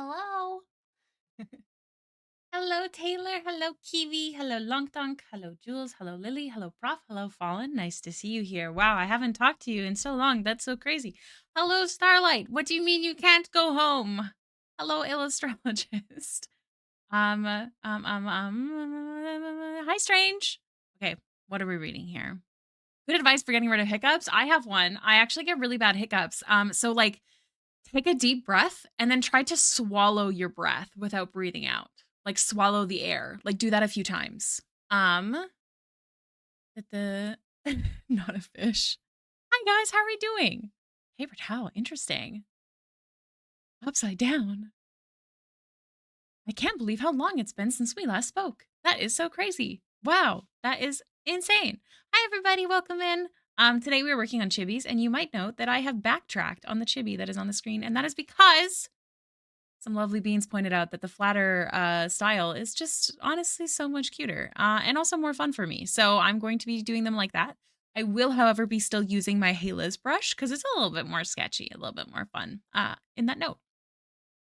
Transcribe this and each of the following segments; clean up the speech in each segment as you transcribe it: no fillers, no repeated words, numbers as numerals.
Hello. Hello, Taylor. Hello, Kiwi. Hello, Longtonk. Hello, Jules. Hello, Lily. Hello, Prof. Hello, Fallen. Nice to see you here. Wow, I haven't talked to you in so long. That's so crazy. Hello, Starlight. What do you mean you can't go home? Hello, Illustrologist. Hi, Strange. Okay, what are we reading here? Good advice for getting rid of hiccups. I have one. I actually get really bad hiccups. So like take a deep breath and then try to swallow your breath without breathing out. Like swallow the air. Like do that a few times. The not a fish. Hi guys, how are we doing? Paper towel, interesting. Upside down. I can't believe how long it's been since we last spoke. That is so crazy. Wow, that is insane. Hi everybody, welcome in. Today we are working on chibis, and you might note that I have backtracked on the chibi that is on the screen, and that is because some lovely beans pointed out that the flatter style is just honestly so much cuter and also more fun for me. So I'm going to be doing them like that. I will, however, be still using my Hailiiz brush because it's a little bit more sketchy, a little bit more fun in that note.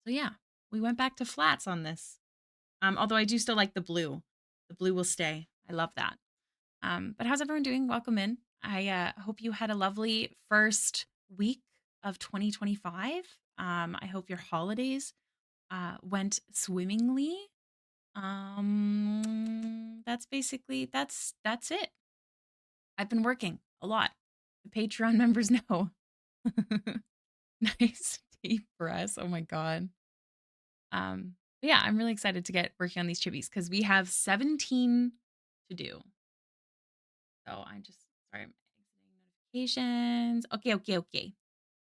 So yeah, we went back to flats on this. Although I do still like the blue. The blue will stay. I love that. But how's everyone doing? Welcome in. I hope you had a lovely first week of 2025. I hope your holidays went swimmingly. That's basically that's it. I've been working a lot. The Patreon members know. Nice deep breaths. Oh my god. But yeah, I'm really excited to get working on these chibis because we have 17 to do. So I'm just sorry, I'm exiting notifications. Okay.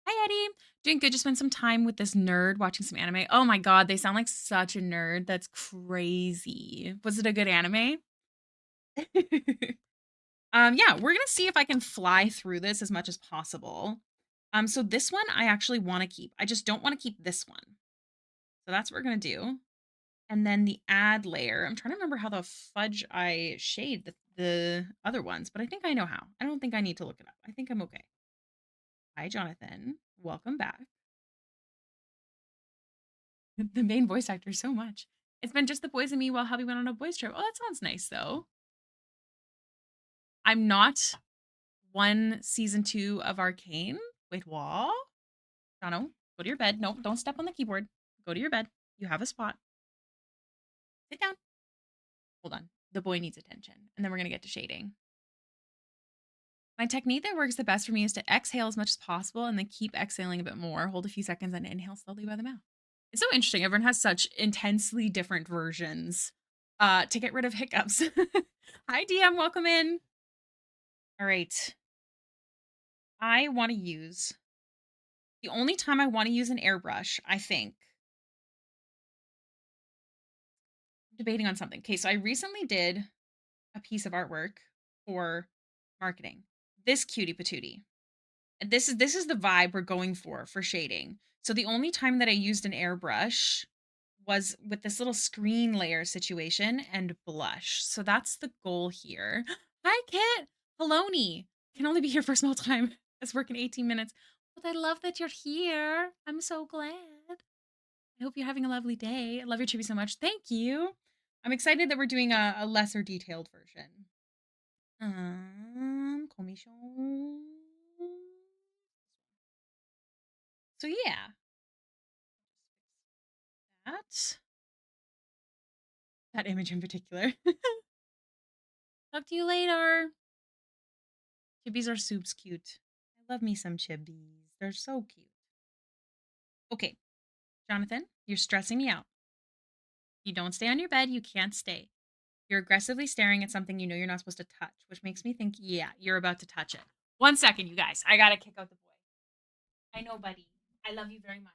Hi, Eddie. Doing good. Just spent some time with this nerd watching some anime. Oh my god, they sound like such a nerd. That's crazy. Was it a good anime? Yeah, we're gonna see if I can fly through this as much as possible. So this one I actually want to keep. I just don't want to keep this one. So that's what we're gonna do. And then the add layer. I'm trying to remember how the fudge I shade the other ones, but I think I know how. I don't think I need to look it up. I think I'm okay. Hi, Jonathan. Welcome back. The main voice actor so much. It's been just the boys and me while hubby went on a boys trip. Oh, that sounds nice though. I'm not one season 2 of Arcane. Wait, what? Jono, go to your bed. Nope, don't step on the keyboard. Go to your bed. You have a spot. Sit down. Hold on. The boy needs attention. And then we're gonna get to shading. My technique that works the best for me is to exhale as much as possible and then keep exhaling a bit more. Hold a few seconds and inhale slowly by the mouth. It's so interesting. Everyone has such intensely different versions to get rid of hiccups. Hi, DM. Welcome in. All right. I want to use the only time I want to use an airbrush, I think. I'm debating on something. Okay, so I recently did a piece of artwork for marketing. This cutie patootie. This is the vibe we're going for shading. So the only time that I used an airbrush was with this little screen layer situation and blush. So that's the goal here. Hi, Kit. Hello-ny. Can only be here for a small time. It's work in 18 minutes. But I love that you're here. I'm so glad. I hope you're having a lovely day. I love your chibi so much. Thank you. I'm excited that we're doing a lesser detailed version. Commission. So yeah, that image in particular. Talk to you later. Chibis are soups cute. I love me some chibis. They're so cute. Okay, Jonathan, you're stressing me out. You don't stay on your bed, you can't stay. You're aggressively staring at something you know you're not supposed to touch, which makes me think, yeah, you're about to touch it. 1 second, you guys. I gotta kick out the boy. I know, buddy. I love you very much.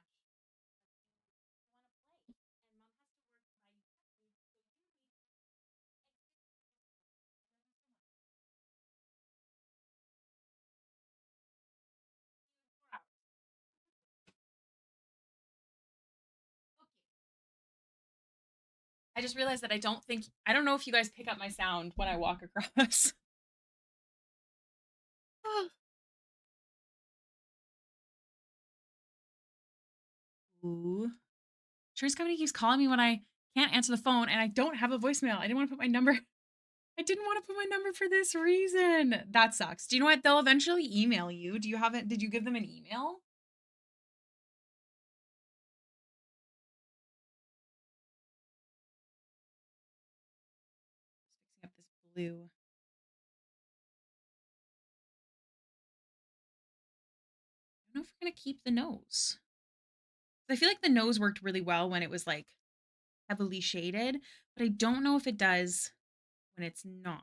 I just realized that I don't know if you guys pick up my sound when I walk across. Ooh. insurance company keeps calling me when I can't answer the phone and I don't have a voicemail. I didn't want to put my number. I didn't want to put my number for this reason. That sucks. Do you know what? They'll eventually email you. Do you have it? Did you give them an email? Just fixing up this blue. I don't know if we're gonna keep the nose. I feel like the nose worked really well when it was like heavily shaded, but I don't know if it does when it's not.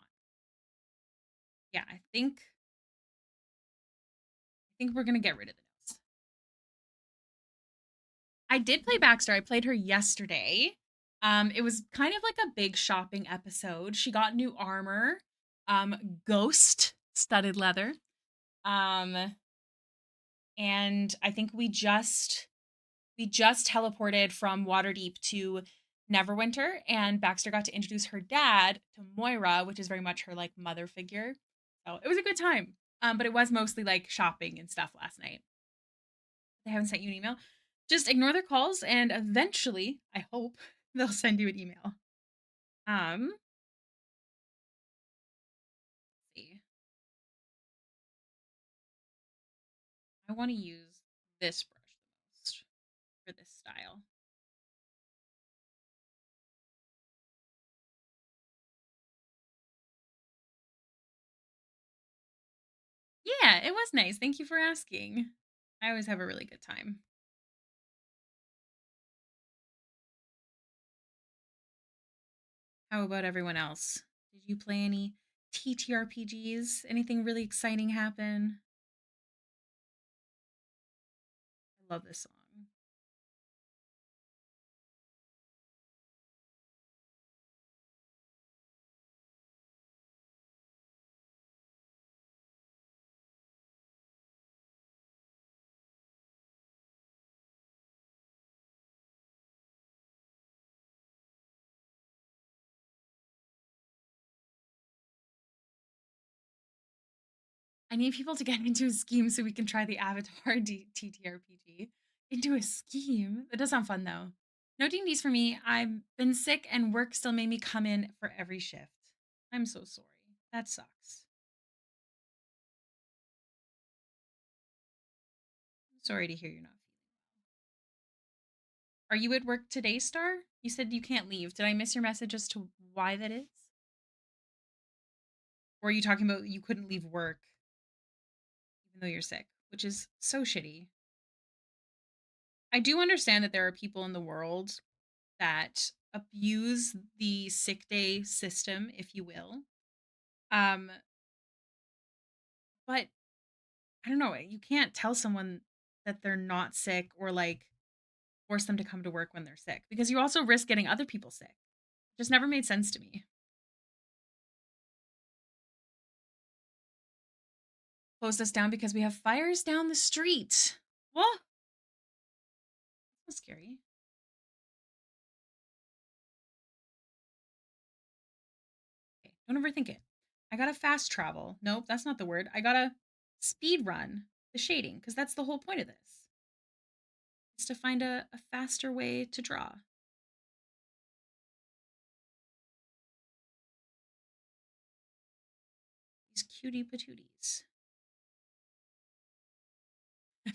Yeah, I think we're gonna get rid of the nose. I did play Baxter. I played her yesterday. It was kind of like a big shopping episode. She got new armor, ghost studded leather. Um, and I think we just teleported from Waterdeep to Neverwinter, and Baxter got to introduce her dad to Moira, which is very much her like mother figure. So it was a good time. But it was mostly like shopping and stuff last night. They haven't sent you an email. Just ignore their calls, and eventually, I hope they'll send you an email. Let's see. I want to use this brush the most for this style. Yeah, it was nice. Thank you for asking. I always have a really good time. How about everyone else? Did you play any TTRPGs? Anything really exciting happen? I love this song. I need people to get into a scheme so we can try the Avatar TTRPG. Into a scheme? That does sound fun though. No D&Ds for me. I've been sick and work still made me come in for every shift. I'm so sorry. That sucks. I'm sorry to hear you're not feeling well. Are you at work today, Star? You said you can't leave. Did I miss your message as to why that is? Or are you talking about you couldn't leave work even though you're sick, which is so shitty? I do understand that there are people in the world that abuse the sick day system, if you will. Um, but I don't know, you can't tell someone that they're not sick or like force them to come to work when they're sick because you also risk getting other people sick. Just never made sense to me. Closed us down because we have fires down the street. Well, that's scary. Okay, don't overthink it. I gotta fast travel. Nope, that's not the word. I gotta speed run the shading because that's the whole point of this. Is to find a faster way to draw. These cutie patooties.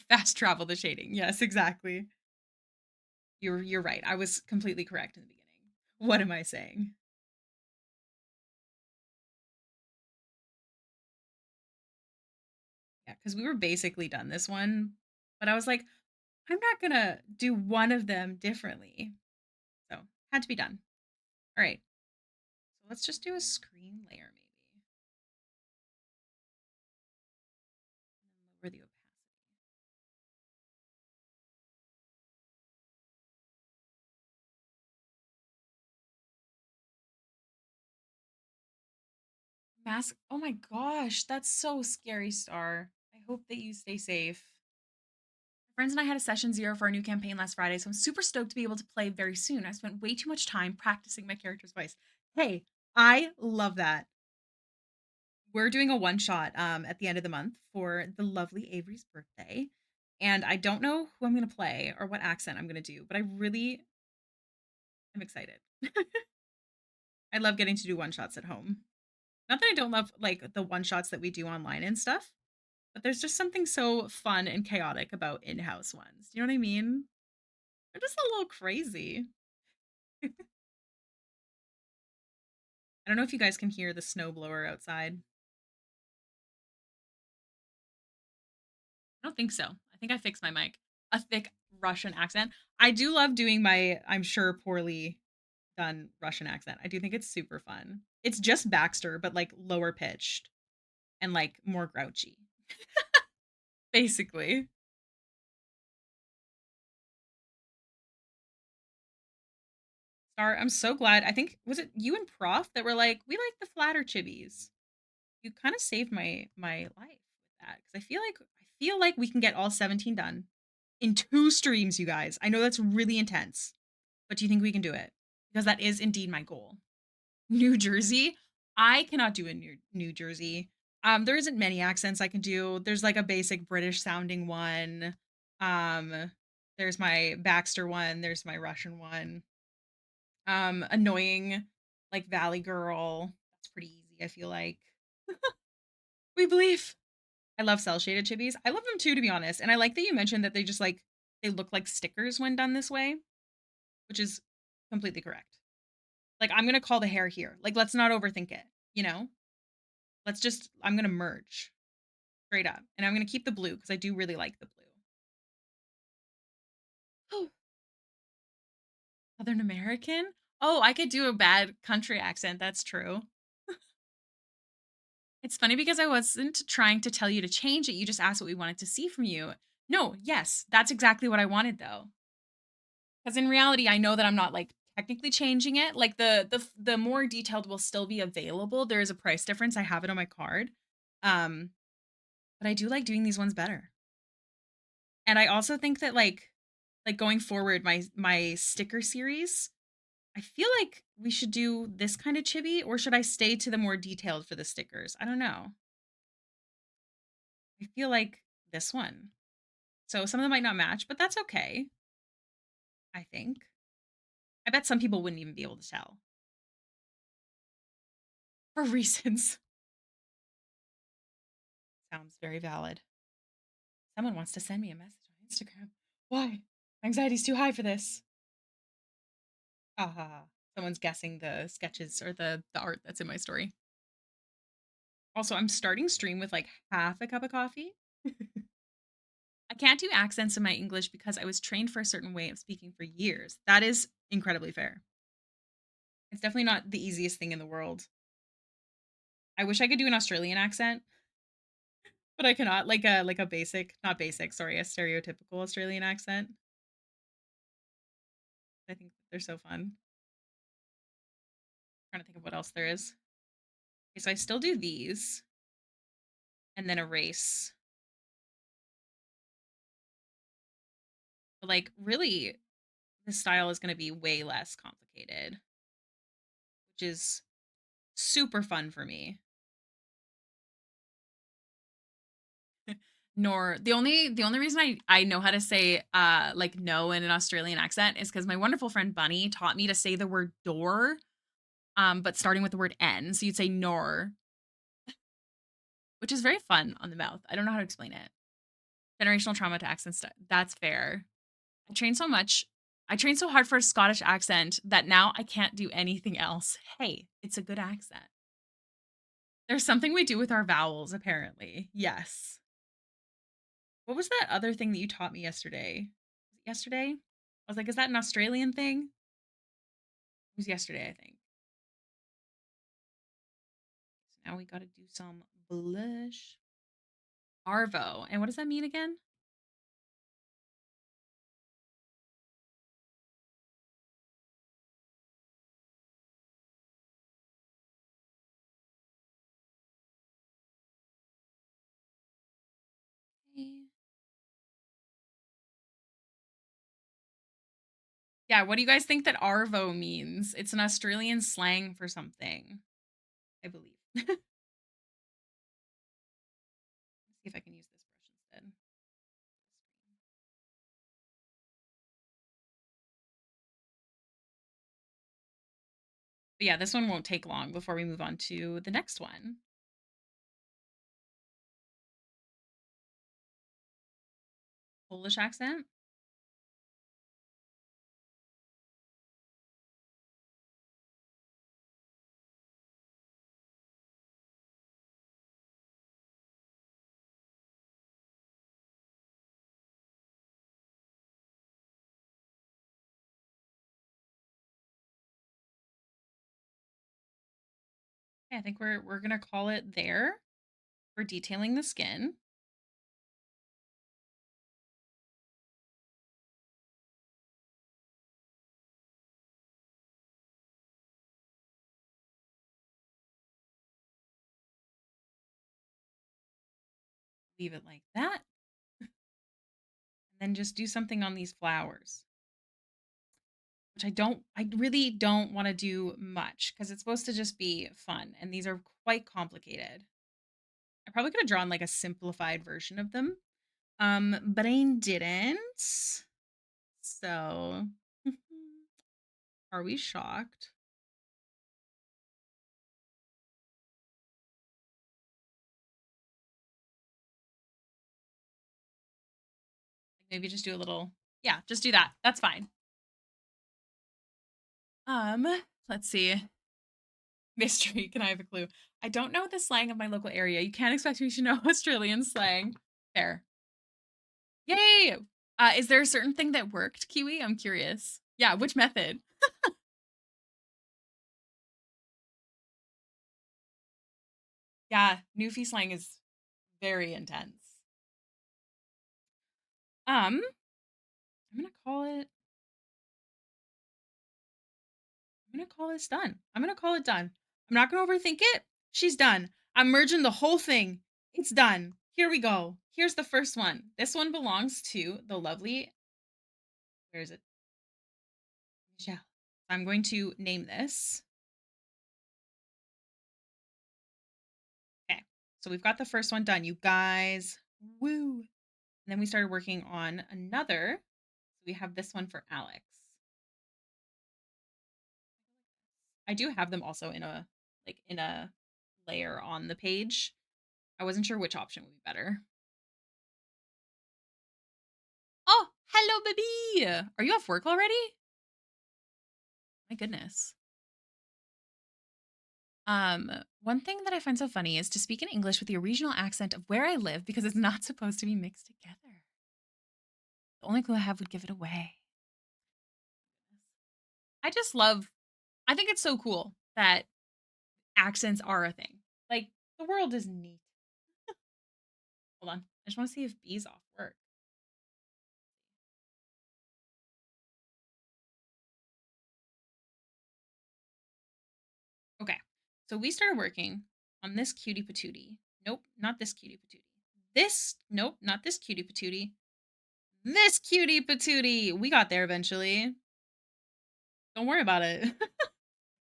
Fast travel the shading. Yes, exactly. You're right. I was completely correct in the beginning. What am I saying? Yeah, because we were basically done this one, but I was like, I'm not gonna do one of them differently. So had to be done. All right. So let's just do a screen layer maybe. And lower the opacity. Mask. Oh my gosh, that's so scary, Star. I hope that you stay safe. My friends and I had a session 0 for our new campaign last Friday, so I'm super stoked to be able to play very soon. I spent way too much time practicing my character's voice. Hey, I love that. We're doing a one shot at the end of the month for the lovely Avery's birthday. And I don't know who I'm going to play or what accent I'm going to do, but I really I'm excited. I love getting to do one shots at home. Not that I don't love like the one shots that we do online and stuff, but there's just something so fun and chaotic about in-house ones. You know what I mean? They're just a little crazy. I don't know if you guys can hear the snowblower outside. I don't think so. I think I fixed my mic. A thick Russian accent. I do love doing my, I'm sure, poorly done Russian accent. I do think it's super fun. It's just Baxter, but like lower pitched and like more grouchy, basically. Star, I'm so glad. I think was it you and Prof that were like, we like the flatter chibis. You kind of saved my life with that because I feel like we can get all 17 done in 2 streams, you guys. I know that's really intense, but do you think we can do it? Because that is indeed my goal. New Jersey. I cannot do a New Jersey. There isn't many accents I can do. There's like a basic British sounding one. Um, there's my Baxter one. There's my Russian one. Annoying, like Valley Girl. That's pretty easy. I feel like we believe. I love cell shaded chibis. I love them too, to be honest. And I like that you mentioned that they just like they look like stickers when done this way, which is completely correct. Like I'm gonna call the hair here. Like let's not overthink it. You know, let's just I'm gonna merge straight up, and I'm gonna keep the blue because I do really like the blue. Oh, Southern American. Oh, I could do a bad country accent. That's true. It's funny because I wasn't trying to tell you to change it. You just asked what we wanted to see from you. No, yes, that's exactly what I wanted though. Because in reality, I know that I'm not like technically changing it. Like the more detailed will still be available. There is a price difference. I have it on my card. Um, but I do like doing these ones better. And I also think that like going forward, my sticker series, I feel like we should do this kind of chibi, or should I stay to the more detailed for the stickers? I don't know. I feel like this one. So some of them might not match, but that's okay, I think. I bet some people wouldn't even be able to tell for reasons. Sounds very valid. Someone wants to send me a message on Instagram. Why? Anxiety's too high for this. Ah, someone's guessing the sketches or the art that's in my story. Also, I'm starting stream with like half a cup of coffee. I can't do accents in my English because I was trained for a certain way of speaking for years. That is incredibly fair. It's definitely not the easiest thing in the world. I wish I could do an Australian accent, but I cannot. Like a basic, not basic, sorry, a stereotypical Australian accent. I think they're so fun. Trying to think of what else there is. Okay, so I still do these and then erase. But like really, this style is going to be way less complicated, which is super fun for me. Nor the only reason I know how to say like no in an Australian accent is because my wonderful friend Bunny taught me to say the word door, but starting with the word N. So you'd say nor, which is very fun on the mouth. I don't know how to explain it. Generational trauma to accent stuff. That's fair. I trained so much. I trained so hard for a Scottish accent that now I can't do anything else. Hey, it's a good accent. There's something we do with our vowels, apparently. Yes. What was that other thing that you taught me yesterday? Was it yesterday? I was like, is that an Australian thing? It was yesterday, I think. So now we got to do some blush. Arvo. And what does that mean again? Yeah, what do you guys think that Arvo means? It's an Australian slang for something, I believe. Let's see if I can use this brush instead. But yeah, this one won't take long before we move on to the next one. Polish accent. Yeah, I think we're gonna call it there for detailing the skin. Leave it like that. And then just do something on these flowers. Which I really don't want to do much because it's supposed to just be fun. And these are quite complicated. I probably could have drawn like a simplified version of them. But I didn't. So are we shocked? Maybe just do a little, yeah, just do that. That's fine. Um, let's see. Mystery. Can I have a clue? I don't know the slang of my local area. You can't expect me to know Australian slang. There. Yay! Is there a certain thing that worked, Kiwi? I'm curious. Yeah, which method? Yeah, Newfie slang is very intense. I'm gonna call it. I'm gonna call this done. I'm gonna call it done. I'm not gonna overthink it. She's done. I'm merging the whole thing. It's done. Here we go. Here's the first one. This one belongs to the lovely. Where is it? Michelle. I'm going to name this. Okay. So we've got the first one done, you guys. Woo. And then we started working on another. So we have this one for Alex. I do have them also in a layer on the page. I wasn't sure which option would be better. Oh, hello, baby. Are you off work already? My goodness. One thing that I find so funny is to speak in English with the original accent of where I live because it's not supposed to be mixed together. The only clue I have would give it away. I just love, I think it's so cool that accents are a thing. Like, the world is neat. Hold on. I just want to see if B's off work. Okay. So we started working on this cutie patootie. Nope, not this cutie patootie. This, nope, not this cutie patootie. This cutie patootie. We got there eventually. Don't worry about it.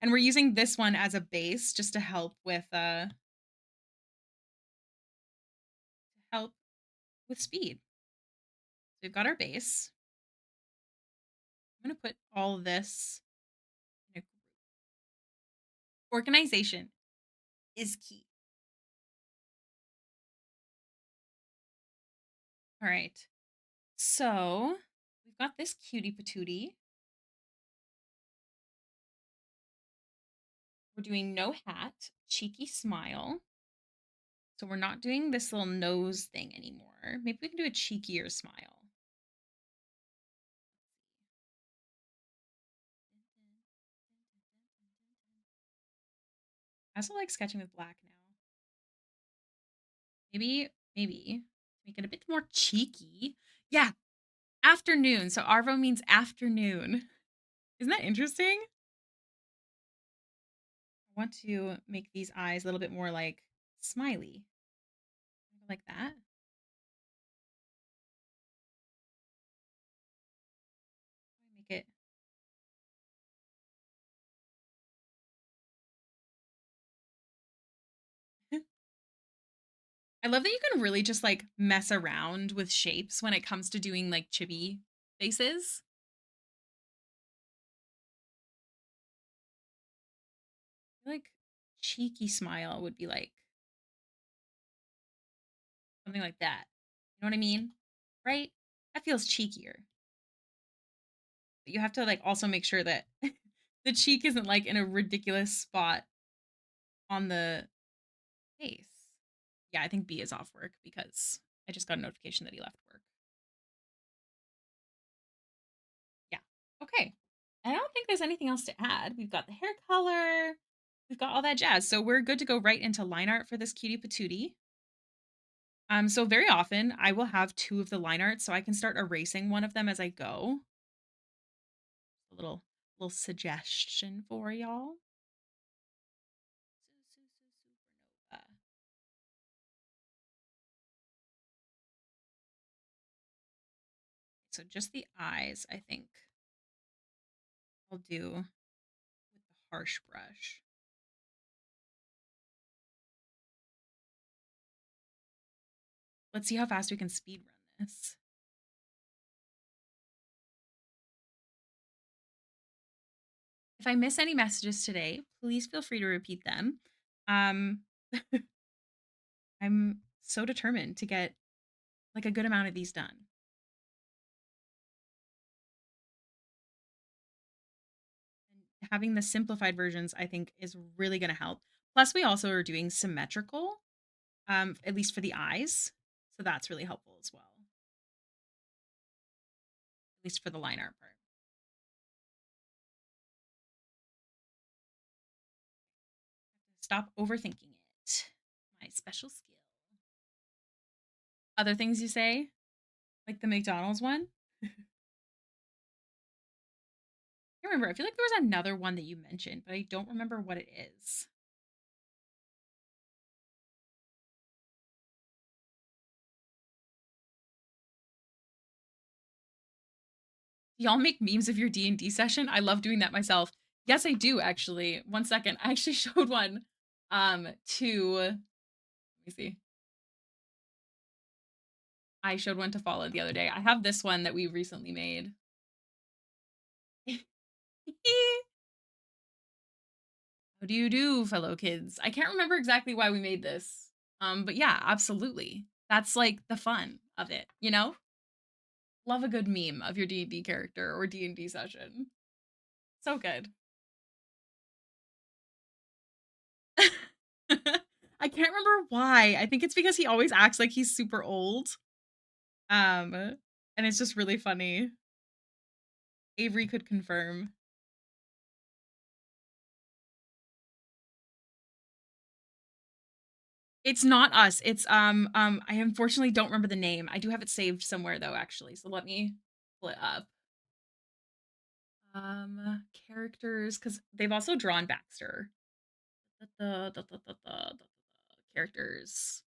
And we're using this one as a base just to help with speed. So we've got our base. I'm gonna put all of this in a group. Organization is key. All right. So we've got this cutie patootie. We're doing no hat, cheeky smile. So we're not doing this little nose thing anymore. Maybe we can do a cheekier smile. I also like sketching with black now. Maybe make it a bit more cheeky. Yeah, afternoon. So Arvo means afternoon. Isn't that interesting? I want to make these eyes a little bit more like smiley. Like that. Make it. I love that you can really just like mess around with shapes when it comes to doing like chibi faces. Like cheeky smile would be like something like that. You know what I mean? Right? That feels cheekier. But you have to like also make sure that the cheek isn't like in a ridiculous spot on the face. Yeah, I think B is off work because I just got a notification that he left work. Yeah. Okay. I don't think there's anything else to add. We've got the hair color. We've got all that jazz. So we're good to go right into line art for this cutie patootie. So very often I will have two of the line arts so I can start erasing one of them as I go. A little suggestion for y'all. Supernova. So just the eyes, I think I'll do with the harsh brush. Let's see how fast we can speed run this. If I miss any messages today, please feel free to repeat them. Um, I'm so determined to get like a good amount of these done. And having the simplified versions, I think, is really going to help. Plus, we also are doing symmetrical, at least for the eyes. So that's really helpful as well, at least for the line art part. Stop overthinking it. My special skill. Other things you say, like the McDonald's one? I can't remember. I feel like there was another one that you mentioned, but I don't remember what it is. Y'all make memes of your D&D session? I love doing that myself. Yes, I do actually. One second. I actually showed one to let me see. I showed one to follow the other day. I have this one that we recently made. How do you do, fellow kids? I can't remember exactly why we made this. But yeah, absolutely. That's like the fun of it, you know? Love a good meme of your D&D character or D&D session. So good. I can't remember why. I think it's because he always acts like he's super old. And it's just really funny. Avery could confirm. It's not us. It's I unfortunately don't remember the name. I do have it saved somewhere though, actually. So let me pull it up. Characters, because they've also drawn Baxter. Characters.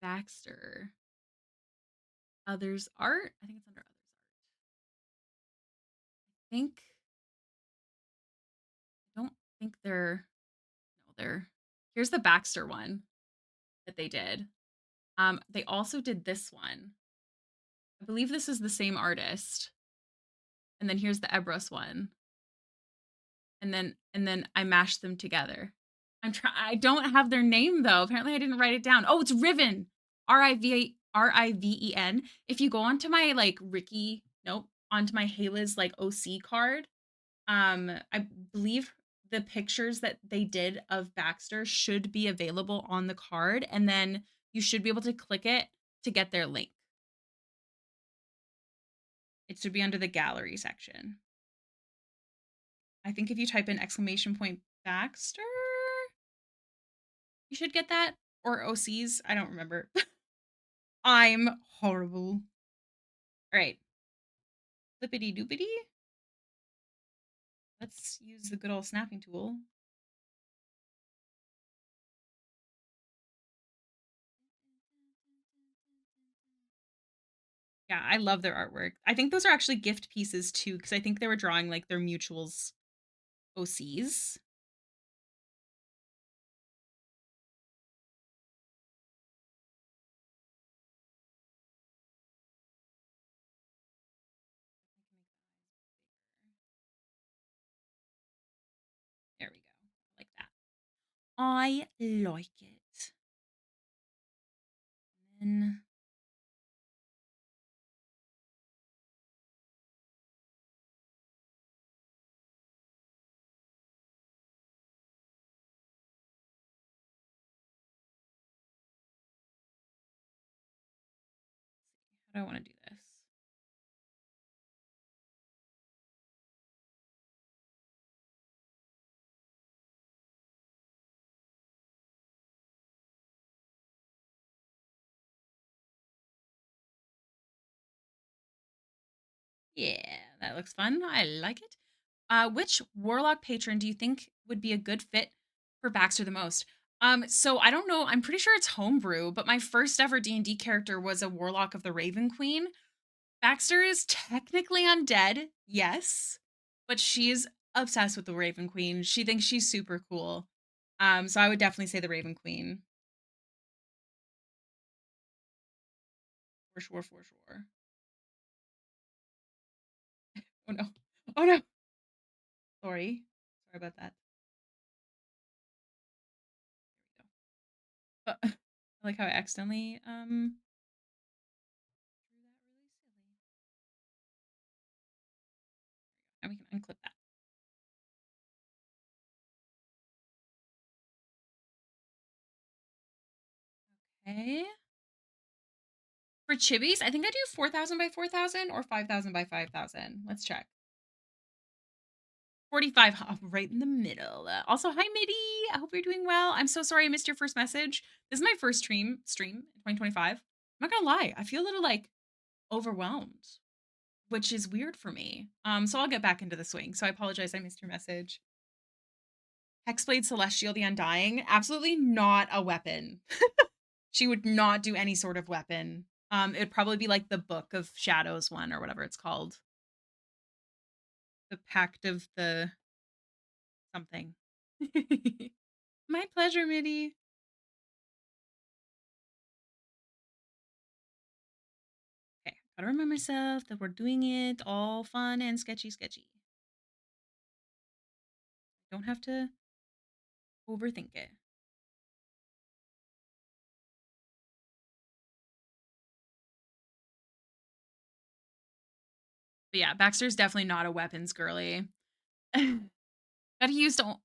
Baxter. Others art. I think it's under others art. think I don't think they're no, they're here's the Baxter one that they did. They also did this one. I believe this is the same artist. And then here's the Ebros one. And then I mashed them together. I don't have their name though. Apparently I didn't write it down. Oh, it's Riven. Riven. If you go onto my like Ricky, nope, onto my Hailiiz like OC card, I believe the pictures that they did of Baxter should be available on the card, and then you should be able to click it to get their link. It should be under the gallery section. I think if you type in exclamation point Baxter, you should get that. Or OCs. I don't remember. I'm horrible. All right. Flippity doopity. Let's use the good old snapping tool. Yeah, I love their artwork. I think those are actually gift pieces too, because I think they were drawing like their mutuals OCs. I like it. And how do I want to do this? Yeah, that looks fun. I like it. Which warlock patron do you think would be a good fit for Baxter the most? So I don't know. I'm pretty sure it's homebrew, but my first ever D&D character was a warlock of the Raven Queen. Baxter is technically undead, yes, but she's obsessed with the Raven Queen. She thinks she's super cool. So I would definitely say the Raven Queen. For sure, for sure. Oh no. Oh no. Sorry. Sorry about that. I like how I accidentally drew that really silly. And we can unclip that. Okay. For chibis, I think I do 4,000 by 4,000 or 5,000 by 5,000. Let's check. 45, right in the middle. Also, hi, Midi. I hope you're doing well. I'm so sorry I missed your first message. This is my first stream in 2025. I'm not gonna lie, I feel a little like overwhelmed, which is weird for me. So I'll get back into the swing. So I apologize I missed your message. Hexblade Celestial, the Undying, absolutely not a weapon. She would not do any sort of weapon. It'd probably be like the Book of Shadows one or whatever it's called. The Pact of the something. My pleasure, Midi. Okay, gotta remind myself that we're doing it all fun and sketchy. Don't have to overthink it. But yeah, Baxter's definitely not a weapons girly. used to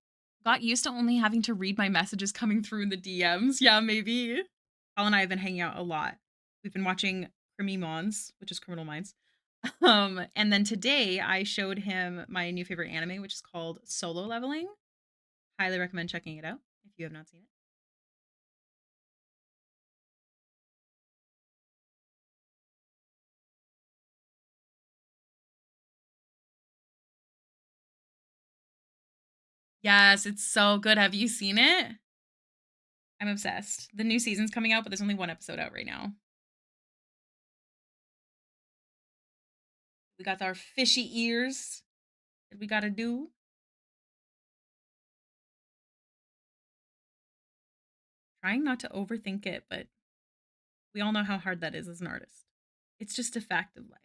got used to only having to read my messages coming through in the DMs. Yeah, maybe. Paul and I have been hanging out a lot. We've been watching Crimi Mons, which is Criminal Minds. And then today I showed him my new favorite anime, which is called Solo Leveling. Highly recommend checking it out if you have not seen it. Yes, it's so good. Have you seen it? I'm obsessed. The new season's coming out, but there's only one episode out right now. We got our fishy ears that we gotta do. Trying not to overthink it, but we all know how hard that is as an artist. It's just a fact of life.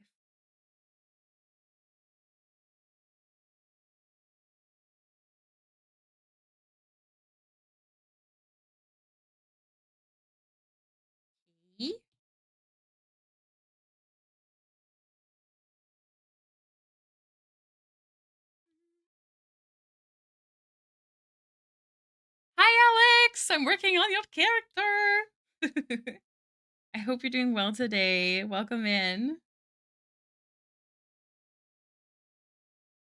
Hi, Alex! I'm working on your character! I hope you're doing well today. Welcome in.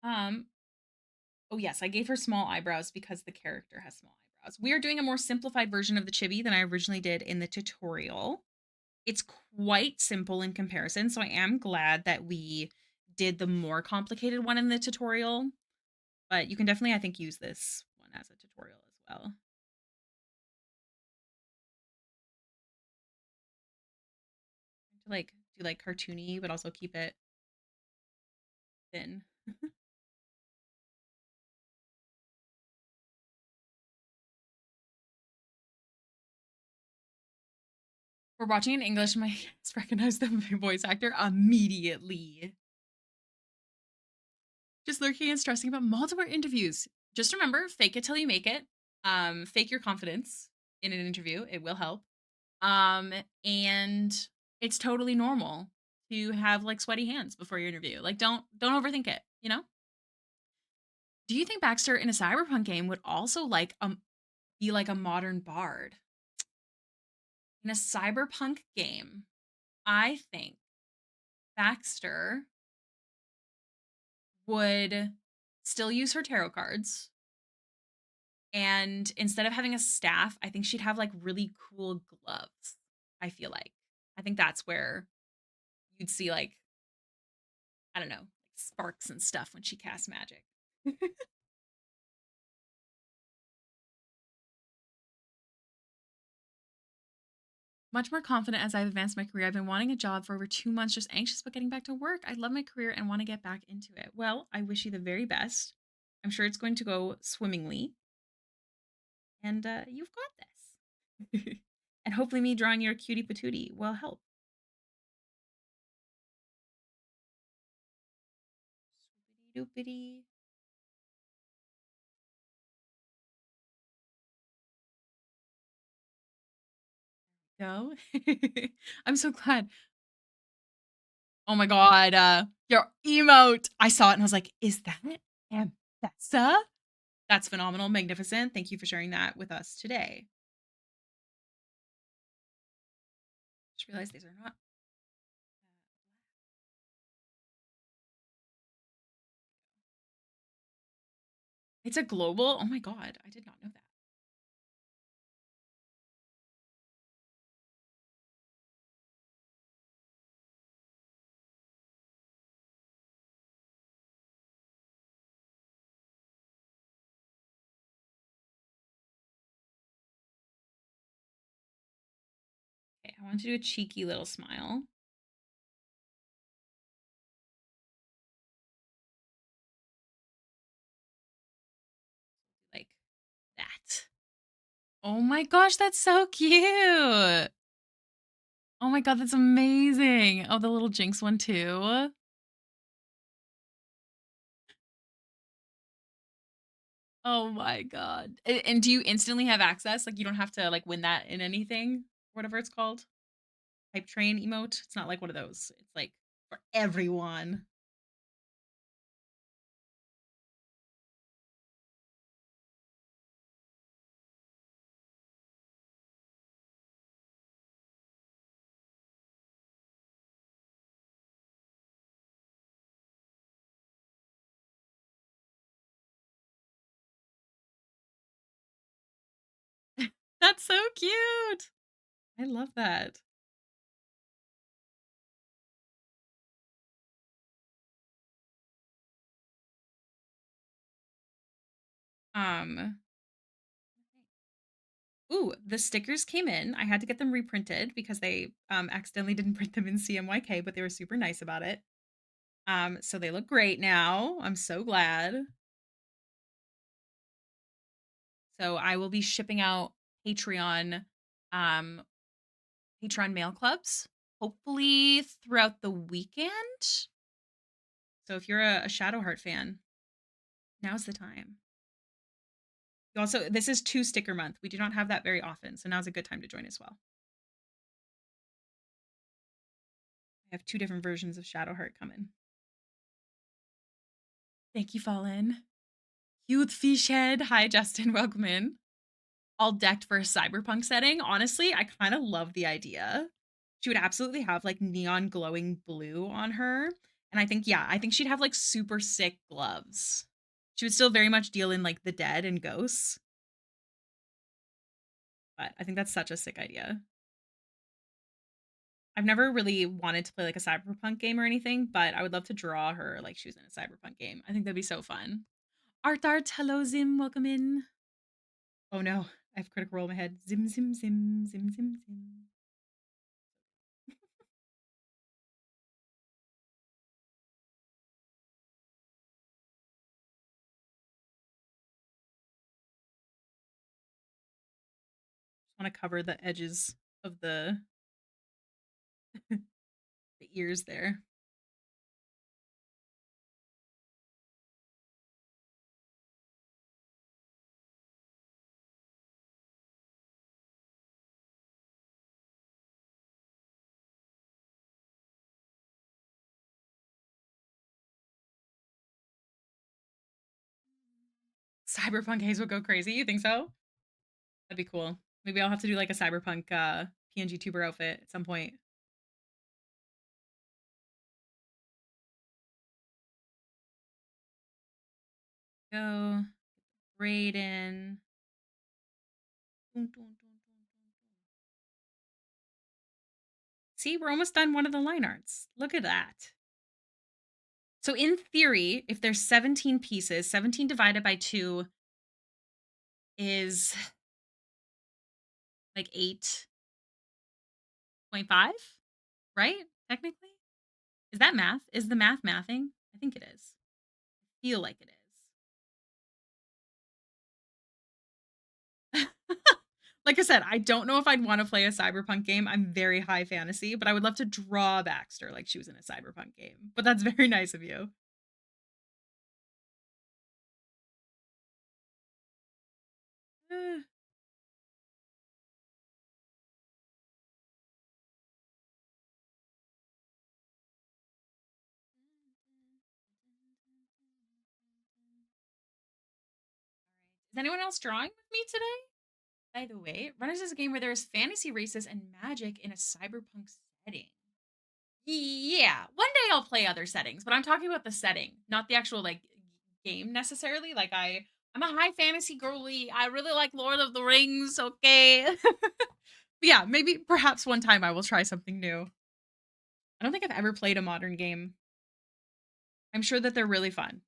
Um, oh yes, I gave her small eyebrows because the character has small eyebrows. We are doing a more simplified version of the chibi than I originally did in the tutorial. It's quite simple in comparison, so I am glad that we did the more complicated one in the tutorial. But you can definitely, I think, use this one as a tutorial as well. To like do like cartoony, but also keep it thin. We're watching in English, and my hands recognize the voice actor immediately. Just lurking and stressing about multiple interviews. Just remember, fake it till you make it. Fake your confidence in an interview. It will help. Um, and it's totally normal to have like sweaty hands before your interview. Like don't overthink it, you know? Do you think Baxter in a cyberpunk game would also be like a modern bard? In a cyberpunk game, I think Baxter would still use her tarot cards. And instead of having a staff, I think she'd have like really cool gloves. I feel like. I think that's where you'd see like, I don't know, like sparks and stuff when she casts magic. Much more confident as I've advanced my career. I've been wanting a job for over 2 months, just anxious about getting back to work. I love my career and want to get back into it. Well, I wish you the very best. I'm sure it's going to go swimmingly, and you've got this. And hopefully, me drawing your cutie patootie will help. Doopity. Go. I'm so glad. Oh my god, your emote. I saw it and I was like, "Is that Ambessa?" That's phenomenal, magnificent. Thank you for sharing that with us today. Just realized these are not. It's a global. Oh my god, I did not know that. Okay, I want to do a cheeky little smile. Like that. Oh my gosh, that's so cute. Oh my god, that's amazing. Oh, the little Jinx one too. Oh my god. And do you instantly have access? Like you don't have to like win that in anything, whatever it's called. Hype train emote. It's not like one of those. It's like for everyone. That's so cute. I love that. Um, ooh, the stickers came in. I had to get them reprinted because they accidentally didn't print them in CMYK, but they were super nice about it. So they look great now. I'm so glad. So I will be shipping out Patreon um Patreon mail clubs hopefully throughout the weekend. So if you're a Shadowheart fan, now's the time. You also, this is 2 sticker month. We do not have that very often, so now's a good time to join as well. I have 2 different versions of Shadowheart coming. Thank you, Fallen. Youth Fishhead. Hi, Justin. Welcome in. All decked for a cyberpunk setting. Honestly, I kind of love the idea. She would absolutely have like neon glowing blue on her. And I think, yeah, I think she'd have like super sick gloves. She would still very much deal in like the dead and ghosts. But I think that's such a sick idea. I've never really wanted to play like a cyberpunk game or anything, but I would love to draw her like she was in a cyberpunk game. I think that'd be so fun. Art, hello Zim, welcome in. Oh no, I have Critical Role in my head. Zim, zim, zim, zim, zim, zim. Just want to cover the edges of the ears there. Cyberpunk Haze would go crazy. You think so? That'd be cool. Maybe I'll have to do like a cyberpunk PNG tuber outfit at some point. Go. Raiden. See, we're almost done one of the line arts. Look at that. So in theory, if there's 17 pieces, 17 divided by 2 is like 8.5, right? Technically? Is that math? Is the math mathing? I think it is. I feel like it is. Like I said, I don't know if I'd want to play a cyberpunk game. I'm very high fantasy, but I would love to draw Baxter like she was in a cyberpunk game. But that's very nice of you. Eh. Is anyone else drawing with me today? By the way, Runners is a game where there's fantasy races and magic in a cyberpunk setting. Yeah, one day I'll play other settings, but I'm talking about the setting, not the actual like game necessarily. Like I'm a high fantasy girly. I really like Lord of the Rings, okay? Yeah, maybe perhaps one time I will try something new. I don't think I've ever played a modern game. I'm sure that they're really fun.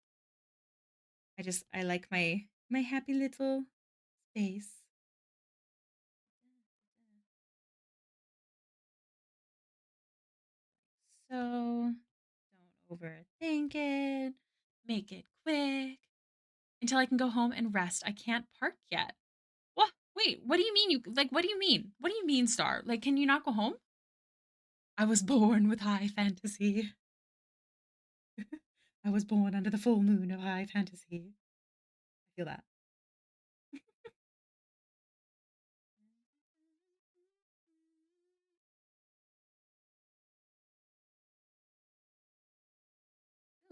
I like my happy little space. So don't overthink it. Make it quick until I can go home and rest. I can't park yet. What? Wait, what do you mean what do you mean? What do you mean, Star? Like, can you not go home? I was born with high fantasy. I was born under the full moon of high fantasy. I feel that.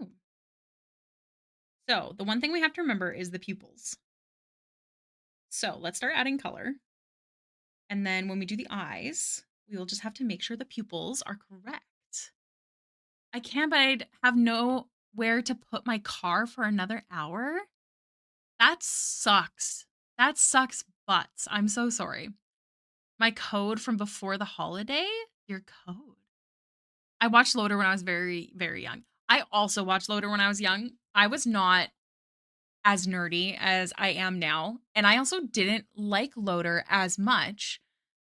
Ooh. So the one thing we have to remember is the pupils. So let's start adding color. And then when we do the eyes, we will just have to make sure the pupils are correct. I can, but I'd have nowhere to put my car for another hour. That sucks. That sucks butts. I'm so sorry. My code from before the holiday? Your code. I watched Loader when I was very, very young. I also watched Loader when I was young. I was not as nerdy as I am now. And I also didn't like Loader as much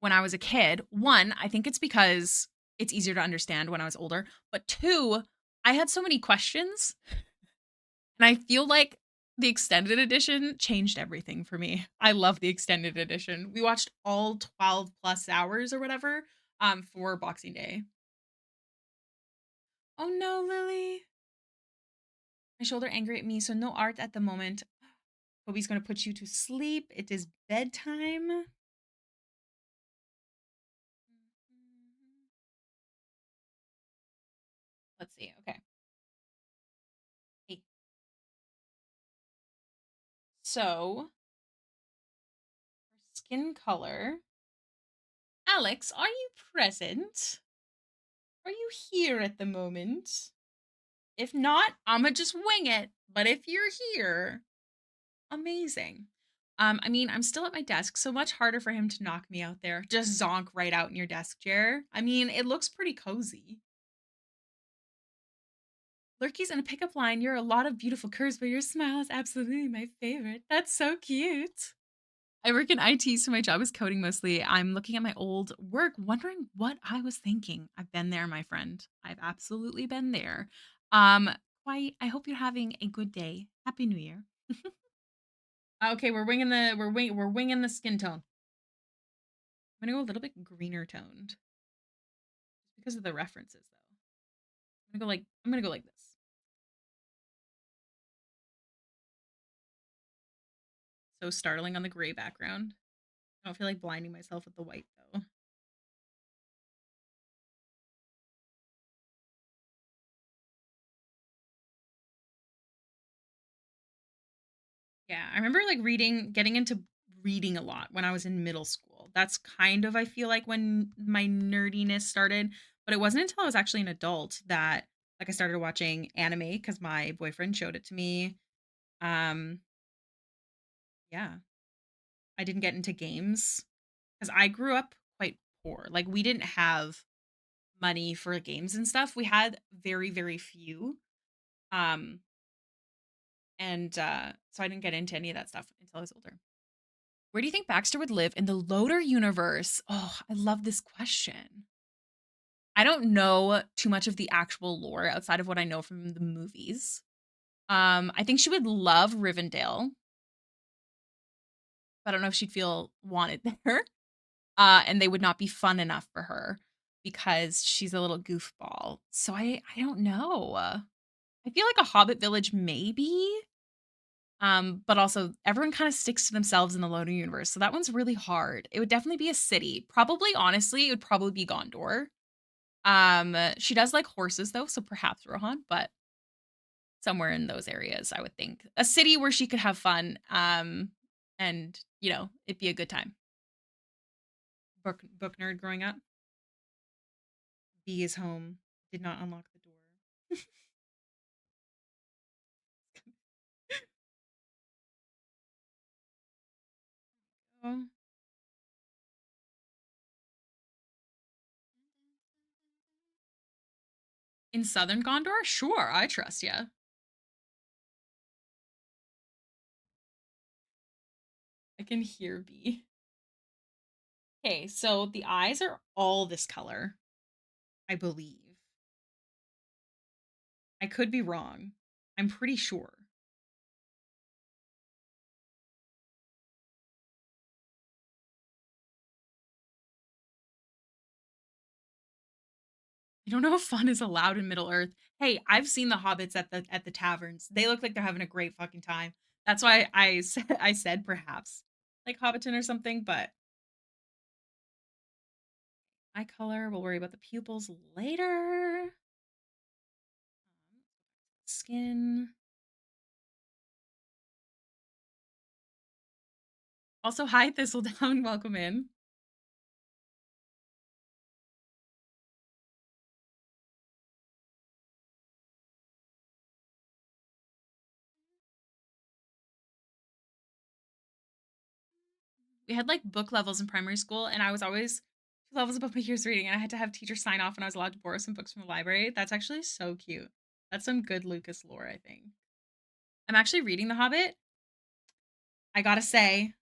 when I was a kid. One, I think it's because it's easier to understand when I was older. But two, I had so many questions. And I feel like the extended edition changed everything for me. I love the extended edition. We watched all 12 plus hours or whatever for Boxing Day. Oh no, Lily. My shoulder angry at me, so no art at the moment. Kobe's gonna put you to sleep. It is bedtime. Let's see. Okay. Hey. So, for skin color. Alex, are you present? Are you here at the moment? If not, I'ma just wing it. But if you're here, amazing. I mean, I'm still at my desk, so much harder for him to knock me out there. Just zonk right out in your desk chair. I mean, it looks pretty cozy. Lurky's in a pickup line. You're a lot of beautiful curves, but your smile is absolutely my favorite. That's so cute. I work in IT, so my job is coding mostly. I'm looking at my old work, wondering what I was thinking. I've been there, my friend. I've absolutely been there. Um, quite. I hope you're having a good day. Happy New Year. Okay, we're winging the skin tone. I'm gonna go a little bit greener toned because of the references, though. I'm gonna go like this. So startling on the gray background. I don't feel like blinding myself with the white though. Yeah, I remember like getting into reading a lot when I was in middle school. That's kind of I feel like when my nerdiness started, but it wasn't until I was actually an adult that like I started watching anime cuz my boyfriend showed it to me. Um yeah, I didn't get into games cuz I grew up quite poor. Like we didn't have money for games and stuff. We had very few. Um and so I didn't get into any of that stuff until I was older. Where do you think Baxter would live in the Loader universe? Oh, I love this question. I don't know too much of the actual lore outside of what I know from the movies. I think she would love Rivendell, but I don't know if she'd feel wanted there. And they would not be fun enough for her because she's a little goofball. So I don't know. I feel like a Hobbit village maybe. But also everyone kind of sticks to themselves in the Loner universe. So that one's really hard. It would definitely be a city. Probably, honestly, it would probably be Gondor. She does like horses though, so perhaps Rohan, but somewhere in those areas, I would think. A city where she could have fun, and it'd be a good time. Book nerd growing up. B is home. Did not unlock the door. Oh. In southern Gondor? Sure, I trust ya. I can hear B. Okay, so the eyes are all this color, I believe. I could be wrong. I'm pretty sure. I don't know if fun is allowed in Middle Earth. Hey, I've seen the hobbits at the taverns. They look like they're having a great fucking time. That's why I said perhaps like Hobbiton or something, but eye color, we'll worry about the pupils later. Skin. Also, hi Thistledown, welcome in. We had like book levels in primary school, and I was always 2 levels above my year's reading, and I had to have teachers sign off, and I was allowed to borrow some books from the library. That's actually so cute. That's some good Lucas lore, I think. I'm actually reading The Hobbit. I gotta say,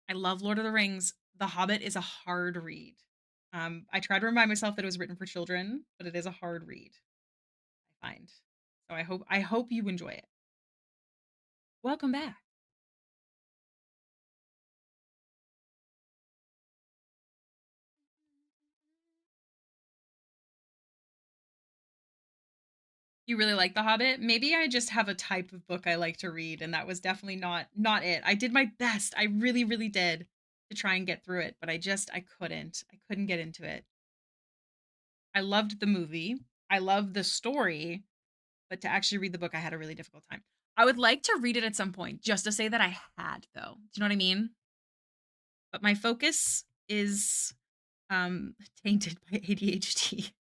I love Lord of the Rings. The Hobbit is a hard read. I try to remind myself that it was written for children, but it is a hard read, I find. So I hope you enjoy it. Welcome back. You really like The Hobbit? Maybe I just have a type of book I like to read, and that was definitely not it. I did my best. I really did to try and get through it, but I couldn't. I couldn't get into it. I loved the movie. I loved the story, but to actually read the book, I had a really difficult time. I would like to read it at some point just to say that I had, though. Do you know what I mean? But my focus is tainted by ADHD.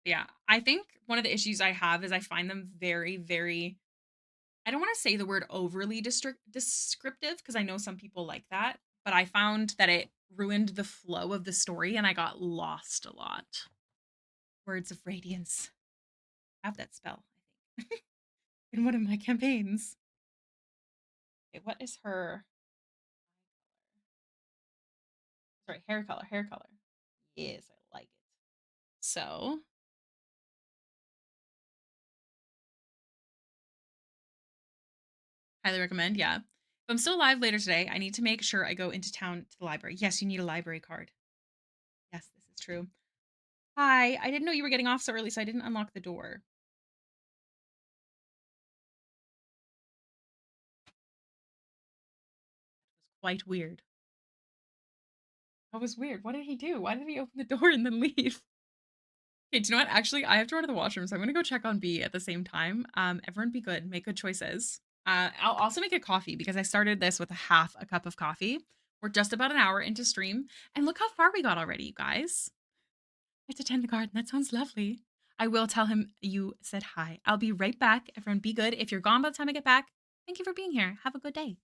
Yeah, I think one of the issues I have is I find them very I don't want to say the word overly descriptive because I know some people like that, but I found that it ruined the flow of the story and I got lost a lot. Words of Radiance. I have that spell, I think, in one of my campaigns. Okay, what is her sorry, hair color? Hair color. Yes, I like it. So, highly recommend. Yeah. If I'm still alive later today, I need to make sure I go into town to the library. Yes, you need a library card. Yes, this is true. Hi, I didn't know you were getting off so early, so I didn't unlock the door. It was quite weird. That was weird. What did he do? Why did he open the door and then leave? Okay, do you know what? Actually, I have to run to the washroom, so I'm gonna go check on B at the same time. Everyone be good, make good choices. I'll also make a coffee because I started this with a half a cup of coffee. We're just about an hour into stream, and look how far we got already, you guys. I have to tend the garden. That sounds lovely. I will tell him you said hi. I'll be right back. Everyone, be good. If you're gone by the time I get back, thank you for being here. Have a good day.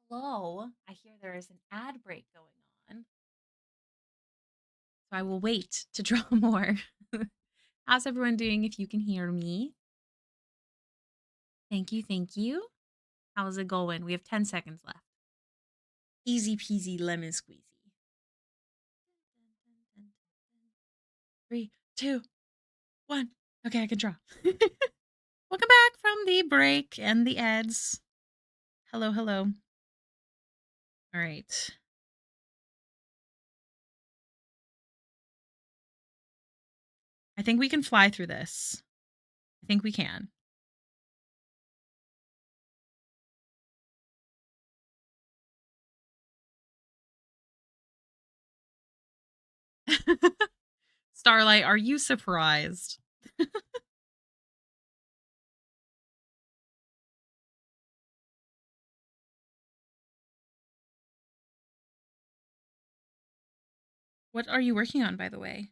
Hello. I hear there is an ad break going on. So I will wait to draw more. How's everyone doing if you can hear me? Thank you. Thank you. How's it going? We have 10 seconds left. Easy peasy lemon squeezy. 3, 2, 1. Okay, I can draw. Welcome back from the break and the ads. Hello, hello. All right. I think we can fly through this. I think we can. Starlight, are you surprised? What are you working on, by the way?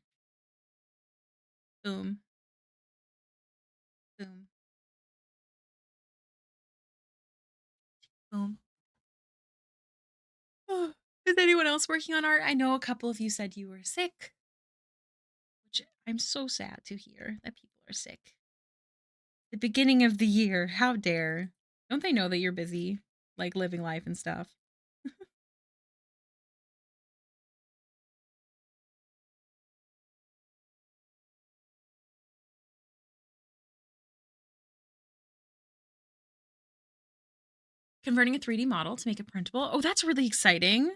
Boom. Boom. Boom. Is anyone else working on art? I know a couple of you said you were sick, which I'm so sad to hear that people are sick. The beginning of the year, how dare. Don't they know that you're busy, like living life and stuff? Converting a 3D model to make it printable. Oh, that's really exciting.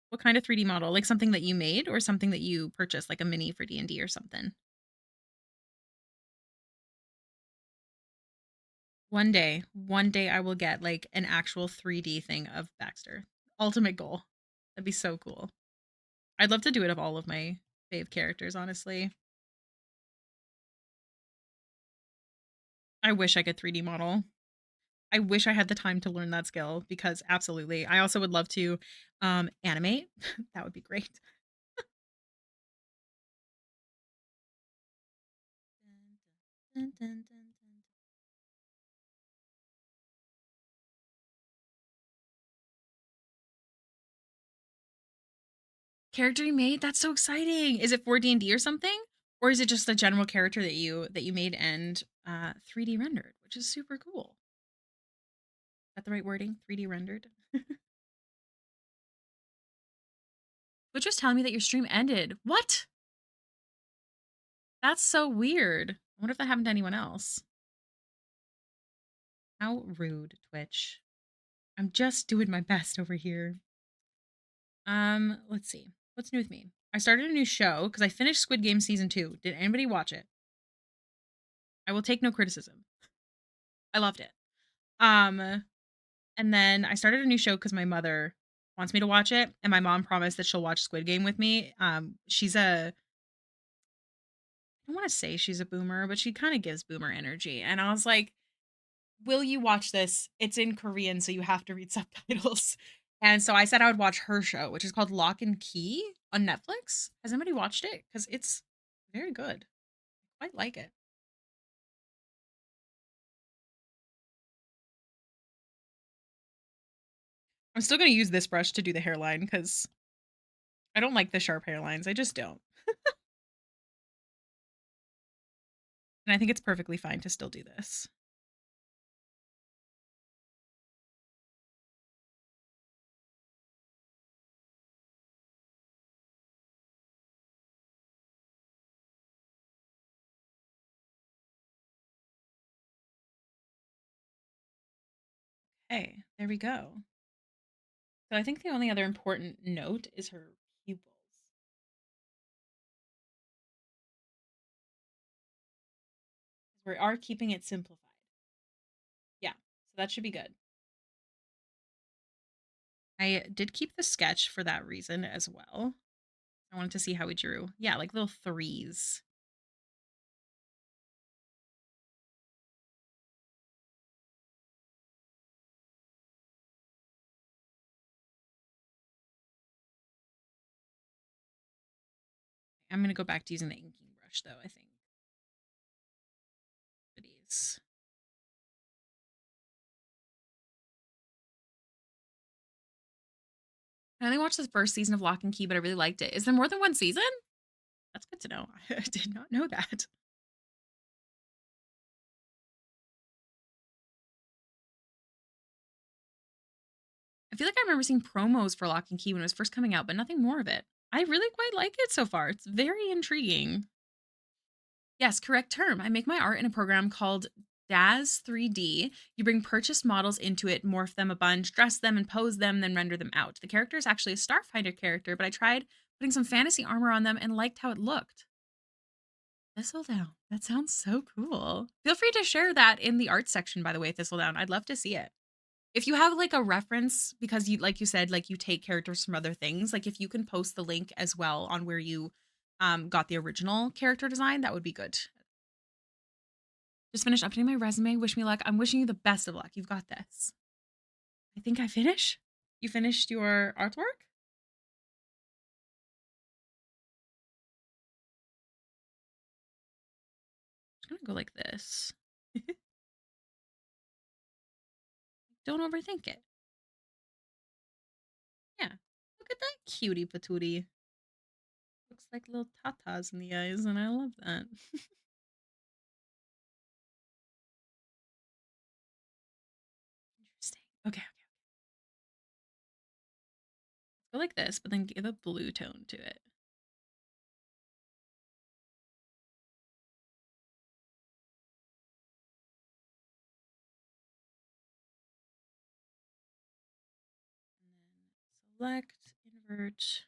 What kind of 3D model? Like something that you made or something that you purchased, like a mini for D&D or something? One day I will get like an actual 3D thing of Baxter. Ultimate goal. That'd be so cool. I'd love to do it of all of my fave characters, honestly. I wish I could 3D model. I wish I had the time to learn that skill because absolutely. I also would love to animate. That would be great. Dun, dun, dun, dun. Character you made? That's so exciting. Is it for D&D or something? Or is it just a general character that you made and 3D rendered, which is super cool. Is that the right wording? 3D rendered? Twitch was telling me that your stream ended. What? That's so weird. I wonder if that happened to anyone else. How rude, Twitch. I'm just doing my best over here. Let's see. What's new with me? I started a new show because I finished Squid Game season 2. Did anybody watch it? I will take no criticism. I loved it. And then I started a new show because my mother wants me to watch it, and my mom promised that she'll watch Squid Game with me. She's a I don't want to say she's a boomer, but she kind of gives boomer energy. And I was like, will you watch this? It's in Korean, so you have to read subtitles. And so I said I would watch her show, which is called Lock and Key on Netflix. Has anybody watched it? Because it's very good. I quite like it. I'm still going to use this brush to do the hairline because I don't like the sharp hairlines. I just don't. And I think it's perfectly fine to still do this. Hey, there we go. So I think the only other important note is her pupils. We are keeping it simplified. Yeah, so that should be good. I did keep the sketch for that reason as well. I wanted to see how we drew. Yeah, like little threes. I'm going to go back to using the inking brush though, I think. These. I only watched the first season of Lock and Key, but I really liked it. Is there more than one season? That's good to know. I did not know that. I feel like I remember seeing promos for Lock and Key when it was first coming out, but nothing more of it. I really quite like it so far. It's very intriguing. Yes, correct term. I make my art in a program called DAZ 3D. You bring purchased models into it, morph them a bunch, dress them and pose them, then render them out. The character is actually a Starfighter character, but I tried putting some fantasy armor on them and liked how it looked. Thistledown. That sounds so cool. Feel free to share that in the art section, by the way, Thistledown. I'd love to see it. If you have like a reference, because you, like you said, like you take characters from other things, like if you can post the link as well on where you got the original character design, that would be good. Just finished updating my resume. Wish me luck. I'm wishing you the best of luck. You've got this. I think I finish. You finished your artwork? I'm gonna go like this. Don't overthink it. Yeah. Look at that cutie patootie. Looks like little tatas in the eyes, and I love that. Interesting. Okay, okay. Go like this, but then give a blue tone to it. And then select, invert.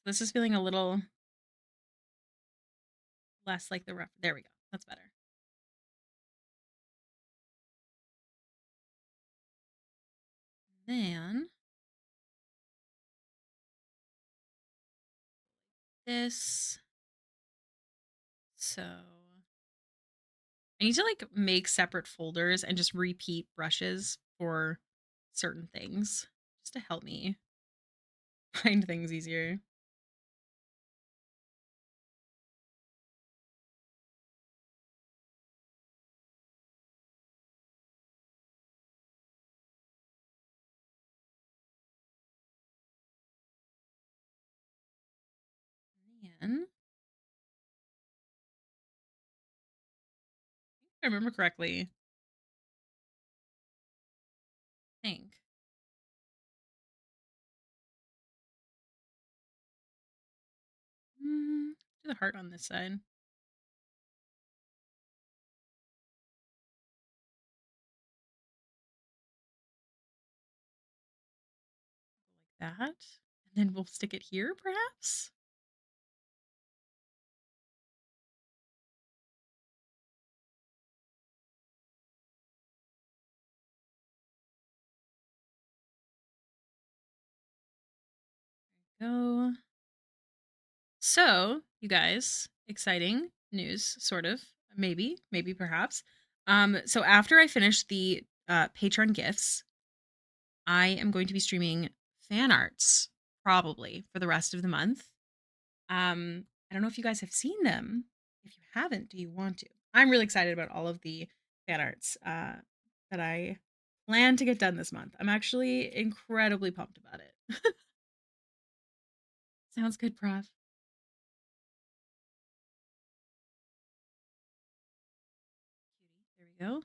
This is feeling a little less like the rough. There we go. That's better. Then this. So I need to like make separate folders and just repeat brushes for certain things just to help me find things easier. And if I remember correctly, I think. Do the heart on this side. Like that. And then we'll stick it here, perhaps? Go. So, you guys, exciting news, sort of. Maybe, perhaps. So after I finish the Patreon gifts, I am going to be streaming fan arts probably for the rest of the month. I don't know if you guys have seen them. If you haven't, do you want to? I'm really excited about all of the fan arts that I plan to get done this month. I'm actually incredibly pumped about it. Sounds good, Prof. There we go.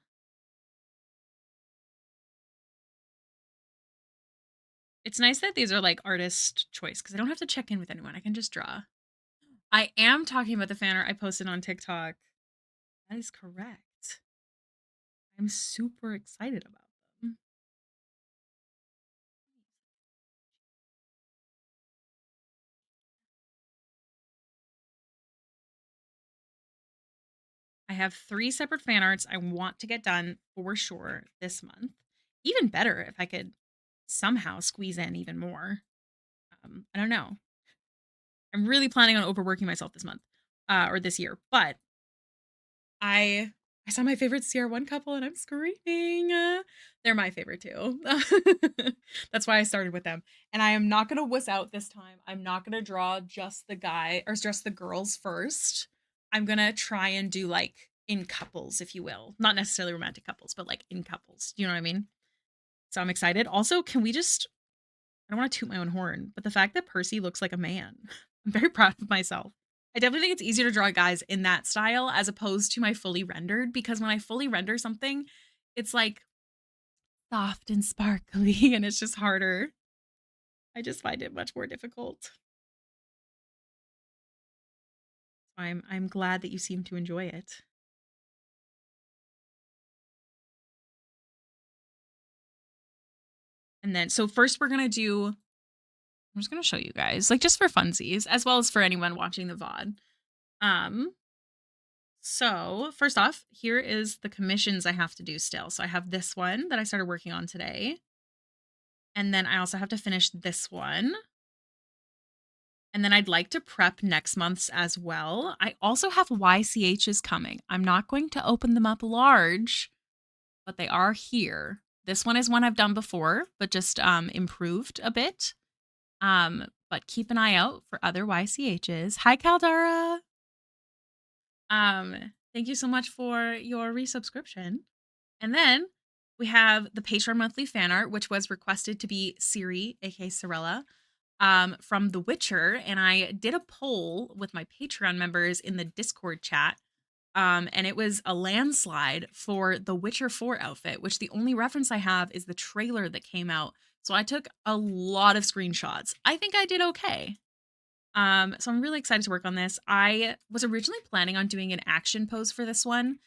It's nice that these are like artist choice because I don't have to check in with anyone. I can just draw. I am talking about the fan art I posted on TikTok. That is correct. I'm super excited about them. I have 3 separate fan arts I want to get done for sure this month. Even better if I could somehow squeeze in even more. I don't know. I'm really planning on overworking myself this month or this year, but I I saw my favorite CR1 couple and I'm screaming. They're my favorite too. That's why I started with them. And I am not gonna wuss out this time. I'm not gonna draw just the guy or just the girls first. I'm gonna try and do like in couples, if you will. Not necessarily romantic couples, but like in couples. You know what I mean? So I'm excited. Also, can we just I don't want to toot my own horn, but the fact that Percy looks like a man, I'm very proud of myself. I definitely think it's easier to draw guys in that style as opposed to my fully rendered because when I fully render something, it's like soft and sparkly and it's just harder. I just find it much more difficult. I'm glad that you seem to enjoy it. And then so first we're gonna do I'm just gonna show you guys, like just for funsies, as well as for anyone watching the VOD. Um, So, first off, here is the commissions I have to do still. So, I have this one that I started working on today. And then I also have to finish this one. And then I'd like to prep next month's as well. I also have YCHs coming. I'm not going to open them up large, but they are here. This one is one I've done before, but just improved a bit. But keep an eye out for other YCHs. Hi, Caldara. Thank you so much for your resubscription. And then we have the Patreon monthly fan art, which was requested to be Ciri, aka Sorella, from The Witcher. And I did a poll with my Patreon members in the Discord chat. And it was a landslide for the Witcher 4 outfit, which the only reference I have is the trailer that came out. So I took a lot of screenshots. I think I did okay. So I'm really excited to work on this. I was originally planning on doing an action pose for this one,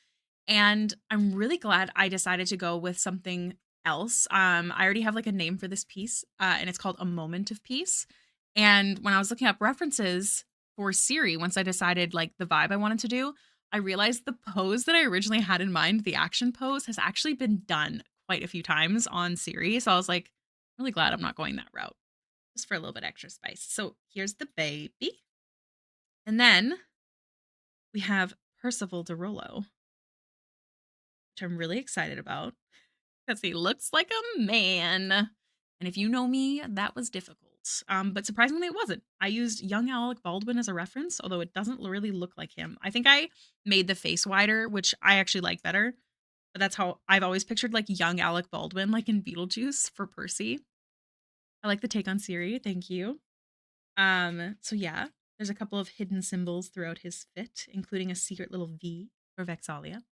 and I'm really glad I decided to go with something else. I already have like a name for this piece, and it's called A Moment of Peace. And when I was looking up references for Ciri, once I decided like the vibe I wanted to do, I realized the pose that I originally had in mind, the action pose, has actually been done quite a few times on Ciri. So I was like, really glad I'm not going that route, just for a little bit extra spice. So here's the baby. And then we have Percival de Rollo, which I'm really excited about because he looks like a man. And if you know me, that was difficult. But surprisingly, it wasn't. I used young Alec Baldwin as a reference, although it doesn't really look like him. I think I made the face wider, which I actually like better. But that's how I've always pictured like young Alec Baldwin, like in Beetlejuice for Percy. I like the take on Ciri. Thank you. So yeah, there's a couple of hidden symbols throughout his fit, including a secret little V for Vexalia.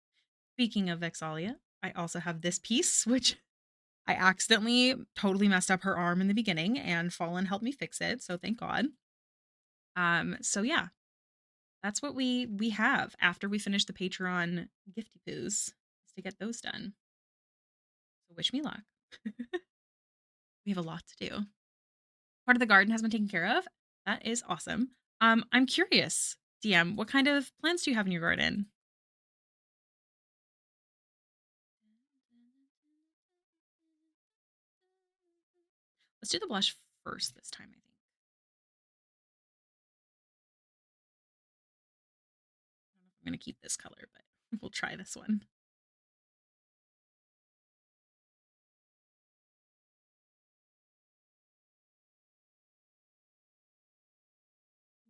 Speaking of Vexalia, I also have this piece, which I accidentally totally messed up her arm in the beginning, and Fallen helped me fix it, so thank God. So yeah, that's what we have after we finish the Patreon gifty poos is to get those done. So wish me luck. We have a lot to do. Part of the garden has been taken care of. That is awesome. I'm curious, DM, what kind of plants do you have in your garden? Let's do the blush first this time, I think. I don't know if I'm going to keep this color, but we'll try this one.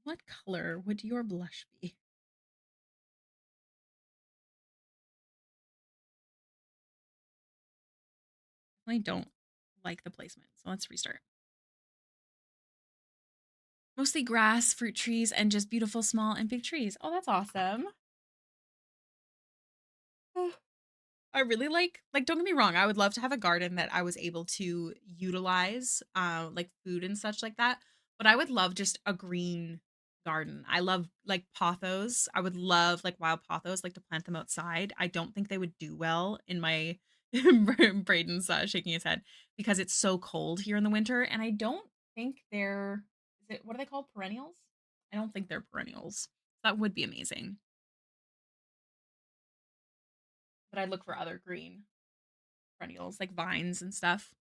What color would your blush be? I don't like the placement, so let's restart. Mostly grass, fruit trees, and just beautiful small and big trees. Oh, that's awesome. I really like don't get me wrong, I would love to have a garden that I was able to utilize like food and such like that, but I would love just a green garden. I love like pothos. I would love like wild pothos, like to plant them outside. I don't think they would do well in my Braden's shaking his head because it's so cold here in the winter and I don't think they're is it what are they called, perennials? I don't think they're perennials. That would be amazing. But I'd look for other green perennials like vines and stuff.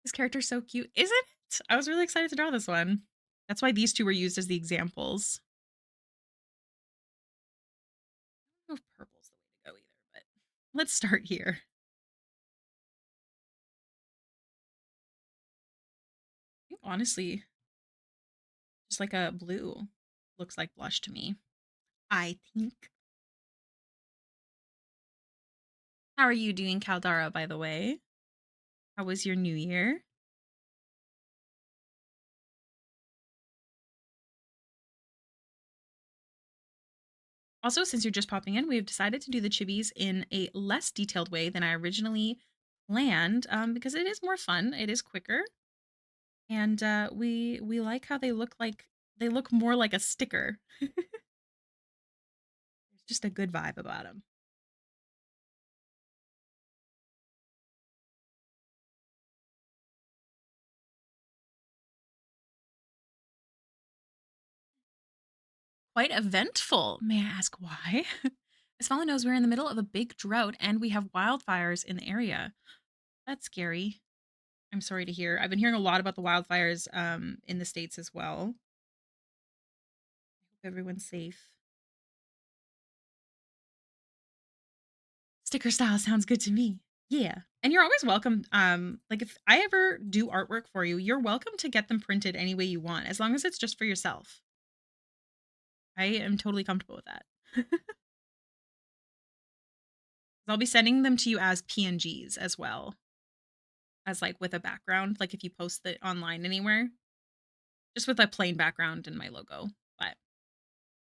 This character's so cute, isn't it? I was really excited to draw this one. That's why these two were used as the examples. I don't know if purple's the way Let's start here. I think honestly, just like a blue looks like blush to me. I think. How are you doing, Caldara, by the way? How was your new year? Also, since you're just popping in, we have decided to do the chibis in a less detailed way than I originally planned, because it is more fun. It is quicker, and we like how they look more like a sticker. There's just a good vibe about them. Quite eventful. May I ask why? As Fallon knows, we're in the middle of a big drought and we have wildfires in the area. That's scary. I'm sorry to hear. I've been hearing a lot about the wildfires in the States as well. I hope everyone's safe. Sticker style sounds good to me. Yeah. And you're always welcome. Like if I ever do artwork for you, you're welcome to get them printed any way you want, as long as it's just for yourself. I am totally comfortable with that. I'll be sending them to you as PNGs as well, as like with a background, like if you post it online anywhere, just with a plain background and my logo. But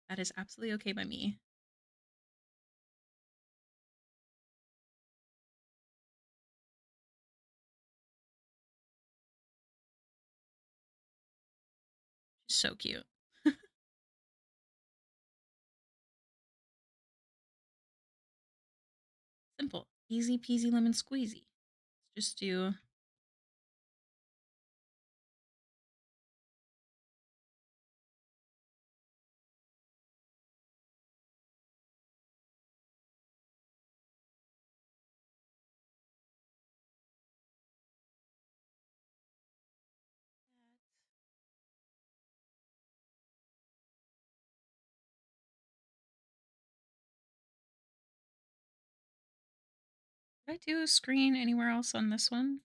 that is absolutely okay by me. She's so cute. Simple. Easy peasy lemon squeezy. Just do Did I do a screen anywhere else on this one?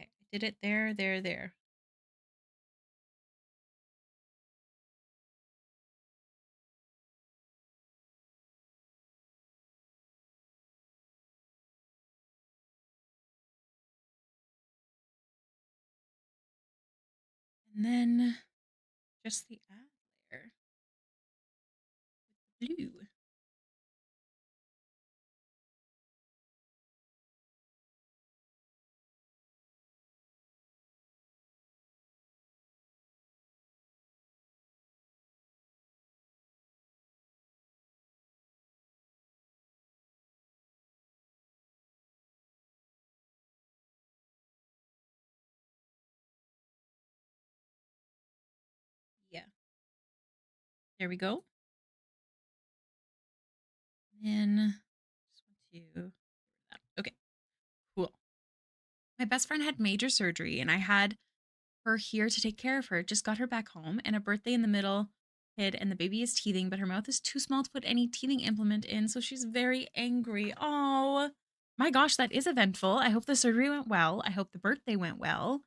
Okay, I did it there, there, there. And then just the ad layer with the blue. Yeah. There we go. And then just want to okay, cool. My best friend had major surgery and I had her here to take care of her. Just got her back home and a birthday in the middle hit and the baby is teething, but her mouth is too small to put any teething implement in, so she's very angry. Oh my gosh, that is eventful. I hope the surgery went well. I hope the birthday went well.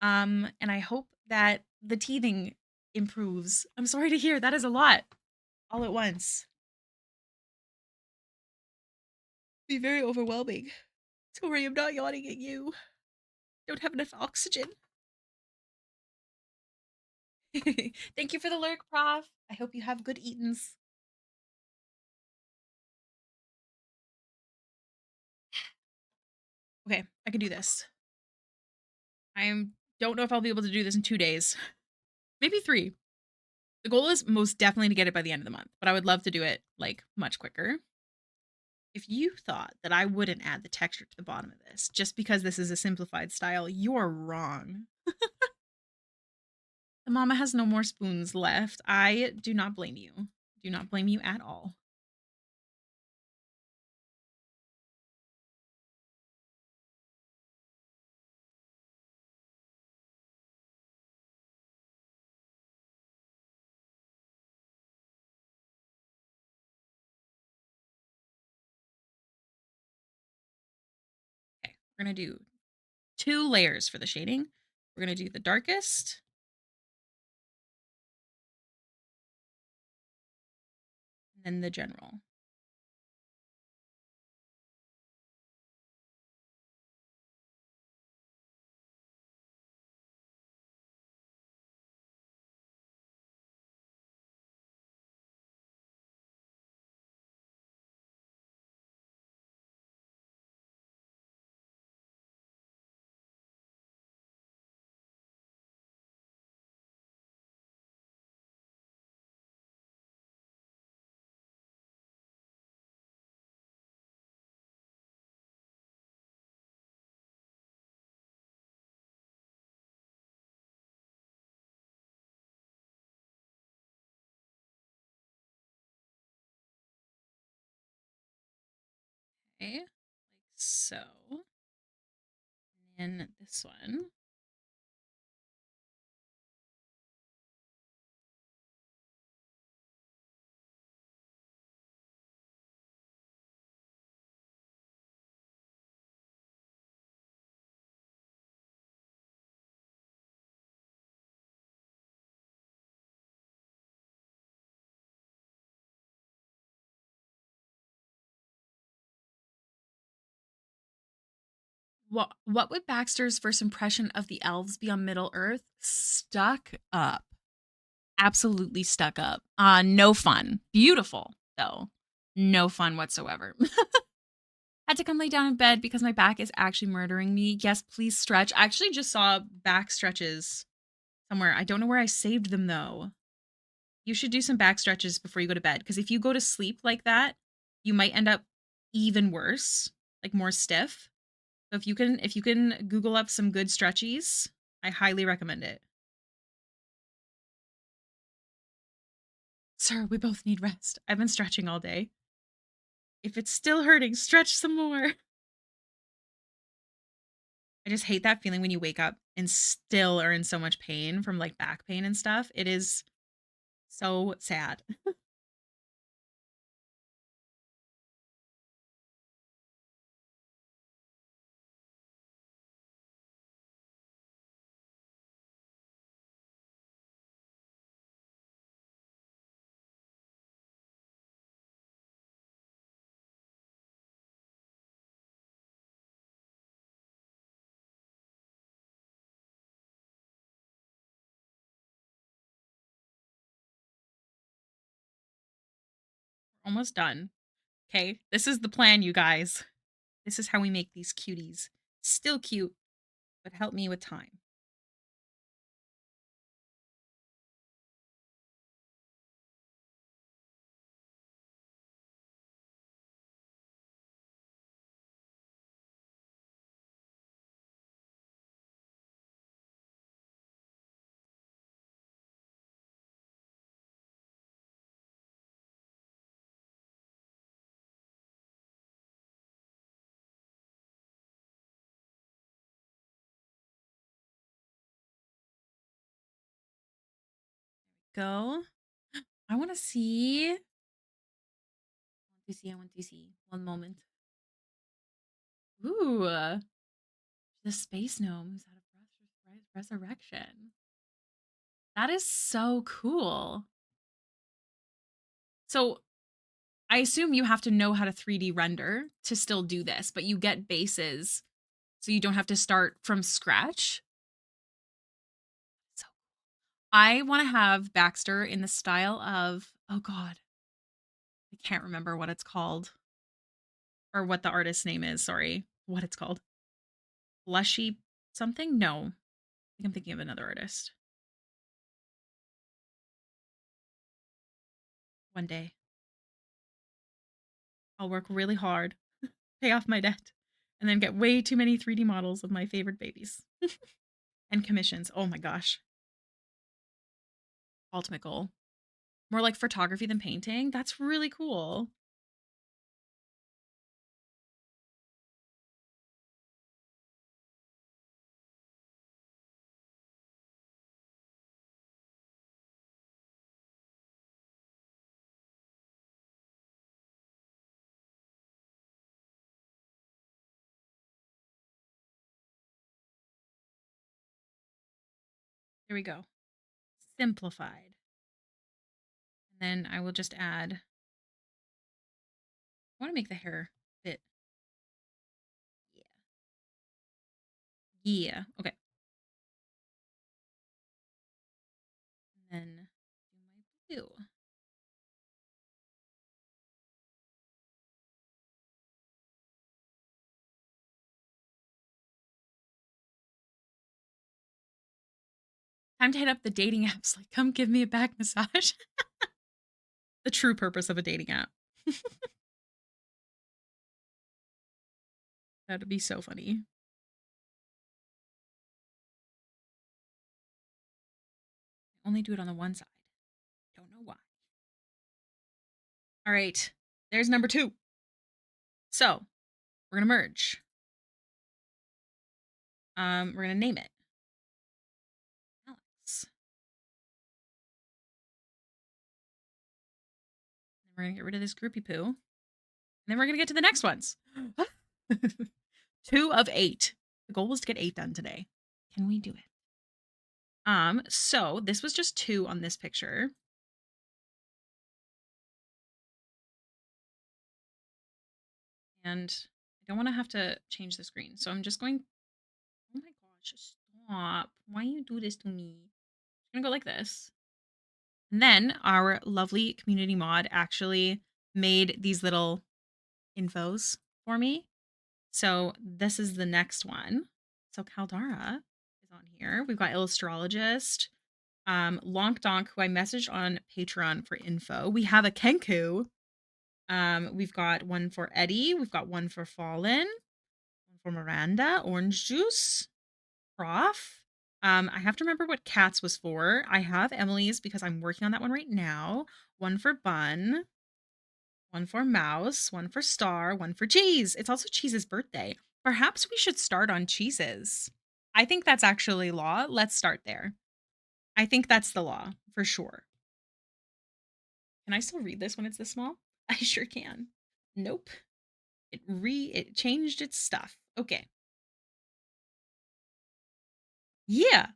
And I hope that the teething improves. I'm sorry to hear that is a lot all at once. Be very overwhelming. Sorry, I'm not yawning at you. Don't have enough oxygen. Thank you for the lurk, Prof. I hope you have good eatings. Okay, I can do this. I don't know if I'll be able to do this in 2 days. Maybe 3. The goal is most definitely to get it by the end of the month, but I would love to do it like much quicker. If you thought that I wouldn't add the texture to the bottom of this just because this is a simplified style, you're wrong. The mama has no more spoons left. I do not blame you. Do not blame you at all. We're going to do 2 layers for the shading. We're going to do the darkest and then the general. Okay, like so. And this one. What would Baxter's first impression of the elves be on Middle Earth? Stuck up. Absolutely stuck up. No fun. Beautiful, though. No fun whatsoever. Had to come lay down in bed because my back is actually murdering me. Yes, please stretch. I actually just saw back stretches somewhere. I don't know where I saved them though. You should do some back stretches before you go to bed because if you go to sleep like that, you might end up even worse, like more stiff. So if you can Google up some good stretchies, I highly recommend it. Sir, we both need rest. I've been stretching all day. If it's still hurting, stretch some more. I just hate that feeling when you wake up and still are in so much pain from like back pain and stuff. It is so sad. We're almost done. Okay, this is the plan, you guys. This is how we make these cuties. Still cute, but help me with time. Go. I want to see. I want to see. One moment. Ooh, the space gnomes out of resurrection. That is so cool. So I assume you have to know how to 3D render to still do this, but you get bases so you don't have to start from scratch. So I want to have Baxter in the style of, oh God, I can't remember what it's called or what the artist's name is. Sorry, what it's called. Lushy something? No, I think I'm thinking of another artist. One day I'll work really hard, pay off my debt, and then get way too many 3D models of my favorite babies and commissions. Oh my gosh. Ultimate goal. More like photography than painting. That's really cool. Here we go. Simplified. And then I will just add, I want to make the hair fit. Yeah. Yeah. Okay. And then do my blue. Time to hit up the dating apps. Like, come give me a back massage. The true purpose of a dating app. That'd be so funny. Only do it on the one side. Don't know why. All right. There's number 2. So we're gonna merge. We're gonna name it Alex. And we're gonna get rid of this groupie poo. And then we're gonna get to the next ones. 2 of 8. The goal was to get 8 done today. Can we do it? So this was just 2 on this picture. And I don't want to have to change the screen. So I'm just going, oh my gosh, stop. Why you do this to me? I'm gonna go like this. And then our lovely community mod actually made these little infos for me. So this is the next one. So Caldara is on here. We've got Illustrologist, Lonk Donk, who I messaged on Patreon for info. We have a Kenku. We've got one for Eddie. We've got one for Fallen, one for Miranda, Orange Juice, Prof. I have to remember what Cats was for. I have Emily's because I'm working on that one right now. One for Bun, one for Mouse, one for Star, one for Cheese. It's also Cheese's birthday. Perhaps we should start on Cheese's. I think that's actually law. Let's start there. I think that's the law for sure. Can I still read this when it's this small? I sure can. Nope. It changed its stuff. Okay. Yeah.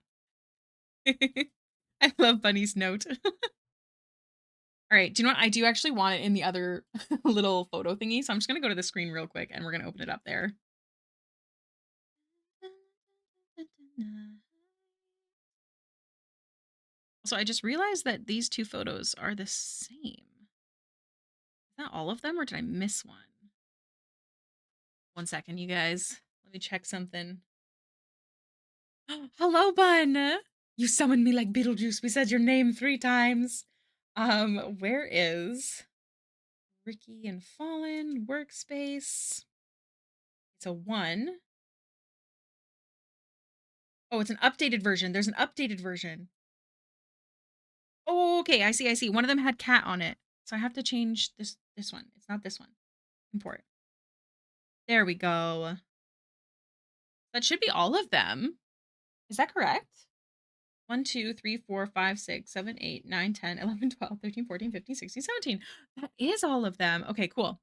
I love Bunny's note. All right. Do you know what? I do actually want it in the other little photo thingy. So I'm just going to go to the screen real quick and we're going to open it up there. So I just realized that these 2 photos are the same. Is that all of them or did I miss one? One second, you guys. Let me check something. Hello, Bun. You summoned me like Beetlejuice. We said your name 3 times. Where is Ricky and Fallen workspace? It's a 1. Oh, it's an updated version. There's an updated version. Oh, okay. I see. One of them had cat on it. So I have to change this one. It's not this one. Import. There we go. That should be all of them. Is that correct? 1, 2, 3, 4, 5, 6, 7, 8, 9, 10, 11, 12, 13, 14, 15, 16, 17. That is all of them. Okay, cool.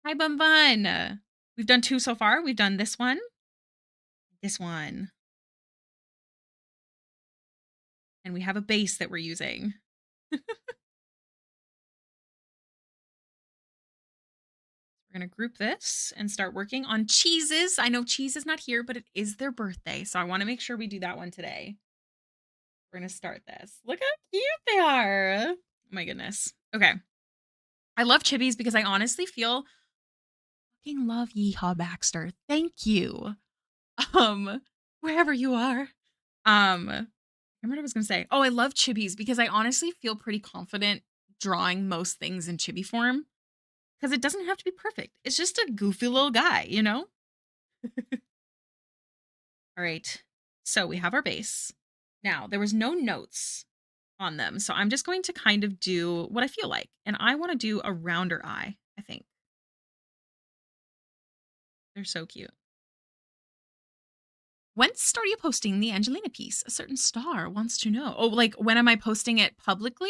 Hi, Bun Bun. We've done 2 so far. We've done this one. This one. And we have a base that we're using. We're going to group this and start working on Cheeses. I know Cheese is not here, but it is their birthday. So I want to make sure we do that one today. We're going to start this. Look how cute they are. Oh my goodness. Okay. I love Chibis because I honestly feel fucking love Yeehaw Baxter. Thank you. Wherever you are. I remember what I was going to say. Oh, I love Chibis because I honestly feel pretty confident drawing most things in chibi form. Because it doesn't have to be perfect. It's just a goofy little guy, you know? All right. So we have our base. Now, there was no notes on them. So I'm just going to kind of do what I feel like. And I want to do a rounder eye, I think. They're so cute. When start you posting the Angelina piece? A certain star wants to know. Oh, like when am I posting it publicly?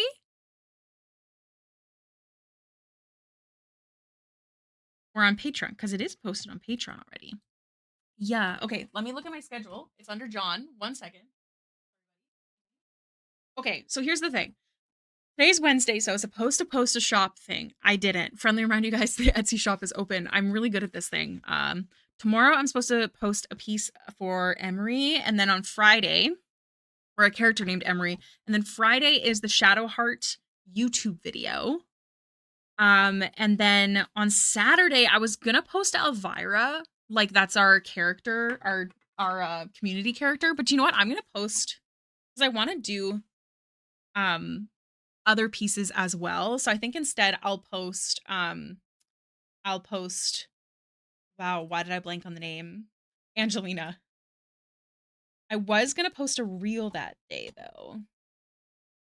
Or on Patreon? Because it is posted on Patreon already. Yeah. Okay. Let me look at my schedule. It's under John. 1 second. Okay, so here's the thing. Today's Wednesday, so I was supposed to post a shop thing. I didn't. Friendly reminder, you guys, the Etsy shop is open. I'm really good at this thing. Tomorrow I'm supposed to post a piece for Emery, and then on Friday, or a character named Emery, and then Friday is the Shadowheart YouTube video. And then on Saturday, I was gonna post Elvira, like that's our character, our community character. But you know what? I'm gonna post because I want to do um other pieces as well. So I think instead I'll post wow, why did I blank on the name? Angelina. I was gonna post a reel that day though.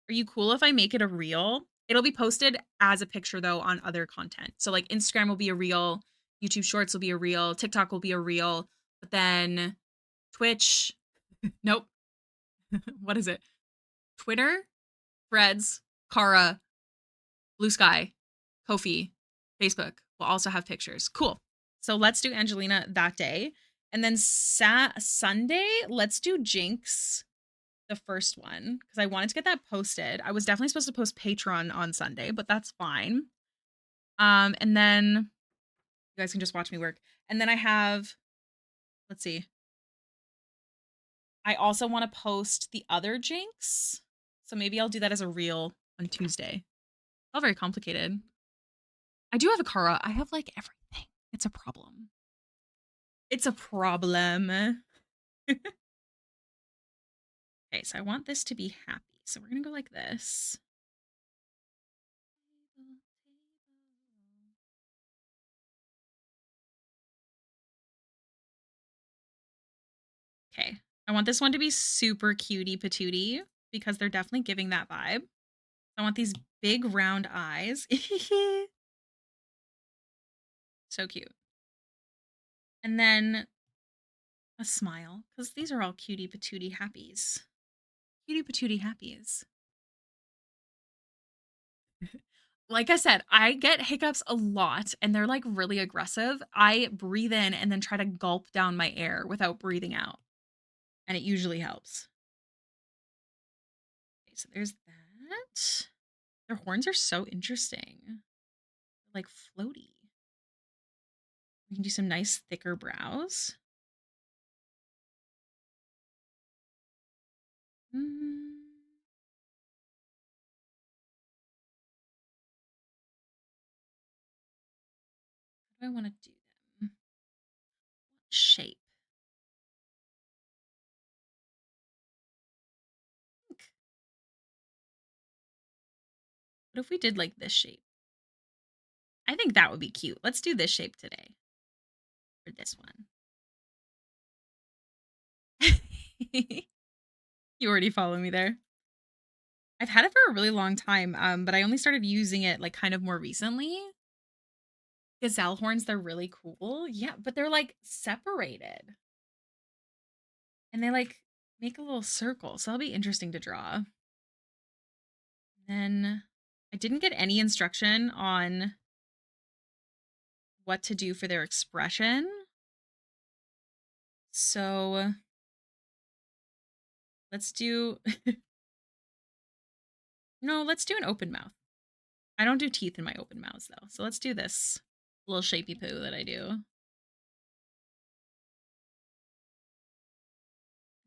Are you cool if I make it a reel? It'll be posted as a picture though on other content. So like Instagram will be a reel, YouTube Shorts will be a reel, TikTok will be a reel, but then Twitch, nope. What is it? Twitter, Threads, Kara, Blue Sky, Kofi, Facebook will also have pictures. Cool. So let's do Angelina that day. And then Sunday, let's do Jinx, the first one, because I wanted to get that posted. I was definitely supposed to post Patreon on Sunday, but that's fine. And then you guys can just watch me work. And then I have, let's see. I also want to post the other Jinx. So maybe I'll do that as a reel on Tuesday. All very complicated. I do have a Kara. I have like everything. It's a problem. It's a problem. Okay, so I want this to be happy. So we're gonna go like this. Okay, I want this one to be super cutie patootie because they're definitely giving that vibe. I want these big round eyes. So cute. And then a smile because these are all cutie patootie happies. Cutie patootie happies. Like I said, I get hiccups a lot and they're like really aggressive. I breathe in and then try to gulp down my air without breathing out. And it usually helps. Okay, so there's that. Their horns are so interesting. Like floaty. We can do some nice thicker brows. Mm, how do I want to do them? What shape? What if we did like this shape? I think that would be cute. Let's do this shape today. For this one. You already follow me there. I've had it for a really long time, but I only started using it like kind of more recently. Gazelle horns, they're really cool. Yeah, but they're like separated. And they like make a little circle. So that'll be interesting to draw. Then I didn't get any instruction on what to do for their expression. So let's do no, let's do an open mouth. I don't do teeth in my open mouths though. So let's do this little shapey poo that I do.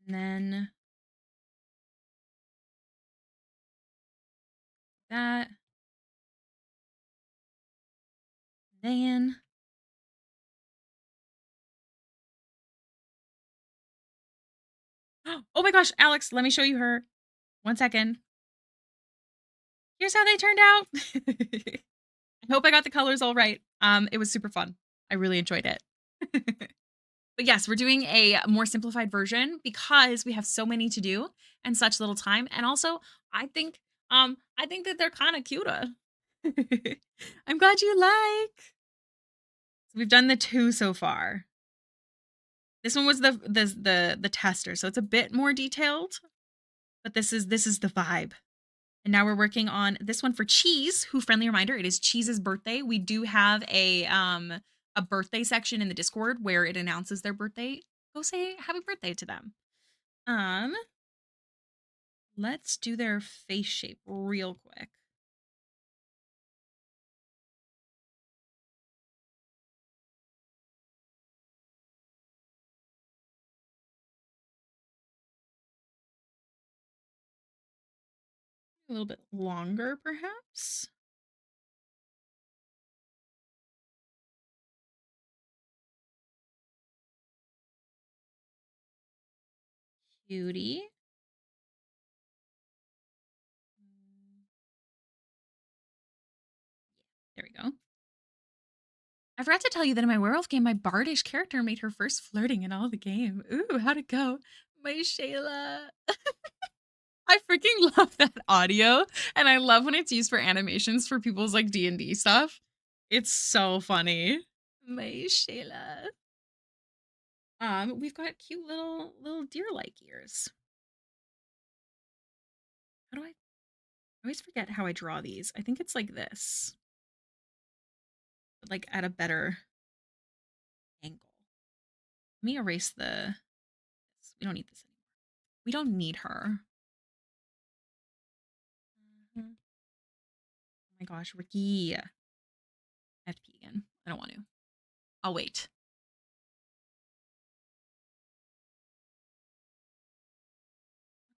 And then that. Then oh my gosh, Alex, let me show you her. 1 second. Here's how they turned out. I hope I got the colors all right. It was super fun. I really enjoyed it. But yes, we're doing a more simplified version because we have so many to do and such little time. And also, I think that they're kind of cuter. I'm glad you like. So we've done the 2 so far. This one was the tester, so it's a bit more detailed, but this is the vibe. And now we're working on this one for Cheese, who, friendly reminder, it is Cheese's birthday. We do have a birthday section in the Discord where it announces their birthday. Go say happy birthday to them. Let's do their face shape real quick. A little bit longer, perhaps? Cutie. There we go. I forgot to tell you that in my werewolf game, my bardish character made her first flirting in all the game. Ooh, how'd it go? My Shayla. I freaking love that audio, and I love when it's used for animations for people's like D&D stuff. It's so funny. My Shayla. We've got cute little deer-like ears. How do I always forget how I draw these. I think it's like this, but like at a better angle. Let me erase the. We don't need this anymore. We don't need her. Oh my gosh, Ricky. I have to pee again. I don't want to. I'll wait.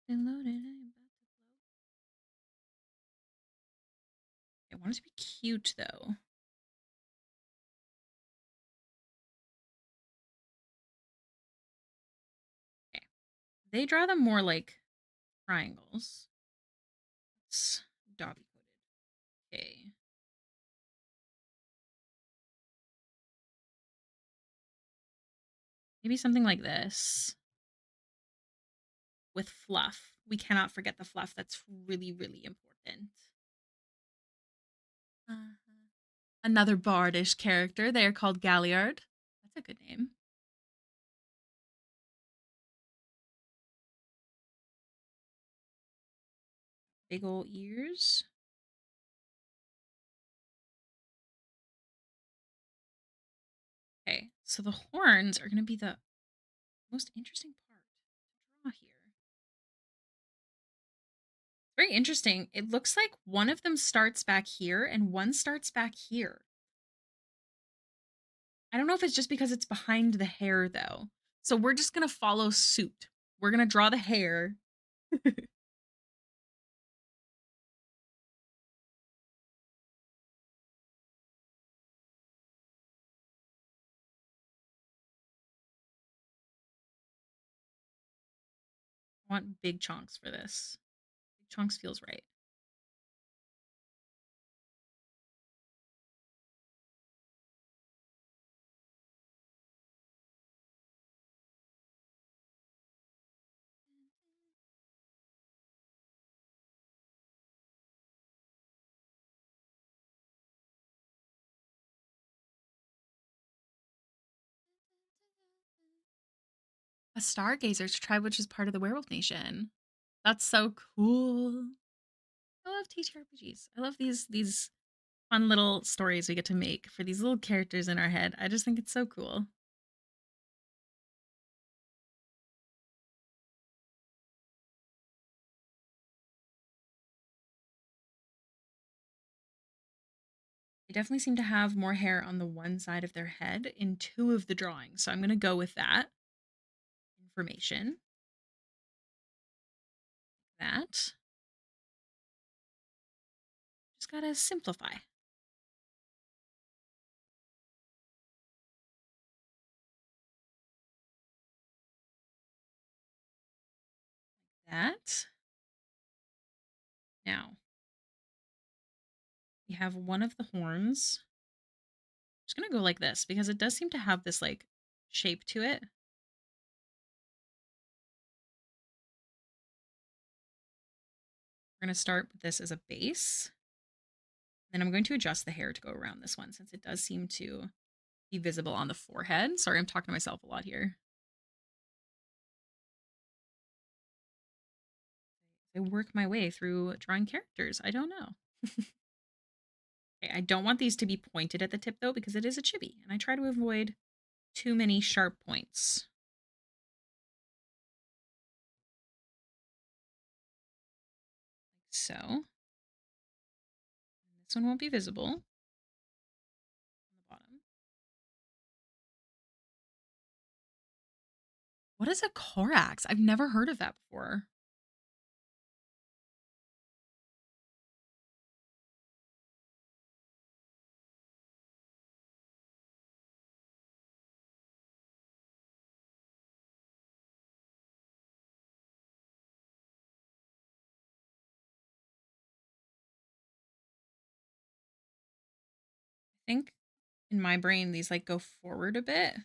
Been loaded. I want it to be cute though. Okay. They draw them more like triangles. It's Dobby coded. Okay. Maybe something like this. With fluff. We cannot forget the fluff. That's really, really important. Another bardish character. They are called Galliard. That's a good name. Big ol' ears. Okay, so the horns are going to be the most interesting part to draw here. Very interesting. It looks like one of them starts back here and one starts back here. I don't know if it's just because it's behind the hair though. So we're just going to follow suit. We're going to draw the hair. I want big chunks for this. Big chunks feels right. A stargazer's tribe, which is part of the werewolf nation. That's so cool. I love TTRPGs. I love these fun little stories we get to make for these little characters in our head. I just think it's so cool. They definitely seem to have more hair on the one side of their head in two of the drawings. So I'm going to go with that information. That. Just got to simplify. That. Now, we have one of the horns. I'm just going to go like this because it does seem to have this like shape to it. We're going to start with this as a base. Then I'm going to adjust the hair to go around this one since it does seem to be visible on the forehead. Sorry, I'm talking to myself a lot here. I work my way through drawing characters. I don't know. Okay, I don't want these to be pointed at the tip though because it is a chibi and I try to avoid too many sharp points. so. This one won't be visible on the bottom. What is a Corax? I've never heard of that before. I think in my brain, these like go forward a bit.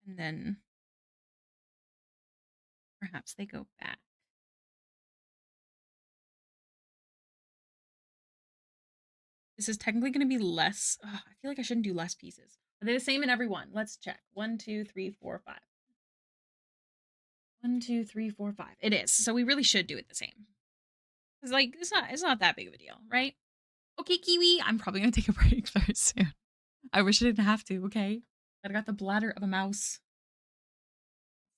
And then perhaps they go back. This is technically going to be less. I feel like I shouldn't do less pieces. Are they the same in every one? Let's check. 1, 2, 3, 4, 5. 1, 2, 3, 4, 5. It is. So we really should do it the same. It's like it's not that big of a deal, right? Okay, Kiwi. I'm probably gonna take a break very soon. I wish I didn't have to, okay? But I got the bladder of a mouse.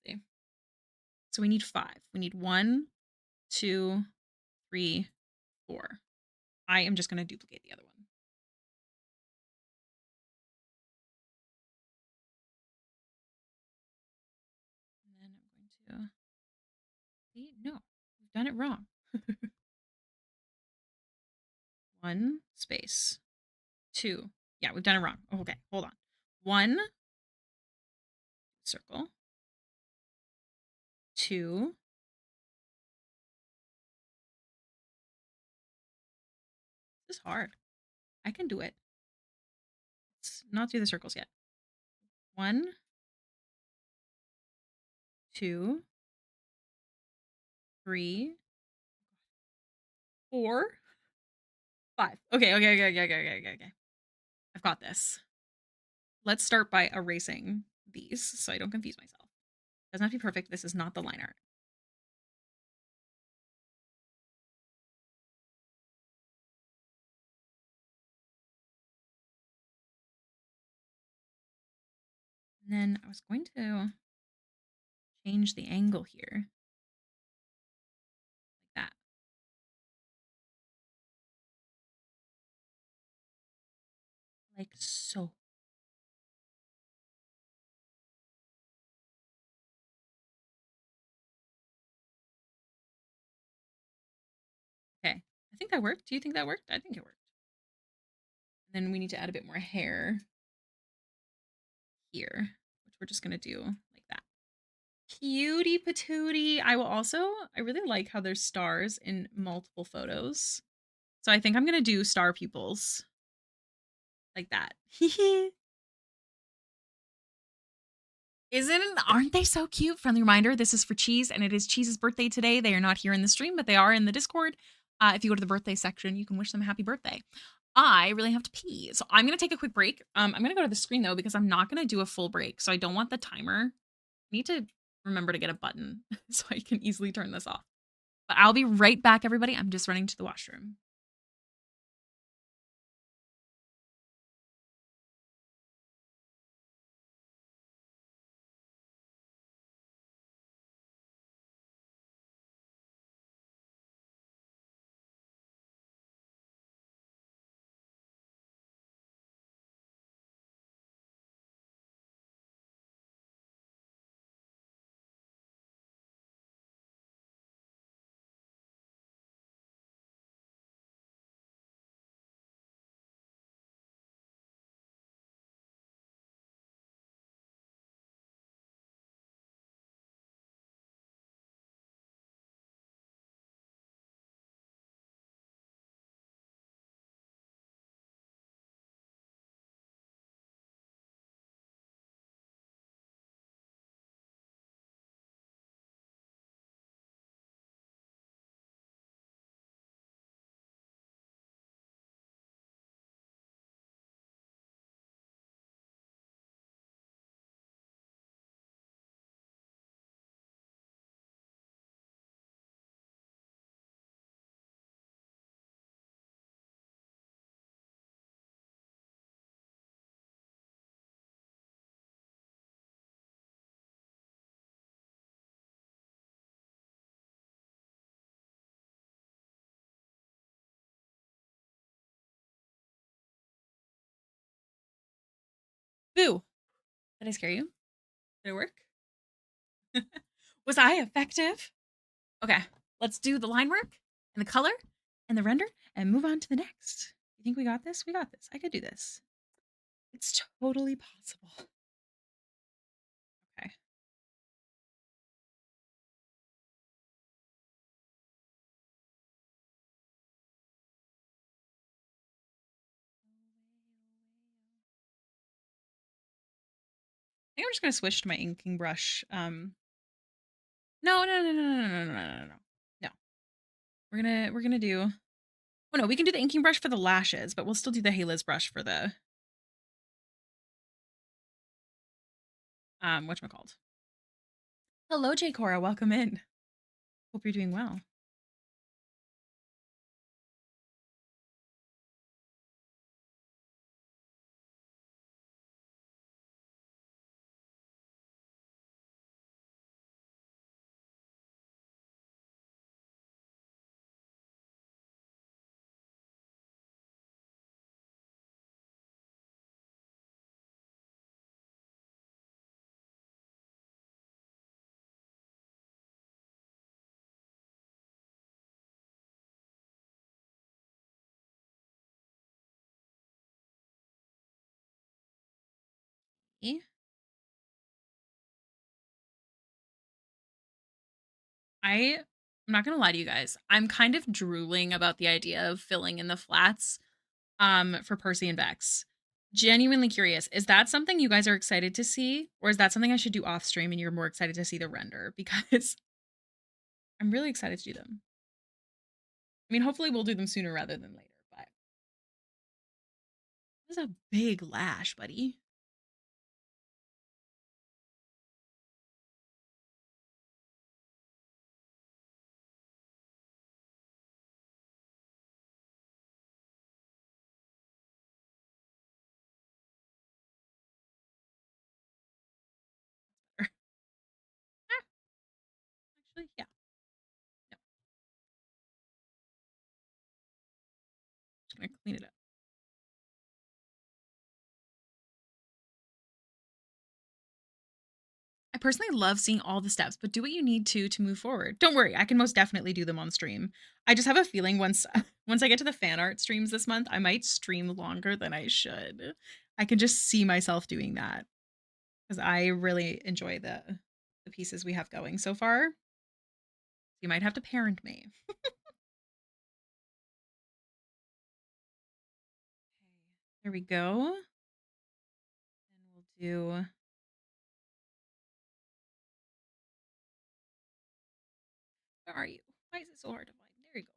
Let's see. So we need 5. We need 1, 2, 3, 4. I am just gonna duplicate the other one. And then I'm going to see. No, we've done it wrong. 1 space. 2. Yeah, we've done it wrong. Okay, hold on. 1 circle. 2. This is hard. I can do it. Let's not do the circles yet. 1, 2, 3, 4, 5. Okay. I've got this. Let's start by erasing these so I don't confuse myself. Doesn't have to be perfect. This is not the line art. And then I was going to change the angle here. Like that. Like so. Okay. I think that worked. Do you think that worked? I think it worked. And then we need to add a bit more hair here, which we're just going to do like that. Cutie patootie. I really like how there's stars in multiple photos. So I think I'm going to do star pupils like that. Aren't they so cute? Friendly reminder, this is for Cheese, and it is Cheese's birthday today. They are not here in the stream, but they are in the Discord. If you go to the birthday section, you can wish them a happy birthday. I really have to pee, so I'm gonna take a quick break. I'm gonna go to the screen though because I'm not gonna do a full break, so I don't want the timer. I need to remember to get a button so I can easily turn this off. But I'll be right back, everybody. I'm just running to the washroom. Boo. Did I scare you? Did it work? Was I effective? Okay, let's do the line work and the color and the render and move on to the next. You think we got this? We got this. I could do this. It's totally possible. Okay. I think I'm just gonna switch to my inking brush. No, no, no, no, no, no, no, no, no, no. No. We're gonna do. Oh no, we can do the inking brush for the lashes, but we'll still do the Hailiiz brush for the whatchamacallit. Hello, J Cora. Welcome in. Hope you're doing well. I'm not gonna lie to you guys. I'm kind of drooling about the idea of filling in the flats for Percy and Vex. Genuinely curious. Is that something you guys are excited to see? Or is that something I should do off stream and you're more excited to see the render? Because I'm really excited to do them. I mean, hopefully we'll do them sooner rather than later, but this is a big lash, buddy. Actually, yeah. No, just gonna clean it up. I personally love seeing all the steps, but do what you need to move forward. Don't worry, I can most definitely do them on stream. I just have a feeling once I get to the fan art streams this month, I might stream longer than I should. I can just see myself doing that because I really enjoy the pieces we have going so far. You might have to parent me. There we go. And we'll do. Where are you? Why is it so hard to find? There you go.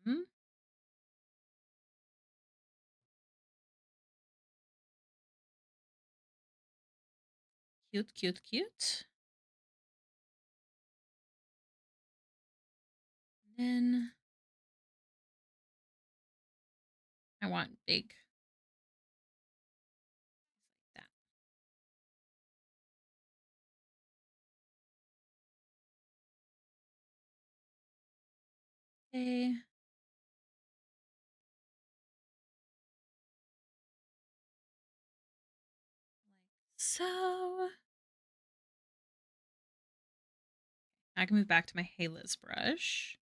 Hmm? Cute, cute, cute. And then I want big. Like that. Okay. So I can move back to my Hailiiz brush.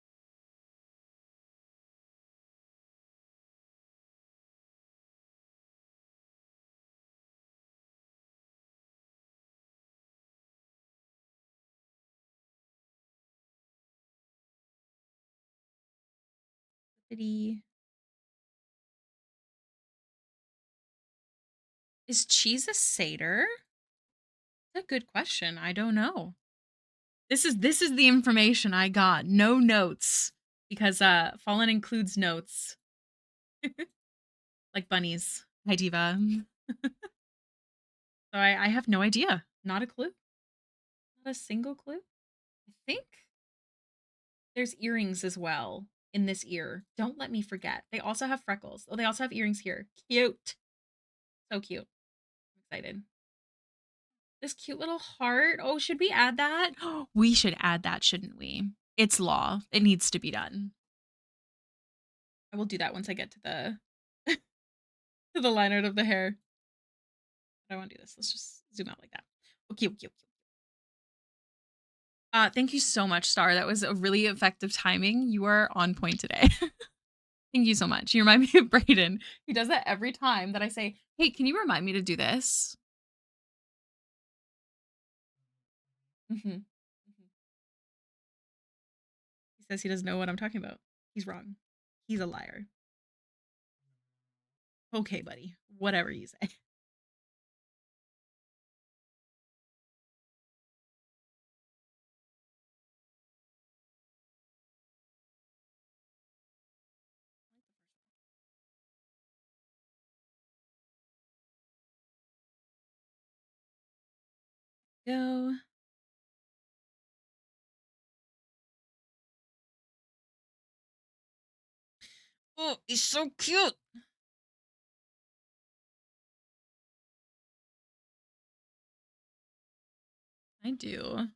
Is cheese a satyr? That's a good question. I don't know. This is the information I got. No notes because Fallen includes notes like bunnies. Hi Diva. So I have no idea. Not a clue. Not a single clue. I think there's earrings as well in this ear. Don't let me forget. They also have freckles. Oh, they also have earrings here. Cute. So cute. I'm excited. This cute little heart. Oh, should we add that? We should add that, shouldn't we? It's law. It needs to be done. I will do that once I get to the to the line art of the hair. I want to do this. Let's just zoom out like that. Okay, okay, okay. Thank you so much, Star. That was a really effective timing. You are on point today. Thank you so much. You remind me of Brayden. He does that every time that I say, "Hey, can you remind me to do this?" Mm-hmm. He says he doesn't know what I'm talking about. He's wrong. He's a liar. Okay, buddy. Whatever you say. Go. Oh, he's so cute. I do.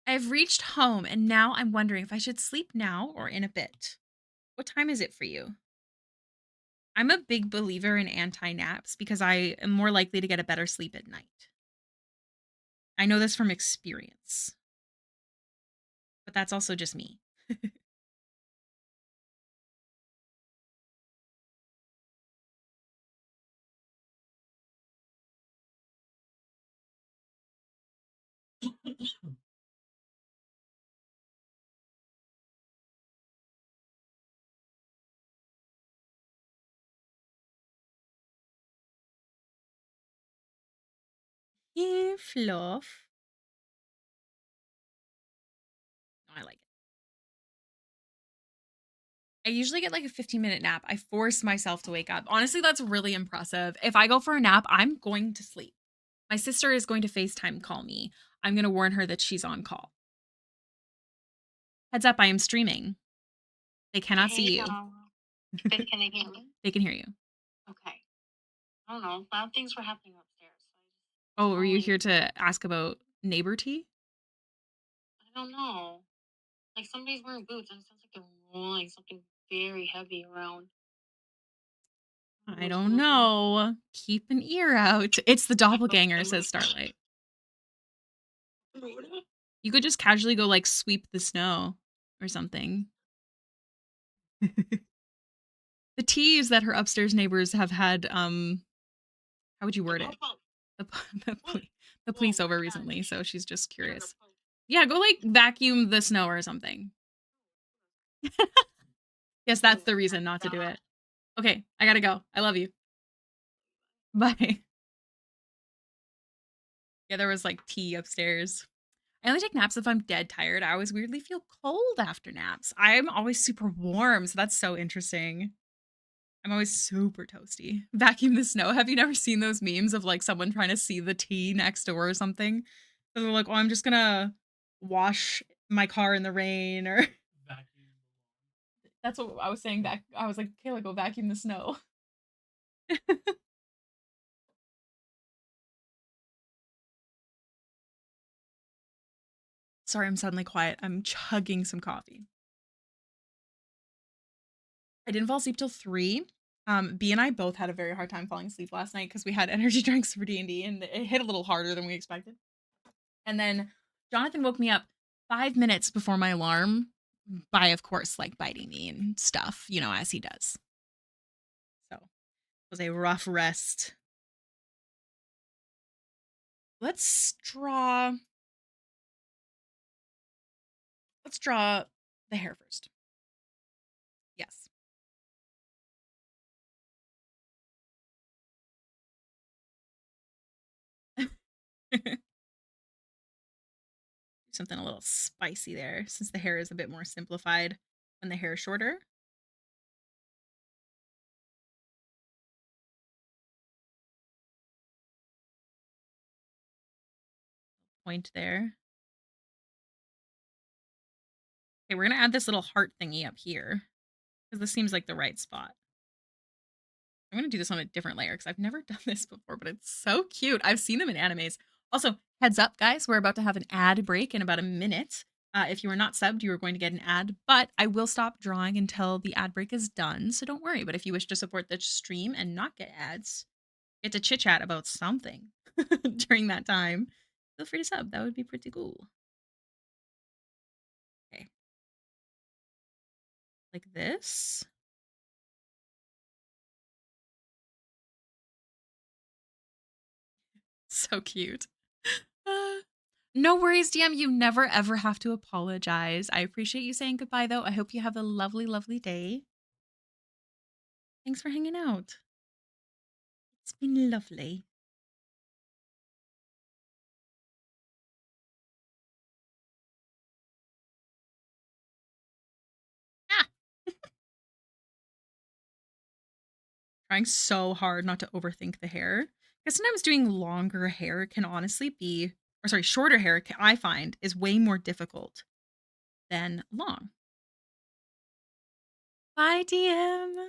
I've reached home and now I'm wondering if I should sleep now or in a bit. What time is it for you? I'm a big believer in anti naps because I am more likely to get a better sleep at night. I know this from experience, but that's also just me. Hey, Fluff. No, I like it. I usually get like a 15-minute nap. I force myself to wake up. Honestly, that's really impressive. If I go for a nap, I'm going to sleep. My sister is going to FaceTime call me. I'm going to warn her that she's on call. Heads up, I am streaming. They cannot see you. Can they hear me? They can hear you. Okay. I don't know. Loud things were happening upstairs. Oh, were you here to ask about neighbor tea? I don't know. Like somebody's wearing boots and it sounds like they're rolling something very heavy around. I don't know. Keep an ear out. It's the doppelganger, says Starlight. You could just casually go like sweep the snow or something. The tea is that her upstairs neighbors have had how would you word it? The, the, the police over recently, so she's just curious. Yeah, go like vacuum the snow or something. Yes, that's the reason not to do it. Okay, I gotta go. I love you. Bye. Yeah, there was like tea upstairs. I only take naps if I'm dead tired. I always weirdly feel cold after naps. I'm always super warm, so that's so interesting. I'm always super toasty. Vacuum the snow. Have you never seen those memes of like someone trying to see the tea next door or something? So they're like, "Oh, I'm just gonna wash my car in the rain," or that's what I was saying. Back, I was like, "Kayla, go vacuum the snow." Sorry, I'm suddenly quiet. I'm chugging some coffee. I didn't fall asleep till 3. B and I both had a very hard time falling asleep last night because we had energy drinks for D&D and it hit a little harder than we expected. And then Jonathan woke me up 5 minutes before my alarm by, of course, like biting me and stuff, as he does. So it was a rough rest. Let's draw. Let's draw the hair first. Yes. Something a little spicy there since the hair is a bit more simplified when the hair is shorter. Point there. Okay, we're gonna add this little heart thingy up here because this seems like the right spot. I'm gonna do this on a different layer because I've never done this before, but it's so cute. I've seen them in animes. Also, heads up, guys, we're about to have an ad break in about a minute. If you are not subbed, you are going to get an ad, but I will stop drawing until the ad break is done. So don't worry. But if you wish to support the stream and not get ads, get to chit chat about something during that time, feel free to sub. That would be pretty cool. Okay. Like this. So cute. Uh, no worries, DM. You never ever have to apologize. I appreciate you saying goodbye, though. I hope you have a lovely, lovely day. Thanks for hanging out. It's been lovely. Ah, trying so hard not to overthink the hair. Because sometimes doing longer hair can honestly be, or sorry, shorter hair, I find, is way more difficult than long. Bye, DM.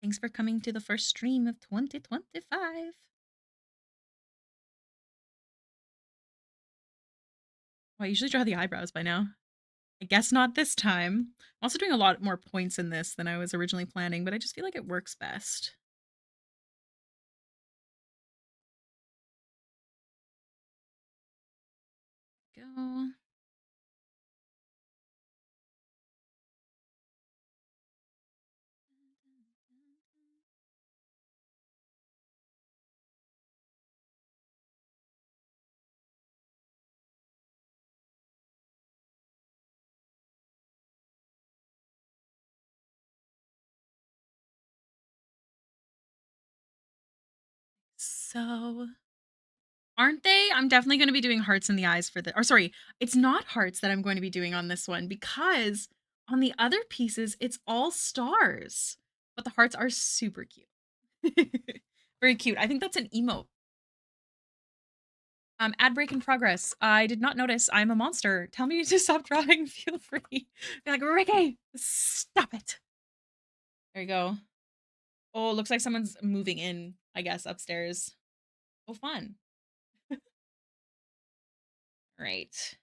Thanks for coming to the first stream of 2025. Well, I usually draw the eyebrows by now. I guess not this time. I'm also doing a lot more points in this than I was originally planning, but I just feel like it works best. Go. So, aren't they? I'm definitely going to be doing hearts in the eyes for the, or sorry, it's not hearts that I'm going to be doing on this one because on the other pieces, it's all stars, but the hearts are super cute. Very cute. I think that's an emote. Ad break in progress. I did not notice I'm a monster. Tell me to stop drawing. Feel free. Be like, Ricky, stop it. There you go. Oh, looks like someone's moving in, I guess, upstairs. Oh, fun. All right.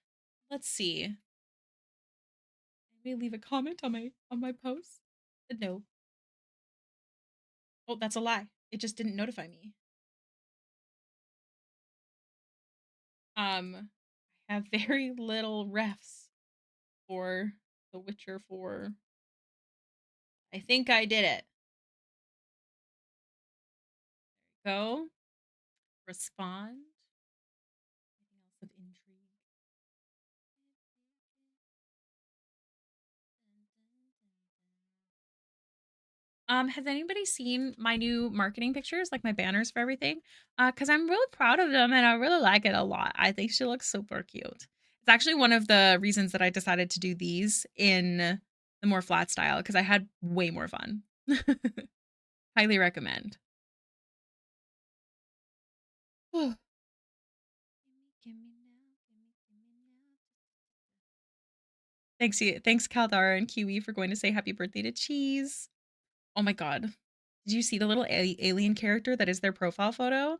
Let's see. Maybe leave a comment on my post. No. Oh, that's a lie. It just didn't notify me. I have very little refs for The Witcher 4. I think I did it. Go. Respond. Anything else of intrigue? Has anybody seen my new marketing pictures, like my banners for everything? Because I'm really proud of them and I really like it a lot. I think she looks super cute. It's actually one of the reasons that I decided to do these in the more flat style because I had way more fun. Highly recommend. Thanks, Kaldara and Kiwi, for going to say happy birthday to Cheese. Oh my god. Did you see the little alien character that is their profile photo?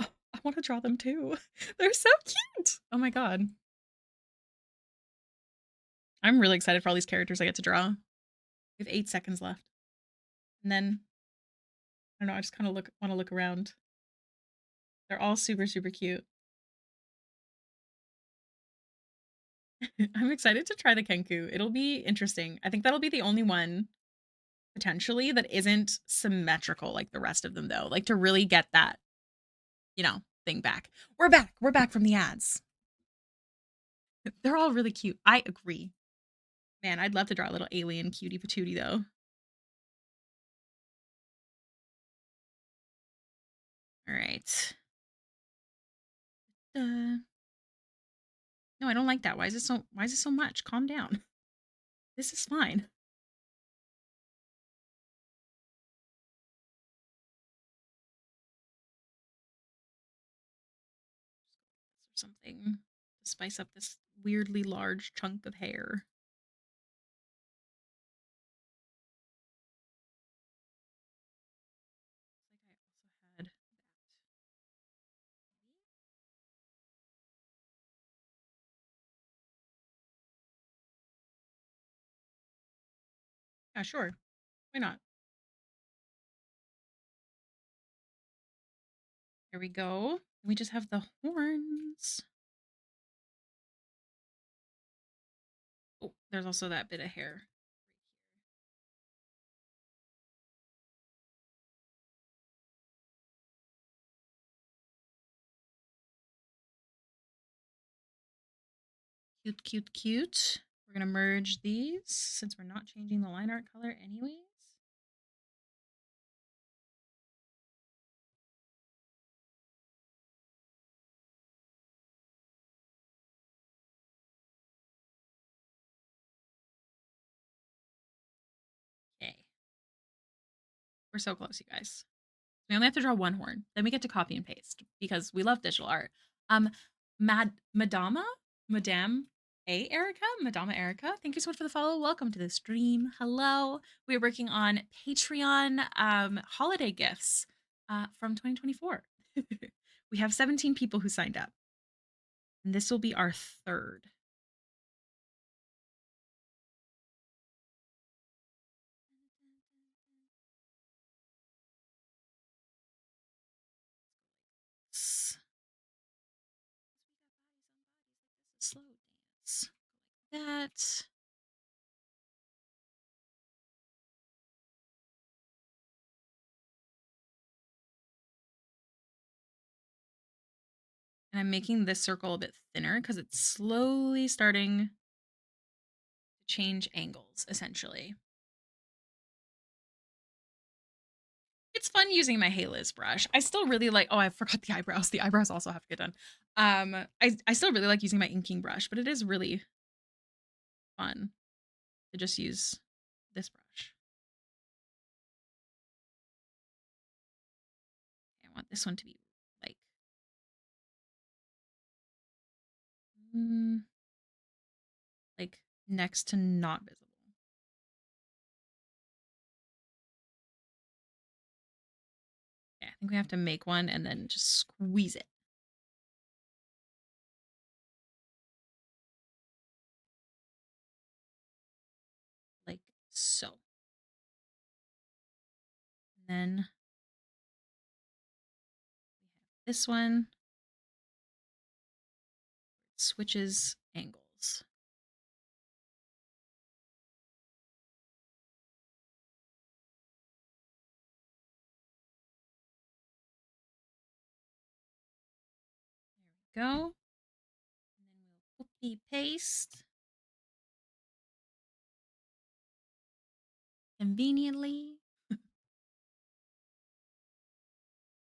Oh, I want to draw them too. They're so cute. Oh my god. I'm really excited for all these characters I get to draw. We have 8 seconds left. And then I don't know, I just kind of want to look around. They're all super, super cute. I'm excited to try the Kenku. It'll be interesting. I think that'll be the only one potentially that isn't symmetrical like the rest of them though. Like to really get that, thing back. We're back. We're back from the ads. They're all really cute. I agree. Man, I'd love to draw a little alien cutie patootie though. All right. No, I don't like that. Why is it so much? Calm down. This is fine. Or something to spice up this weirdly large chunk of hair. Like I also had that. Yeah, sure. Why not? Here we go. We just have the horns. Oh, there's also that bit of hair. Cute, cute, cute. We're going to merge these since we're not changing the line art color anyways. Okay. We're so close, you guys. We only have to draw one horn. Then we get to copy and paste because we love digital art. Madame Madama Erica, thank you so much for the follow. Welcome to the stream. Hello. We are working on Patreon holiday gifts from 2024. We have 17 people who signed up. And this will be our third. Slow dance. Like that. And I'm making this circle a bit thinner because it's slowly starting to change angles, essentially. It's fun using my Hailiiz brush. I still really like, oh, I forgot the eyebrows. The eyebrows also have to get done. I still really like using my inking brush, but it is really fun to just use this brush. I want this one to be like, mm, like next to not visible. Yeah, I think we have to make one and then just squeeze it. Like so. And then we have this one. It switches angles. There we go. And then we'll copy paste. Conveniently.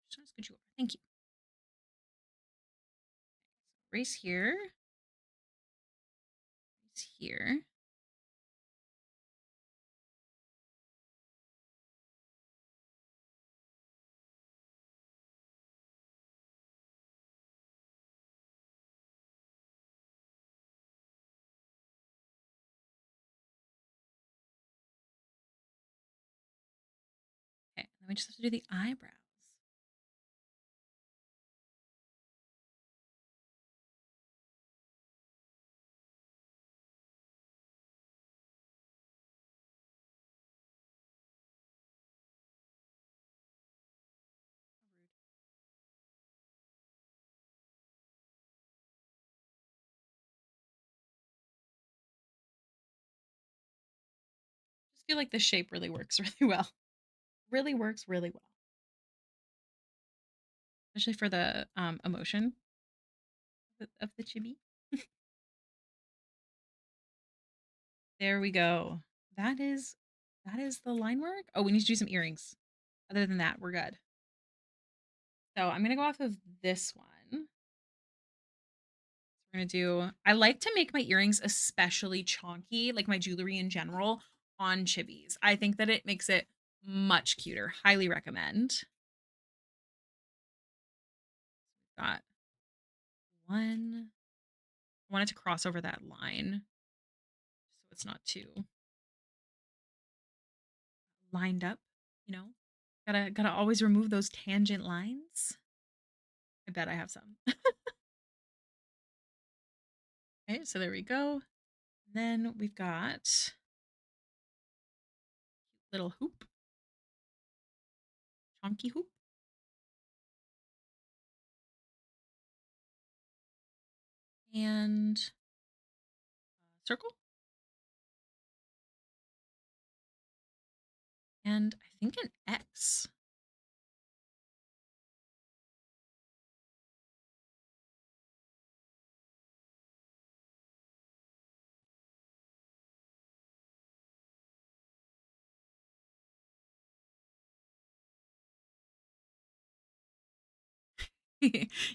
Just want to scoot you over. Thank you. Erase here. Erase here. Okay, then we just have to do the eyebrows. I just feel like this shape really works really well. Really works really well. Especially for the emotion of the chibi. There we go. That is the line work. Oh, we need to do some earrings. Other than that, we're good. So I'm gonna go off of this one. We're gonna do, I like to make my earrings especially chonky, like my jewelry in general, on chibis. I think that it makes it much cuter. Highly recommend. Got one. I want it to cross over that line so it's not too lined up, you know? Gotta always remove those tangent lines. I bet I have some. Okay, so there we go. Then we've got little hoop, chunky hoop, and circle, and I think an X.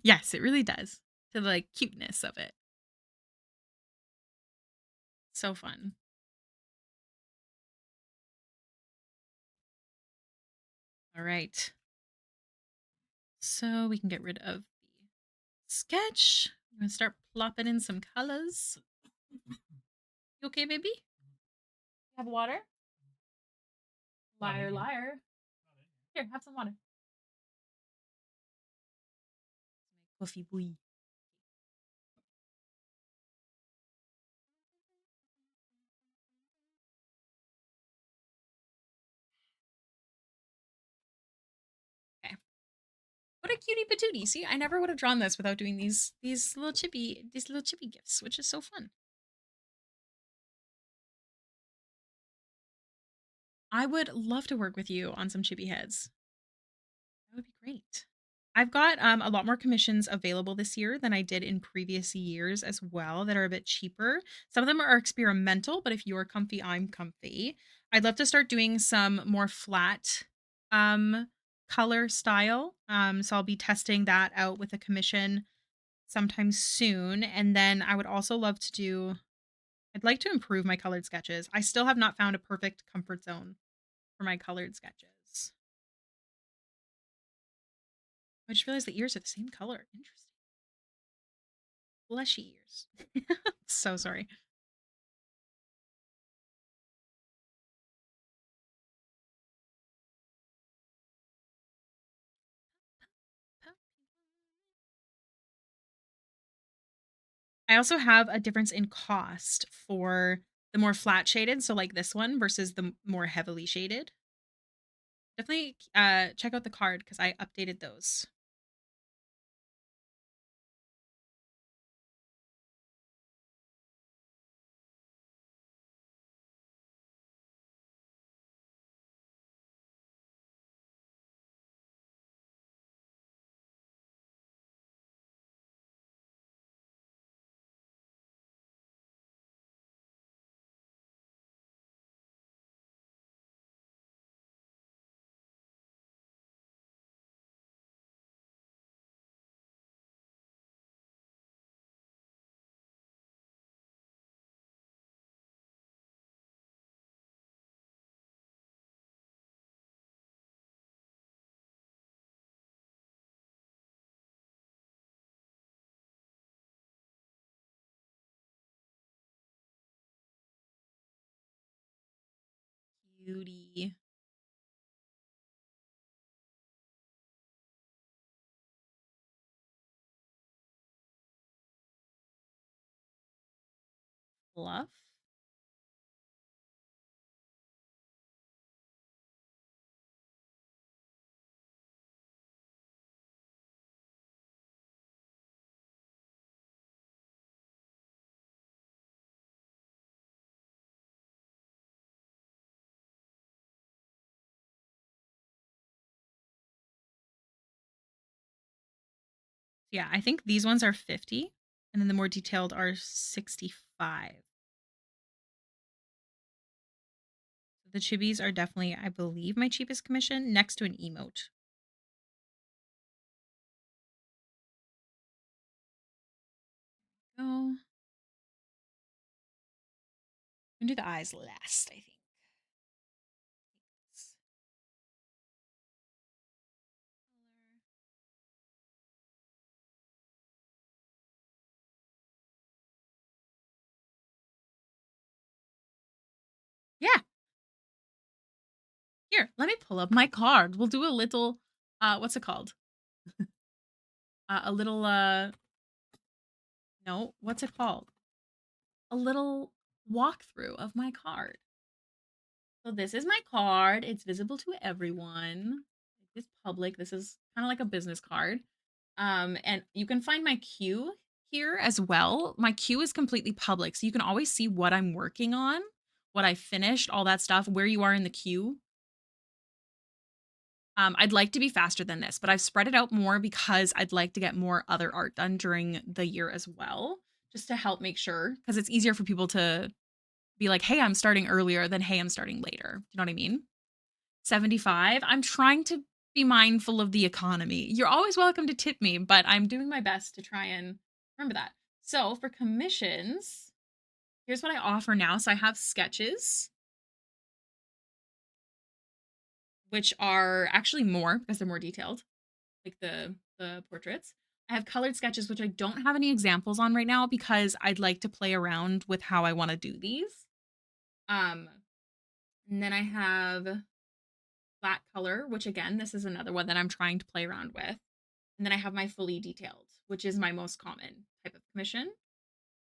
Yes, it really does. To the like cuteness of it. So fun. All right. So we can get rid of the sketch. I'm gonna start plopping in some colors. You okay, baby? Have water? Liar, liar. Here, have some water. Coffee boy. Okay. What a cutie patootie. See, I never would have drawn this without doing these little chippy gifts, which is so fun. I would love to work with you on some chibi heads. That would be great. I've got a lot more commissions available this year than I did in previous years as well that are a bit cheaper. Some of them are experimental, but if you're comfy, I'm comfy. I'd love to start doing some more flat um, color style. So I'll be testing that out with a commission sometime soon. And then I would also love to do, I'd like to improve my colored sketches. I still have not found a perfect comfort zone for my colored sketches. I just realized the ears are the same color. Interesting. Fleshy ears. So sorry. I also have a difference in cost for the more flat shaded, so like this one versus the more heavily shaded. Definitely check out the card because I updated those. Cutie. Fluff. Yeah, I think these ones are 50 and then the more detailed are 65. The chibis are definitely, I believe, my cheapest commission next to an emote. Go. I'm gonna do the eyes last, I think. Here, let me pull up my card. We'll do a little, what's it called? A little, no, what's it called? A little walkthrough of my card. So this is my card. It's visible to everyone. It's public. This is kind of like a business card. And you can find my queue here as well. My queue is completely public, so you can always see what I'm working on, what I finished, all that stuff, where you are in the queue. I'd like to be faster than this, but I've spread it out more because I'd like to get more other art done during the year as well, just to help make sure, because it's easier for people to be like, hey, I'm starting earlier than hey, I'm starting later. Do you know what I mean? 75. I'm trying to be mindful of the economy. You're always welcome to tip me, but I'm doing my best to try and remember that. So for commissions, here's what I offer now. So I have sketches, which are actually more because they're more detailed, like the portraits. I have colored sketches, which I don't have any examples on right now because I'd like to play around with how I want to do these. Um, and then I have flat color, which again, this is another one that I'm trying to play around with. And then I have my fully detailed, which is my most common type of commission.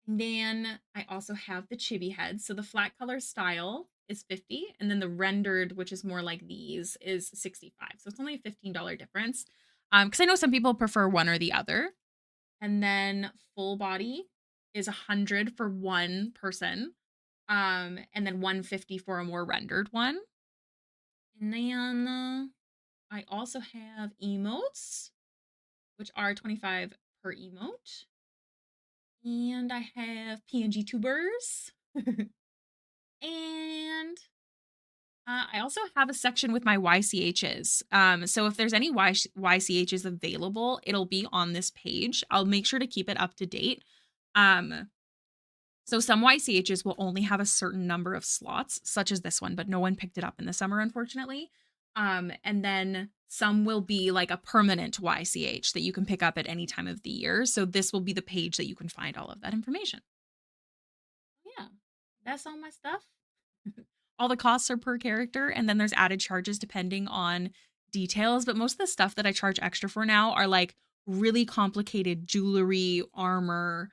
And then I also have the chibi heads. So the flat color style is 50, and then the rendered, which is more like these, is 65. So it's only a $15 difference. Because I know some people prefer one or the other. And then full body is 100 for one person. And then 150 for a more rendered one. And then I also have emotes, which are 25 per emote. And I have PNG tubers. And I also have a section with my YCHs. So if there's any YCHs available, it'll be on this page. I'll make sure to keep it up to date. Um, so some YCHs will only have a certain number of slots, such as this one, but no one picked it up in the summer, unfortunately. And then some will be like a permanent YCH that you can pick up at any time of the year. So this will be the page that you can find all of that information. Yeah, that's all my stuff. All the costs are per character, and then there's added charges depending on details. But most of the stuff that I charge extra for now are like really complicated jewelry, armor,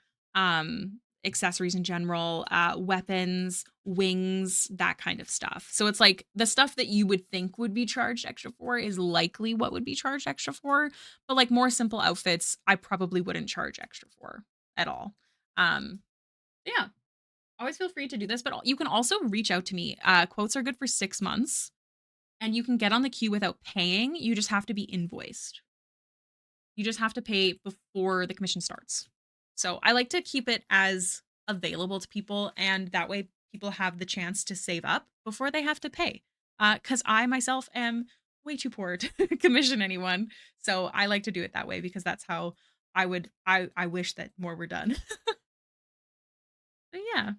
accessories in general, weapons, wings, that kind of stuff. So it's like the stuff that you would think would be charged extra for is likely what would be charged extra for. But like more simple outfits, I probably wouldn't charge extra for at all. Um, yeah, always feel free to do this, but you can also reach out to me. Quotes are good for 6 months, and you can get on the queue without paying. You just have to be invoiced. You just have to pay before the commission starts. So I like to keep it as available to people, and that way people have the chance to save up before they have to pay. Because I myself am way too poor to commission anyone, so I like to do it that way because that's how I would. I wish that more were done. But yeah.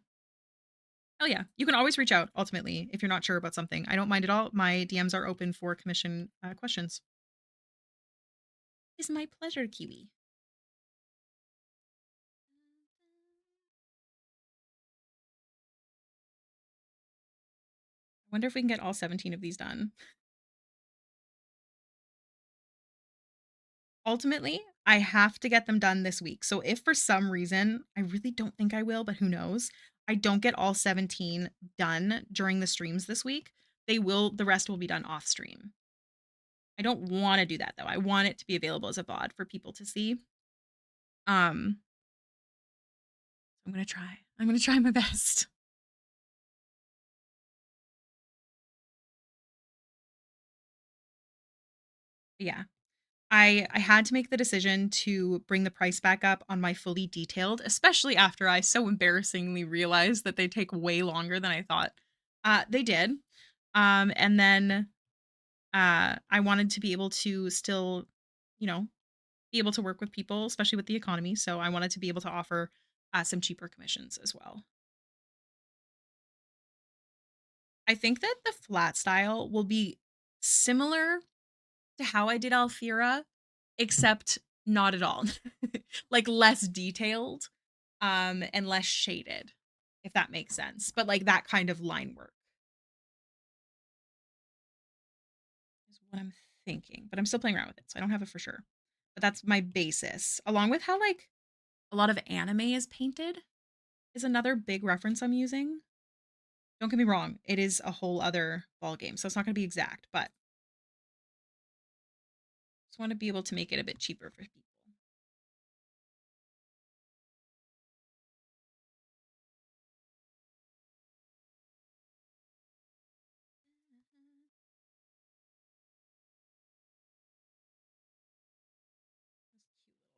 Oh yeah, you can always reach out ultimately if you're not sure about something. I don't mind at all. My DMs are open for commission questions. It's my pleasure, Kiwi. I wonder if we can get all 17 of these done. Ultimately, I have to get them done this week. So if for some reason, I really don't think I will, but who knows, I don't get all 17 done during the streams this week, the rest will be done off stream. I don't want to do that though. I want it to be available as a VOD for people to see. Um, I'm going to try. I'm going to try my best. Yeah. I had to make the decision to bring the price back up on my fully detailed, especially after I so embarrassingly realized that they take way longer than I thought. They did. And then I wanted to be able to still, you know, be able to work with people, especially with the economy. So I wanted to be able to offer some cheaper commissions as well. I think that the flat style will be similar to how I did Alfira, except not at all. Like less detailed, and less shaded, if that makes sense. But like that kind of line work. what I'm thinking, but I'm still playing around with it, so I don't have it for sure. But that's my basis, along with how like a lot of anime is painted is another big reference I'm using. Don't get me wrong, it is a whole other ball game, so it's not going to be exact, but just want to be able to make it a bit cheaper for people.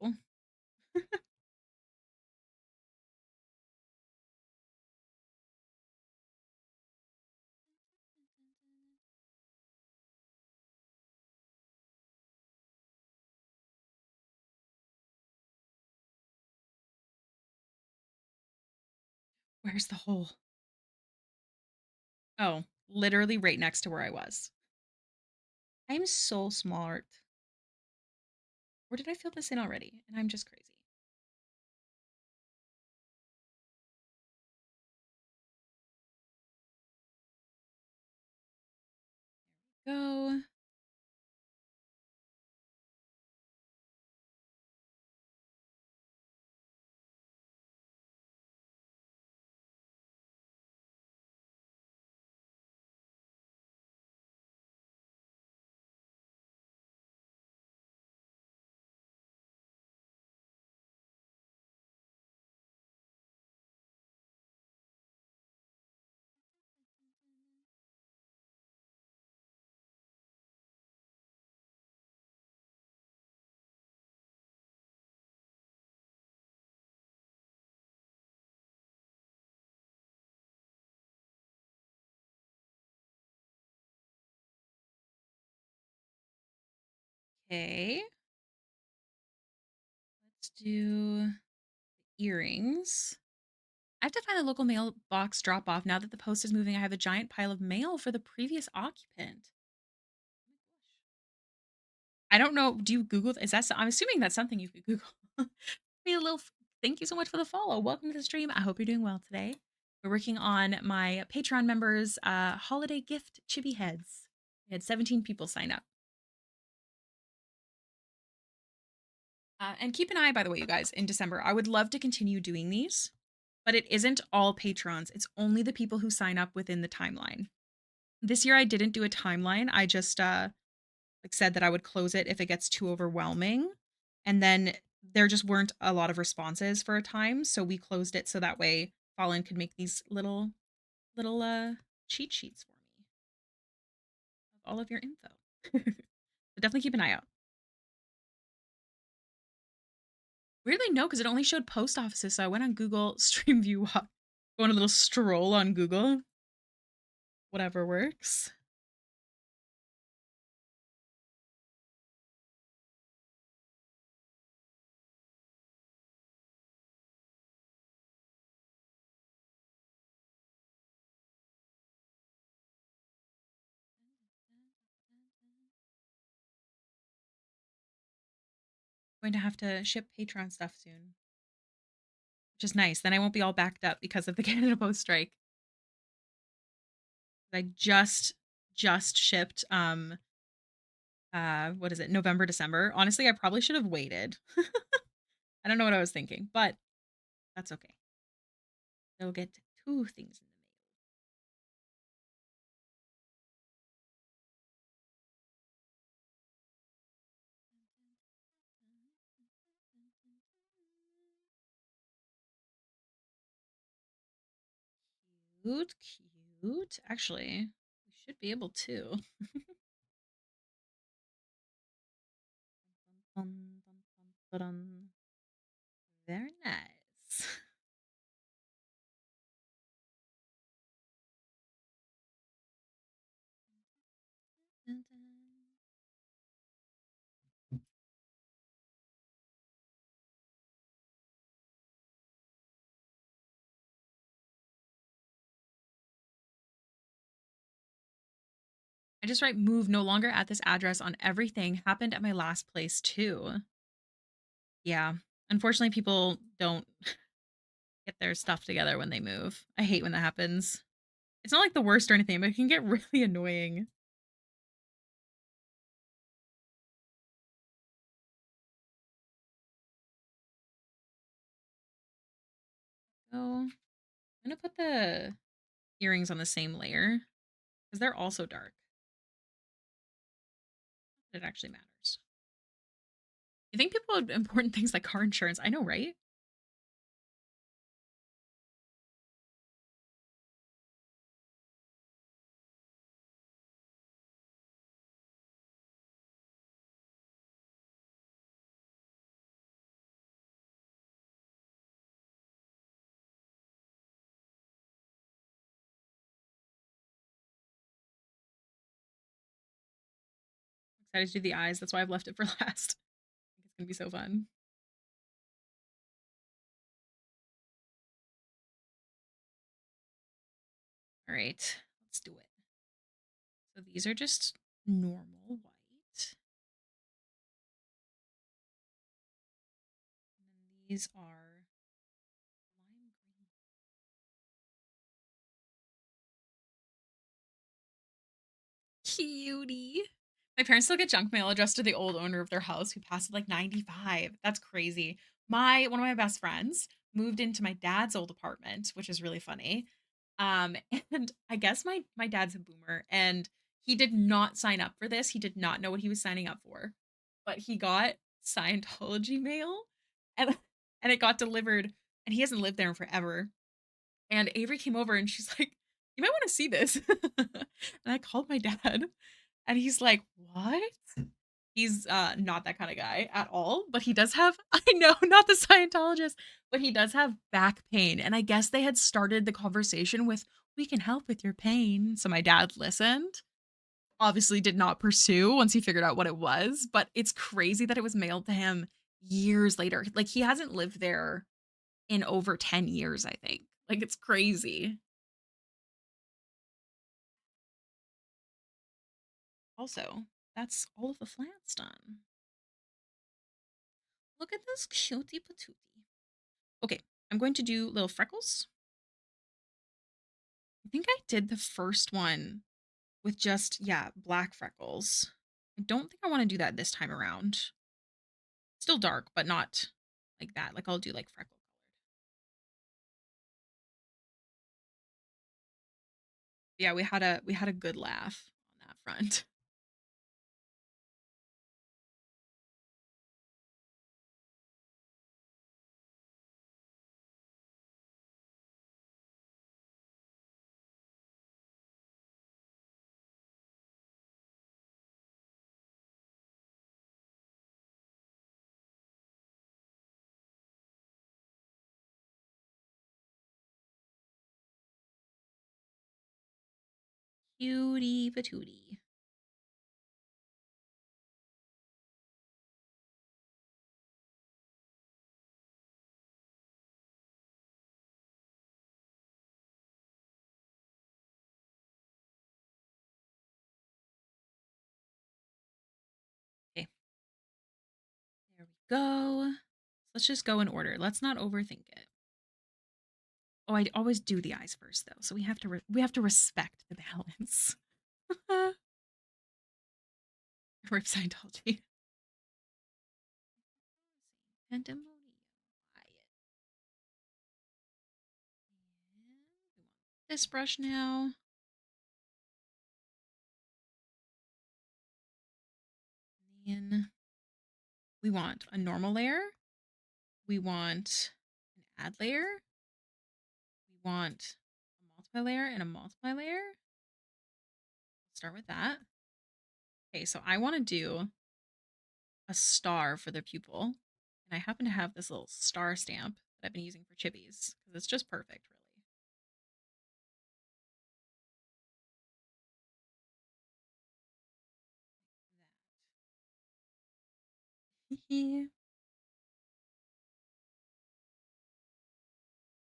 That's cute. Where's the hole? Oh, literally right next to where I was. I'm so smart. Or did I fill this in already? And I'm just crazy. Go. Okay. Let's do earrings. I have to find a local mailbox drop off. Now that the post is moving, I have a giant pile of mail for the previous occupant. I don't know. Do you Google? Is that? I'm assuming that's something you could Google. Be a little. Thank you so much for the follow. Welcome to the stream. I hope you're doing well today. We're working on my Patreon members' holiday gift chibi heads. We had 17 people sign up. And keep an eye, by the way, you guys, in December. I would love to continue doing these, but it isn't all patrons. It's only the people who sign up within the timeline. This year I didn't do a timeline. I just like said that I would close it if it gets too overwhelming. And then there just weren't a lot of responses for a time, so we closed it so that way Fallen could make these little cheat sheets for me of all of your info. So definitely keep an eye out. Weirdly, no, because it only showed post offices. So I went on Google Stream View Walk, going a little stroll on Google. Whatever works. Going to have to ship Patreon stuff soon, which is nice. Then I won't be all backed up because of the Canada Post strike. I just shipped what is it, November, December. Honestly, I probably should have waited. I don't know what I was thinking, but that's okay. They'll get two things in the mail. Cute, cute. Actually, we should be able to. Very nice. I just write move no longer at this address on everything. Happened at my last place too. Yeah. Unfortunately, people don't get their stuff together when they move. I hate when that happens. It's not like the worst or anything, but it can get really annoying. So I'm gonna put the earrings on the same layer because they're also dark. It actually matters. You think people have important things like car insurance? I know, right? I'm excited to do the eyes. That's why I've left it for last. I think it's gonna be so fun. All right, let's do it. So these are just normal white. And then these are lime green. Cutie. My parents still get junk mail addressed to the old owner of their house who passed at like 95. That's crazy. My one of my best friends moved into my dad's old apartment, which is really funny. Um, and I guess my dad's a boomer and he did not sign up for this. He did not know what he was signing up for. But he got Scientology mail and and it got delivered and he hasn't lived there in forever. And Avery came over and she's like, "You might want to see this." And I called my dad and he's like, "What?" He's not that kind of guy at all, but he does have I know, not the Scientologist, but he does have back pain. And I guess they had started the conversation with, "We can help with your pain." So my dad listened. Obviously did not pursue once he figured out what it was, but it's crazy that it was mailed to him years later. Like he hasn't lived there in over 10 years, I think. Like it's crazy. Also, that's all of the flats done. Look at this cutie patootie. Okay, I'm going to do little freckles. I think I did the first one with just, yeah, black freckles. I don't think I want to do that this time around. Still dark, but not like that. Like I'll do like freckle colored. Yeah, we had a good laugh on that front. Cutie patootie. Okay, there we go. Let's just go in order. Let's not overthink it. Oh, I always do the eyes first though, so we have to respect the balance. Rip Scientology. Pandemonium. Quiet. And we want this brush now. And we want a normal layer. We want an add layer. We want a multiply layer and a multiply layer. Start with that. Okay, so I want to do a star for the pupil. And I happen to have this little star stamp that I've been using for chippies because it's just perfect, really.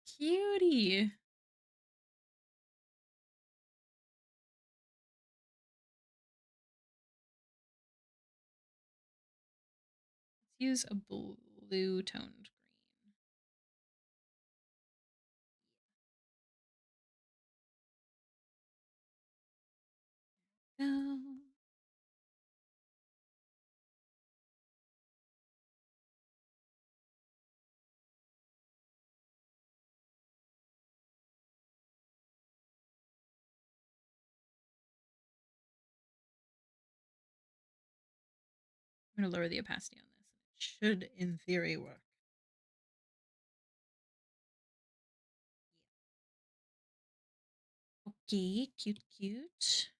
Cutie. Let's use a blue toned green. No. I'm going to lower the opacity on this. It should, in theory, work. Okay, cute, cute.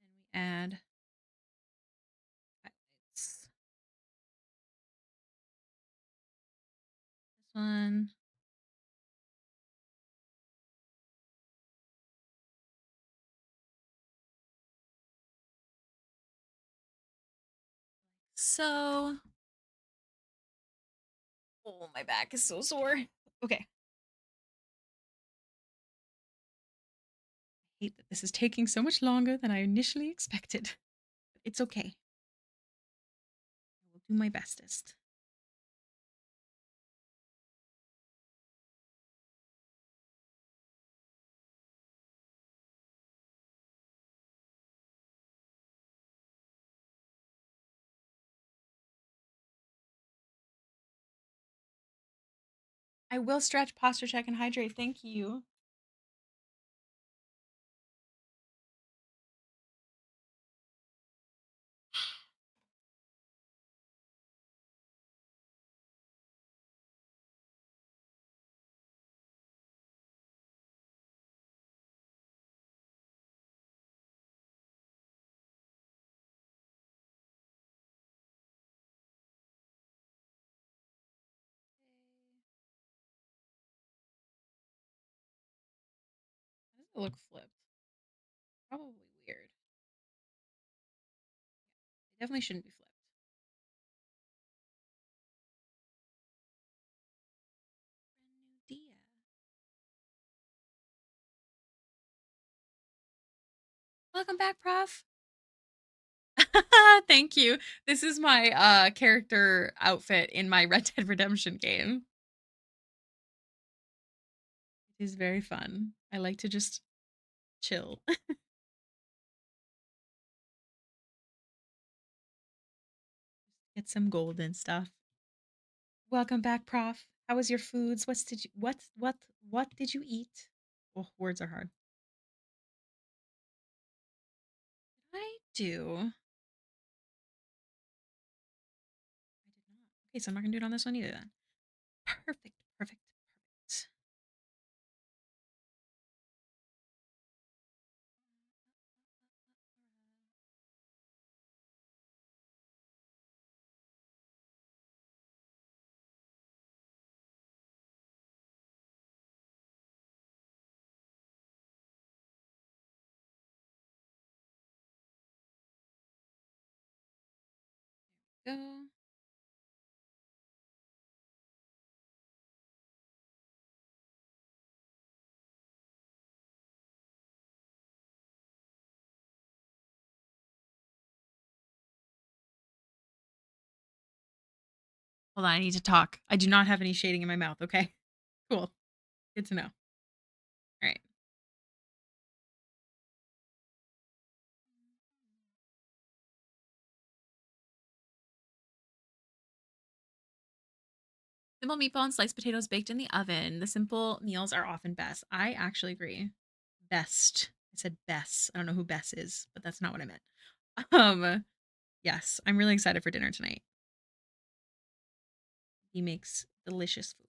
And we add highlights. This one. So, oh, my back is so sore. Okay. I hate that this is taking so much longer than I initially expected. But it's okay. I will do my bestest. I will stretch, posture check, and hydrate. Thank you. How does it look flipped? Probably weird. It definitely shouldn't be flipped. Dia. Welcome back, Prof. Thank you. This is my character outfit in my Red Dead Redemption game. It is very fun. I like to just chill. Get some gold and stuff. Welcome back, Prof. How was your foods? What did you eat? Oh, words are hard. Did I do? I did not. Okay, so I'm not gonna do it on this one either then. Perfect, perfect, perfect. Go. Hold on, I need to talk. I do not have any shading in my mouth, okay? Cool. Good to know. All right. Simple meatball and sliced potatoes baked in the oven. The simple meals are often best. I actually agree. Best. I said Bess. I don't know who Bess is, but that's not what I meant. Um, yes, I'm really excited for dinner tonight. He makes delicious food.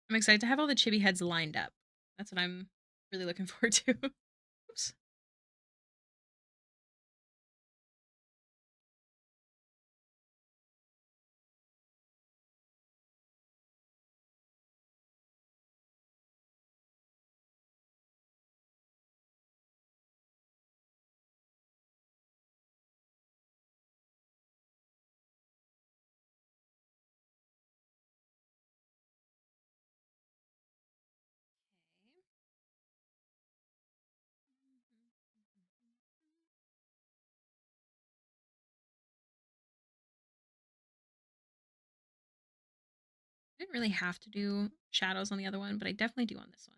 I'm excited to have all the chibi heads lined up. That's what I'm really looking forward to. Oops. Didn't really have to do shadows on the other one, but I definitely do on this one.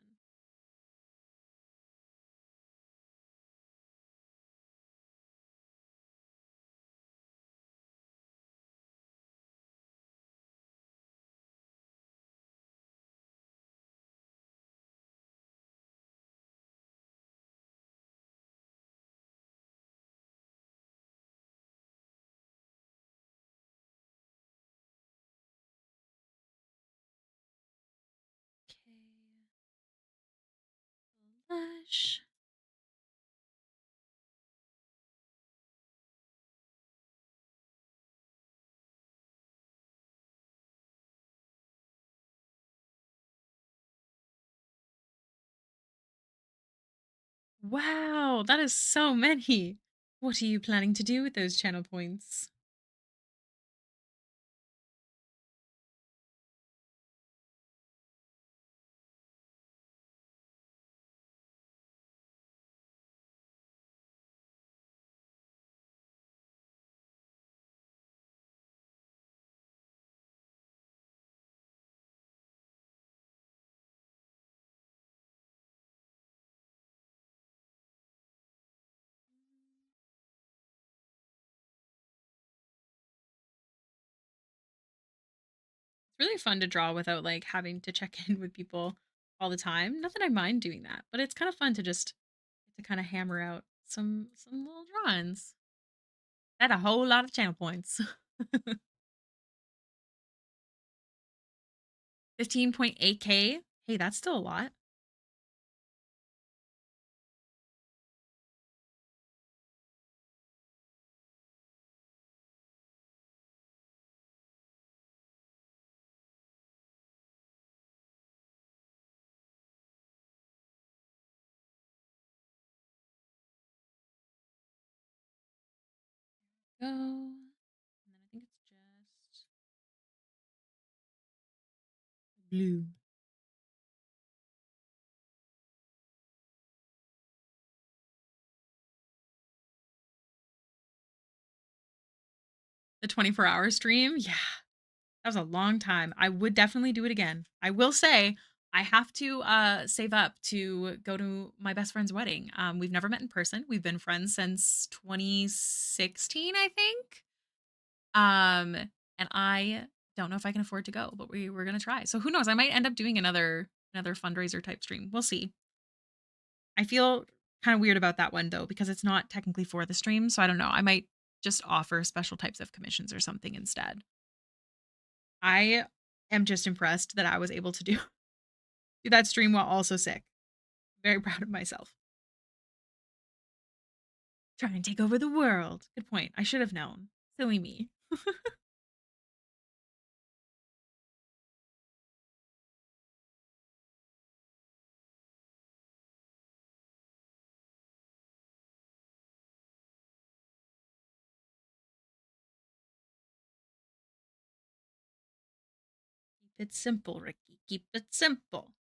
Okay. Blush. Wow, that is so many. What are you planning to do with those channel points? It's really fun to draw without like having to check in with people all the time. Not that I mind doing that, but it's kind of fun to just to kind of hammer out some little drawings. At a whole lot of channel points. 15.8K. Hey, that's still a lot. Go. And then I think it's just blue. The 24-hour stream. Yeah. That was a long time. I would definitely do it again. I will say I have to save up to go to my best friend's wedding. We've never met in person. We've been friends since 2016, I think. And I don't know if I can afford to go, but we're gonna try. So who knows? I might end up doing another fundraiser type stream. We'll see. I feel kind of weird about that one though because it's not technically for the stream. So I don't know. I might just offer special types of commissions or something instead. I am just impressed that I was able to do that stream while also sick. Very proud of myself. Try and take over the world. Good point. I should have known. Silly me. Keep it simple, Ricky. Keep it simple.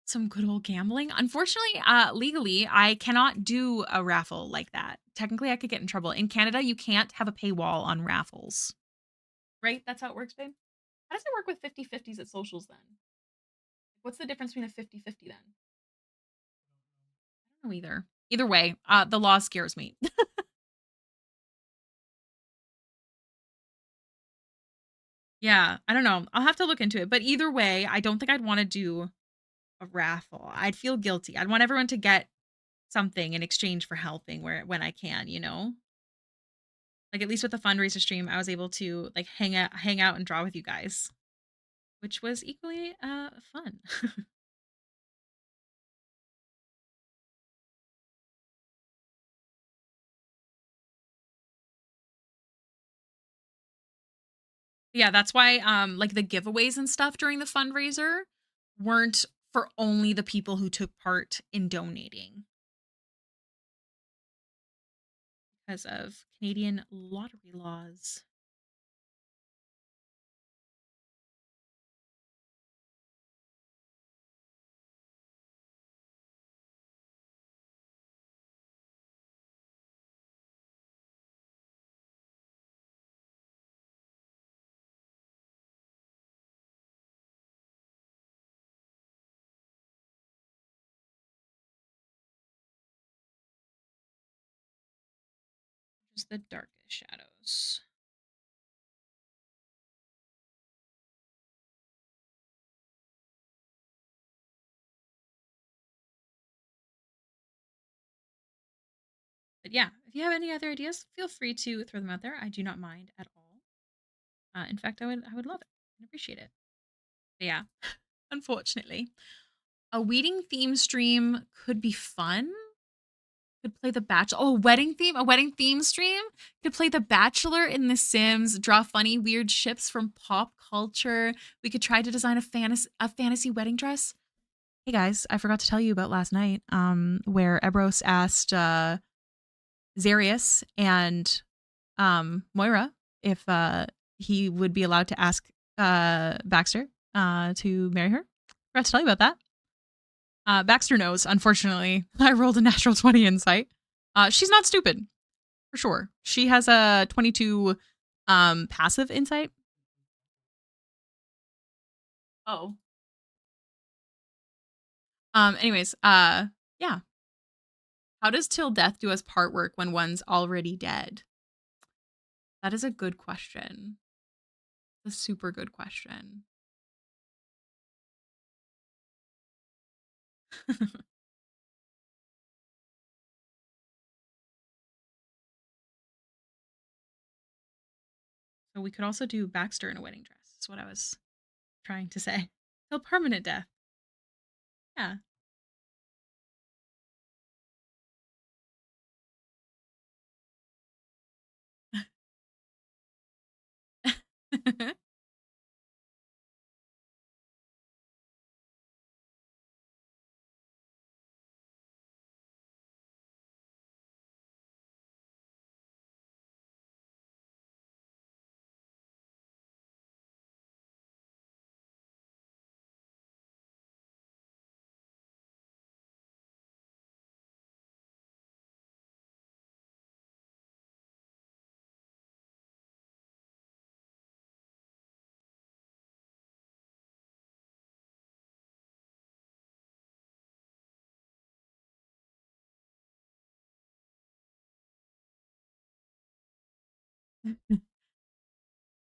Some good old gambling. Unfortunately, legally, I cannot do a raffle like that. Technically, I could get in trouble. In Canada, you can't have a paywall on raffles. Right? That's how it works, babe? How does it work with 50/50s at socials then? What's the difference between a 50/50 then? I don't know either. Either way, the law scares me. Yeah, I don't know. I'll have to look into it. But either way, I don't think I'd want to do a raffle. I'd feel guilty. I'd want everyone to get something in exchange for helping where when I can, you know? Like at least with the fundraiser stream, I was able to like hang out and draw with you guys, which was equally fun. Yeah, that's why like the giveaways and stuff during the fundraiser weren't for only the people who took part in donating because of Canadian lottery laws. Just the darkest shadows. But yeah, if you have any other ideas, feel free to throw them out there. I do not mind at all. In fact, I would love it and appreciate it. But yeah, unfortunately, a wedding theme stream could be fun. Could play The Bachelor. Oh, wedding theme, a wedding theme stream could play The Bachelor in The Sims. Draw funny, weird ships from pop culture. We could try to design a fantasy wedding dress. Hey guys, I forgot to tell you about last night. Where Ebros asked Zarius and Moira if he would be allowed to ask Baxter to marry her. Forgot to tell you about that. Baxter knows, unfortunately. I rolled a natural 20 insight. She's not stupid, for sure. She has a 22 passive insight. Oh. Anyways, yeah. How does till death do us part work when one's already dead? That is a good question. A super good question. So we could also do Baxter in a wedding dress. Is what I was trying to say. Till permanent death. Yeah.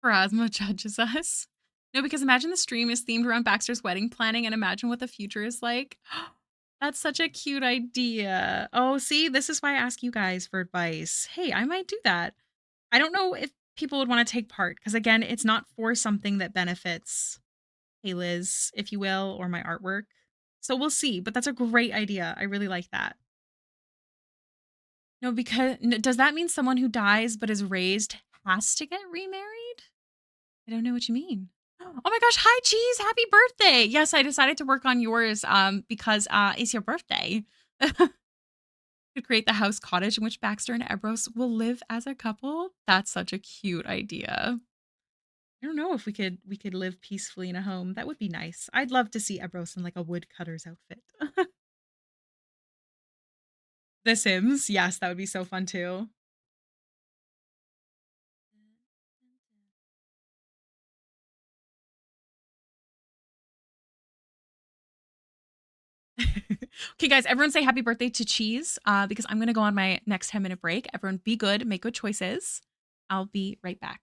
Pharasma judges us. No, because imagine the stream is themed around Baxter's wedding planning and imagine what the future is like. That's such a cute idea. Oh, see, this is why I ask you guys for advice. Hey, I might do that. I don't know if people would want to take part because, again, it's not for something that benefits Hailiiz, if you will, or my artwork. So we'll see, but that's a great idea. I really like that. No, because does that mean someone who dies but is raised has to get remarried? I don't know what you mean. Oh my gosh, hi Cheese, happy birthday. Yes, I decided to work on yours because it's your birthday. To create the house cottage in which Baxter and Ebros will live as a couple. That's such a cute idea. I don't know if we could live peacefully in a home. That would be nice. I'd love to see Ebros in like a woodcutter's outfit. The Sims, yes, that would be so fun too. Okay, guys, everyone say happy birthday to Cheese because I'm going to go on my next 10-minute break. Everyone be good, make good choices. I'll be right back.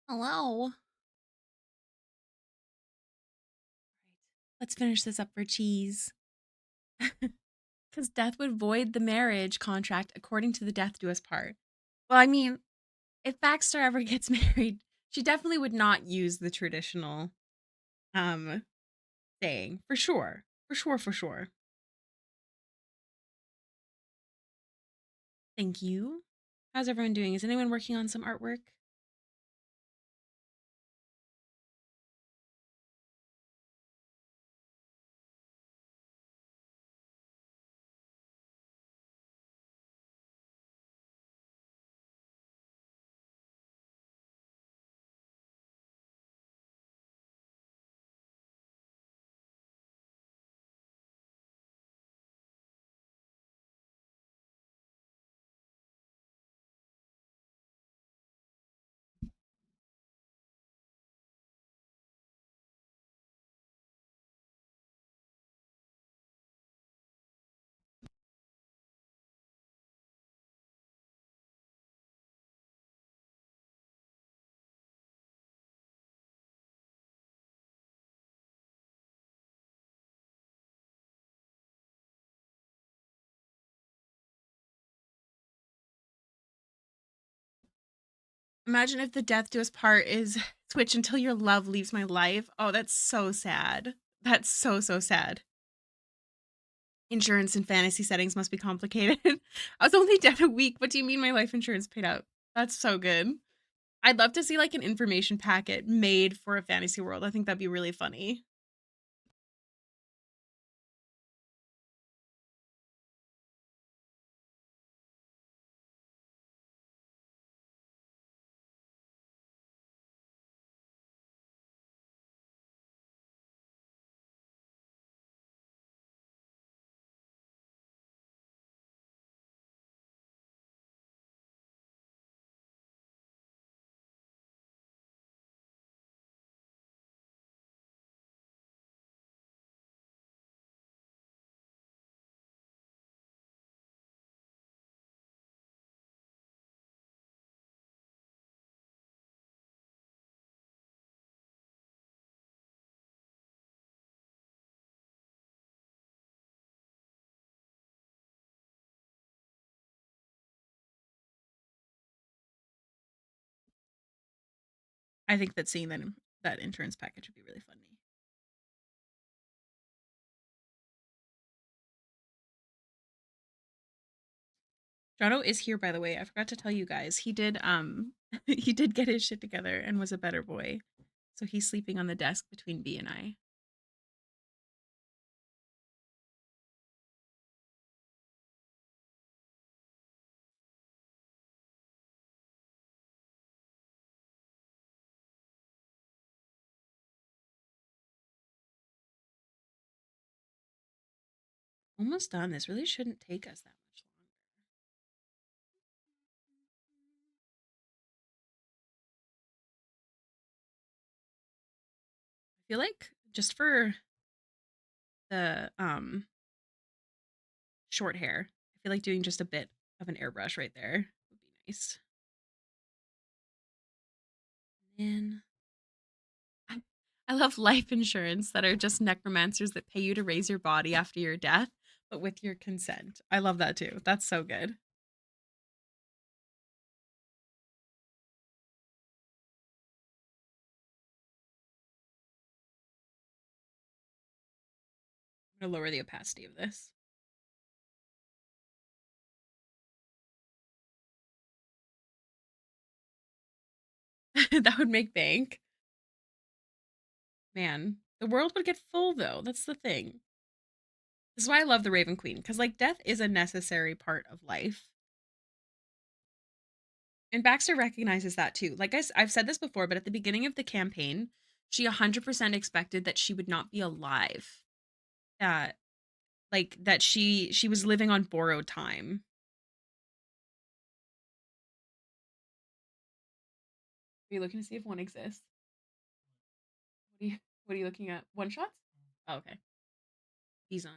Hello. Right. Let's finish this up for cheese. Because death would void the marriage contract according to the death do us part. Well, I mean, if Baxter ever gets married, she definitely would not use the traditional um saying. For sure. For sure, for sure. Thank you. How's everyone doing? Is anyone working on some artwork? Imagine if the death do us part is switch until your love leaves my life. Oh, that's so sad. That's so, so sad. Insurance in fantasy settings must be complicated. I was only dead a week. What do you mean my life insurance paid out? That's so good. I'd love to see like an information packet made for a fantasy world. I think that'd be really funny. I think that seeing that insurance package would be really funny. Jono is here, by the way. I forgot to tell you guys. He did he did get his shit together and was a better boy. So he's sleeping on the desk between B and I. Almost done. This really shouldn't take us that much longer. I feel like just for the short hair, I feel like doing just a bit of an airbrush right there would be nice. And I love life insurance that are just necromancers that pay you to raise your body after your death, but with your consent. I love that too. That's so good. I'm gonna lower the opacity of this. That would make bank. Man, the world would get full though. That's the thing. This is why I love the Raven Queen, because like death is a necessary part of life. And Baxter recognizes that too. Like I've said this before, but at the beginning of the campaign, she 100% expected that she would not be alive. That like that she was living on borrowed time. Are you looking to see if one exists? What are you looking at? One shots? Oh, okay. He's on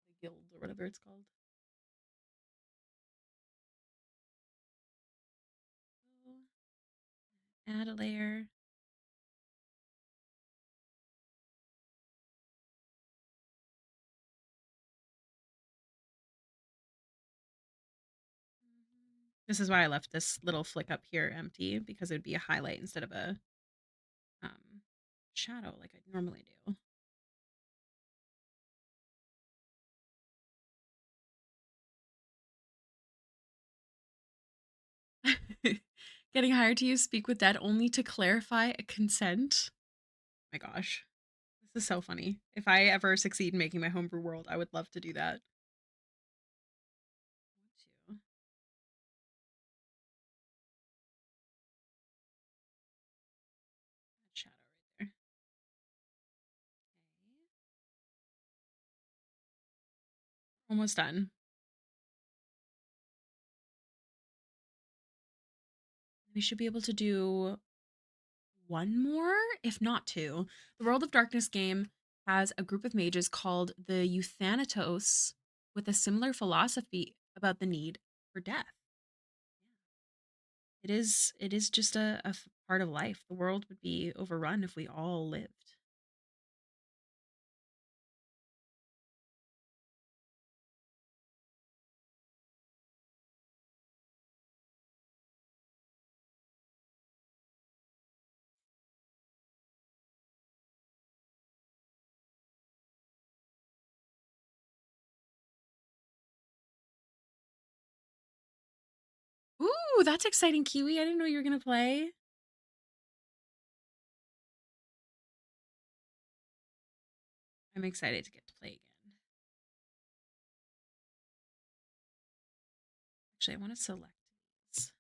the guild or whatever it's called. Add a layer. This is why I left this little flick up here empty, because it would be a highlight instead of a um, shadow like I normally do. Getting hired to use Speak with Dead only to clarify a consent. My gosh. This is so funny. If I ever succeed in making my homebrew world, I would love to do that. Want to. That shadow right there. Okay. Almost done. We should be able to do one more, if not two. The World of Darkness game has a group of mages called the Euthanatos with a similar philosophy about the need for death. It is just a part of life. The world would be overrun if we all lived. Ooh, that's exciting, Kiwi. I didn't know you were gonna play. I'm excited to get to play again. Actually, I want to select these.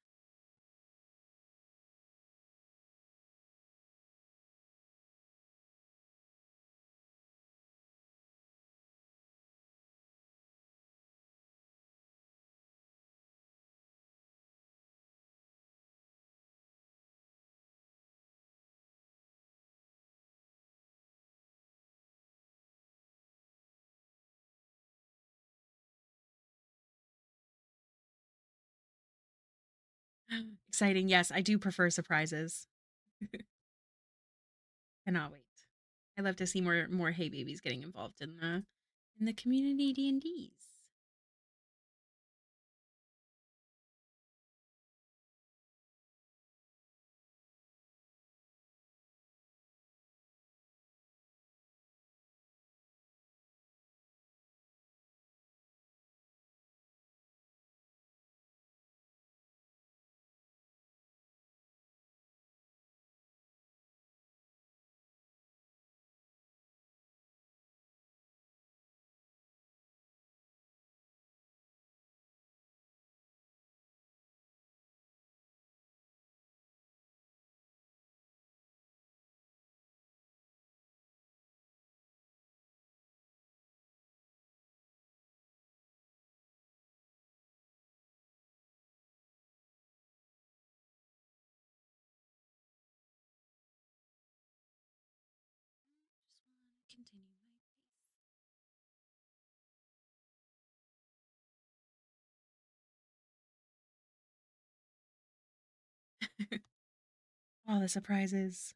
Exciting. Yes, I do prefer surprises. Cannot wait. I love to see more Hey Babies getting involved in the community D&Ds. Just want to continue my pace. All the surprises.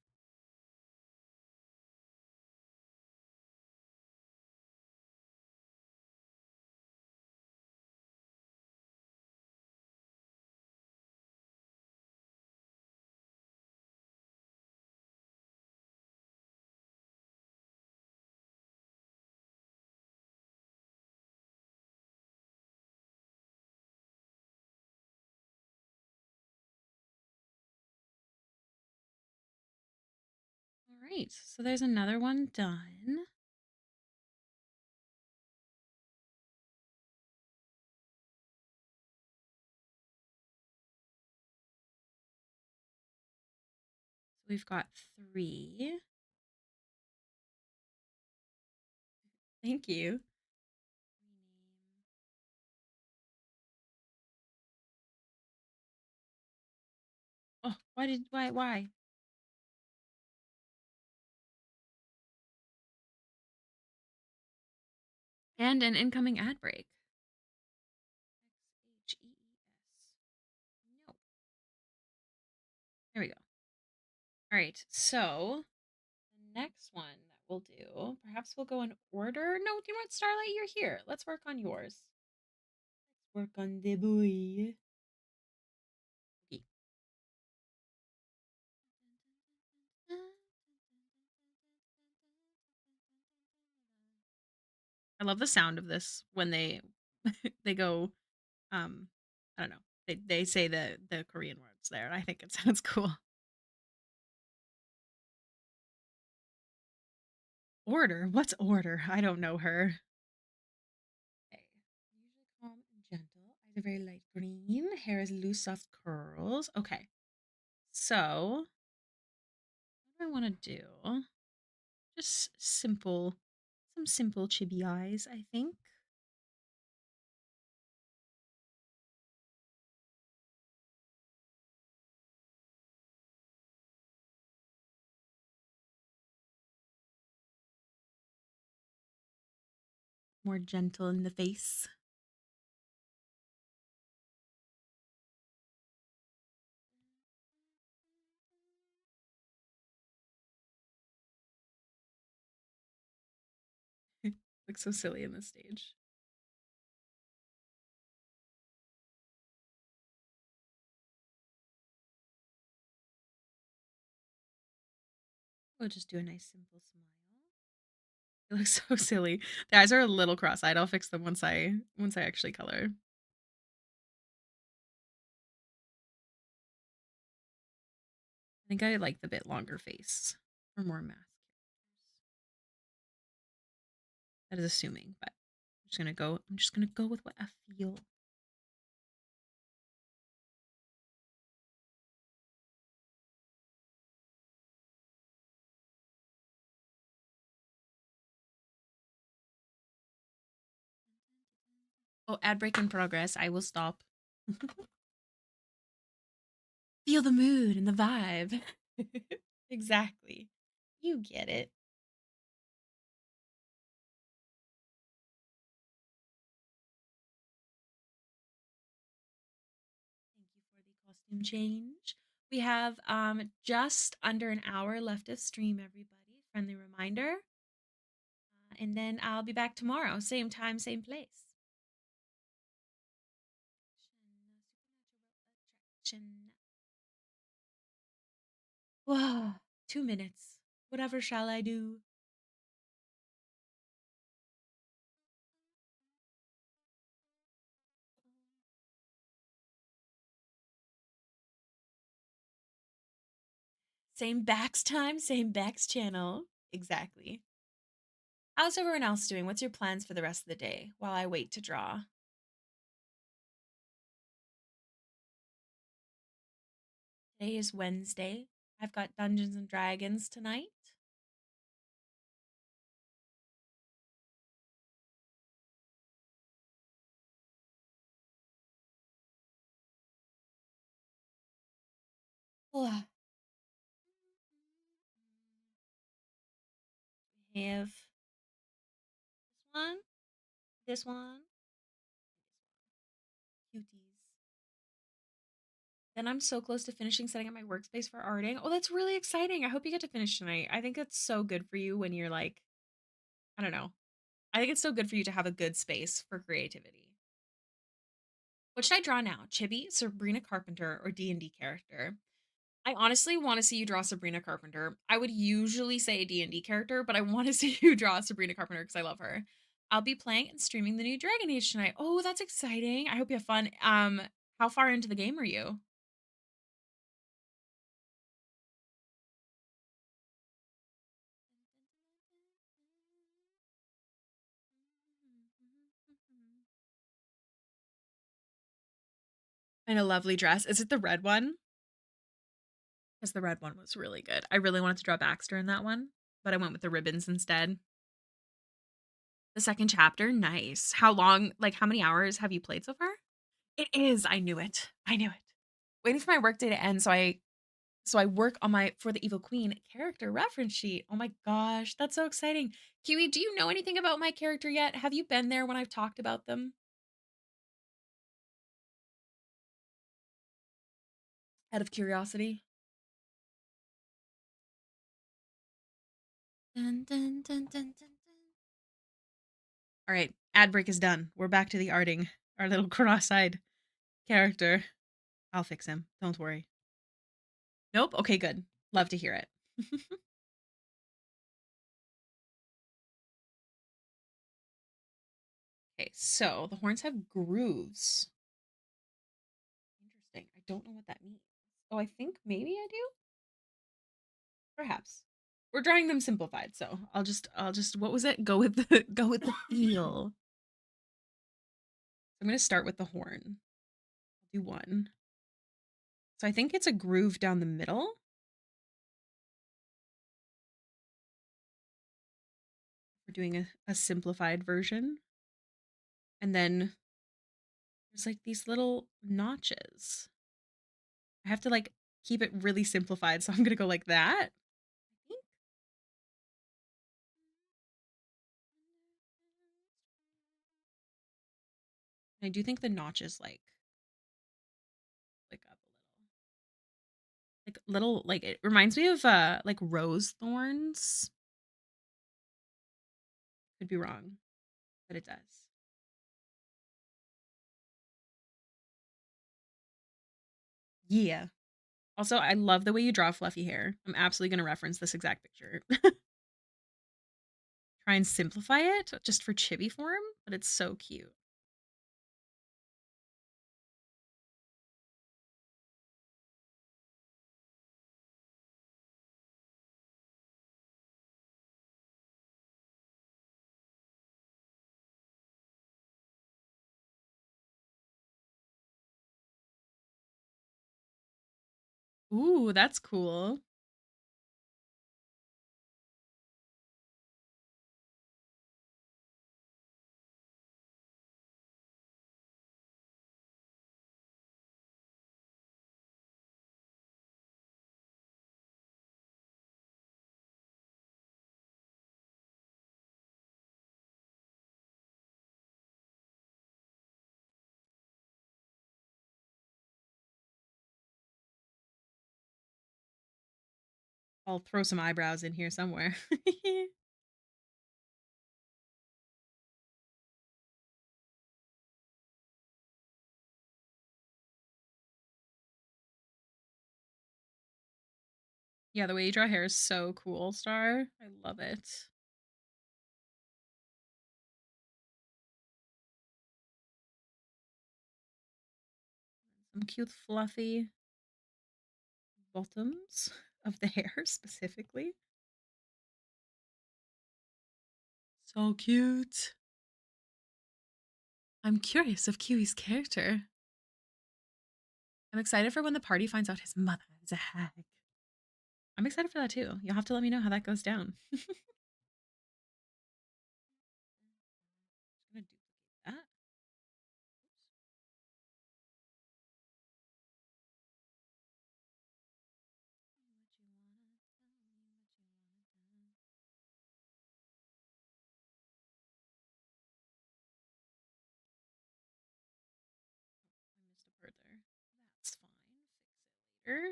All right, so there's another one done. So we've got 3. Thank you. Oh, why? And an incoming ad break. XHEES. No. There we go. All right. So the next one that we'll do, perhaps we'll go in order. No, you know what, Starlight, you're here. Let's work on yours. Let's work on the boy. Okay. I love the sound of this when they they go um I don't know. They say the Korean words there and I think it sounds cool. Order? What's order? I don't know her. Okay. Usually calm and gentle. Eyes are very light green. Hair is loose, soft curls. Okay. So, what do I want to do? Just simple, some simple chibi eyes, I think. More gentle in the face. Looks so silly in this stage. We'll just do a nice simple smile. It looks so silly. The eyes are a little cross-eyed. I'll fix them once I actually color. I think I like the bit longer face for more mask characters. That is assuming, but I'm just gonna go with what I feel. Oh, ad break in progress. I will stop. Feel the mood and the vibe. Exactly. You get it. Thank you for the costume change. We have just under an hour left of stream, everybody. Friendly reminder. And then I'll be back tomorrow, same time, same place. Attraction. Whoa, 2 minutes. Whatever shall I do? Same backs time, same backs channel. Exactly. How's everyone else doing? What's your plans for the rest of the day while I wait to draw? Today is Wednesday. I've got Dungeons and Dragons tonight. Oh, we have this one, this one, cuties. Then I'm so close to finishing setting up my workspace for arting. Oh, that's really exciting. I hope you get to finish tonight. I think it's so good for you when you're like, I don't know. I think it's so good for you to have a good space for creativity. What should I draw now? Chibi, Sabrina Carpenter, or D&D character? I honestly want to see you draw Sabrina Carpenter. I would usually say a D&D character, but I want to see you draw Sabrina Carpenter because I love her. I'll be playing and streaming the new Dragon Age tonight. Oh, that's exciting. I hope you have fun. How far into the game are you? In a lovely dress. Is it the red one? Because the red one was really good. I really wanted to draw Baxter in that one, but I went with the ribbons instead. The second chapter, nice. How long, like how many hours have you played so far? It is. I knew it. I knew it. Waiting for my workday to end so I work on my for the Evil Queen character reference sheet. Oh my gosh, that's so exciting. Kiwi, do you know anything about my character yet? Have you been there when I've talked about them? Out of curiosity. Dun, dun, dun, dun, dun, dun. All right, ad break is done. We're back to the arting. Our little cross-eyed character. I'll fix him. Don't worry. Nope. Okay, good. Love to hear it. Okay, so the horns have grooves. Interesting. I don't know what that means. Oh, I think maybe I do? Perhaps. We're drawing them simplified, so I'll just what was it? Go with the go with the feel. I'm gonna start with the horn. I'll do one. So I think it's a groove down the middle. We're doing a simplified version. And then there's like these little notches. I have to like keep it really simplified, so I'm gonna go like that. I think. And I do think the notches like up a little. Like little like it reminds me of like rose thorns. Could be wrong, but it does. Yeah. Also, I love the way you draw fluffy hair. I'm absolutely going to reference this exact picture. Try and simplify it just for chibi form, but it's so cute. Ooh, that's cool. I'll throw some eyebrows in here somewhere. Yeah, the way you draw hair is so cool, Star. I love it. Some cute fluffy bottoms of the hair specifically. So cute. I'm curious of Kiwi's character. I'm excited for when the party finds out his mother is a hag. I'm excited for that too. You'll have to let me know how that goes down. I'm gonna duplicate that. I missed a part there. That's fine. Fix it later.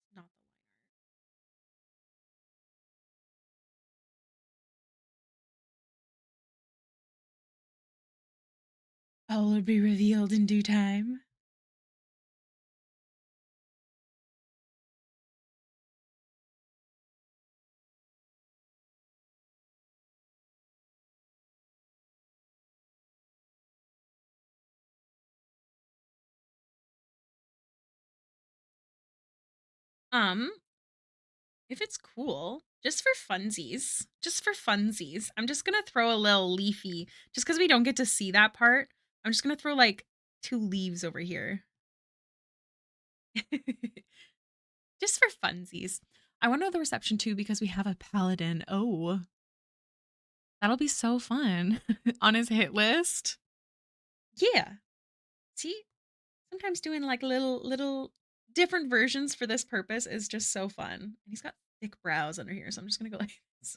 It's not the line art. All will be revealed in due time. Um, if it's cool, just for funsies, I'm just gonna throw a little leafy, just because we don't get to see that part. I'm just gonna throw like 2 leaves over here. Just for funsies. I want to know the reception too because we have a paladin. Oh, that'll be so fun on his hit list. Yeah. See, sometimes doing like little different versions for this purpose is just so fun. And he's got thick brows under here, so I'm just gonna go like this.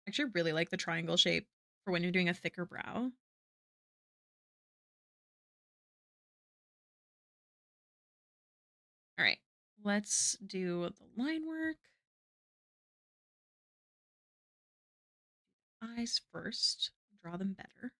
I actually really like the triangle shape for when you're doing a thicker brow. All right. Let's do the line work. Eyes first. Draw them better.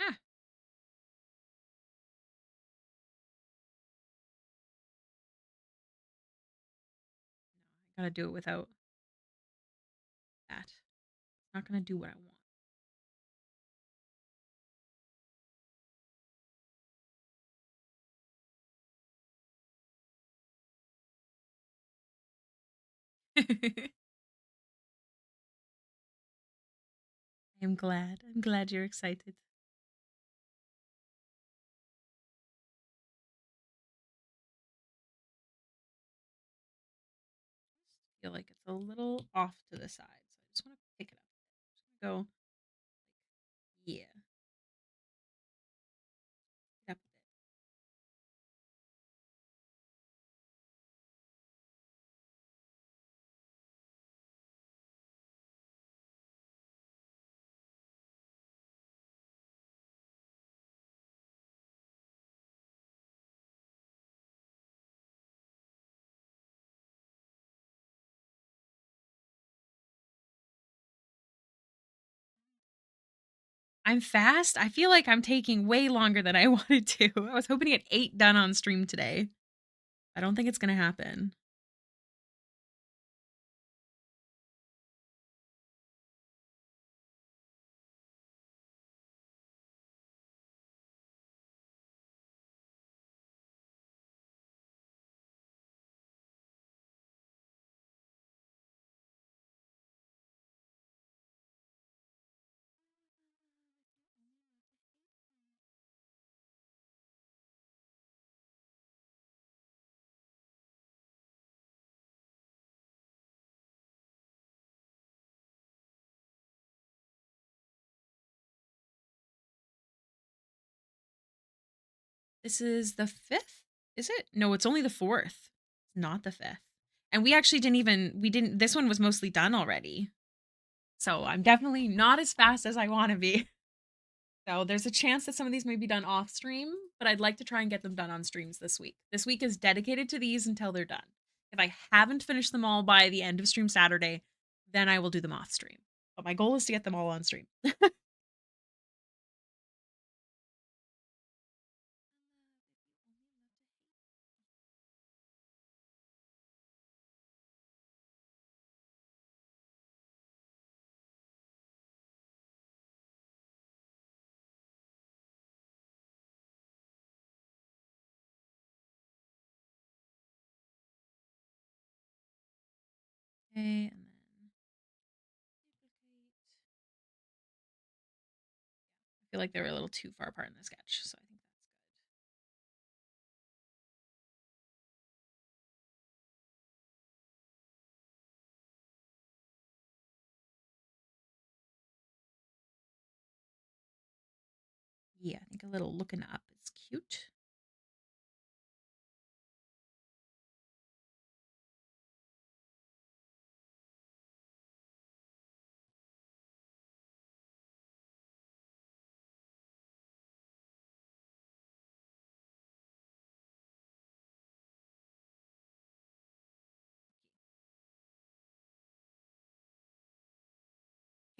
Ah, I gotta do it without that. It's not gonna do what I want. I'm glad. I'm glad you're excited. I feel like it's a little off to the side, so I just want to pick it up. I'm just gonna go, yeah, pick up with it. I'm fast. I feel like I'm taking way longer than I wanted to. I was hoping to get 8 done on stream today. I don't think it's gonna happen. This is the 5th? Is it? No, it's only the 4th. It's not the 5th. And we actually didn't this one was mostly done already. So I'm definitely not as fast as I want to be. So there's a chance that some of these may be done off stream, but I'd like to try and get them done on streams this week. This week is dedicated to these until they're done. If I haven't finished them all by the end of stream Saturday, then I will do them off stream. But my goal is to get them all on stream. Okay, and then I feel like they were a little too far apart in the sketch, so I think that's good. Yeah, I think a little looking up is cute.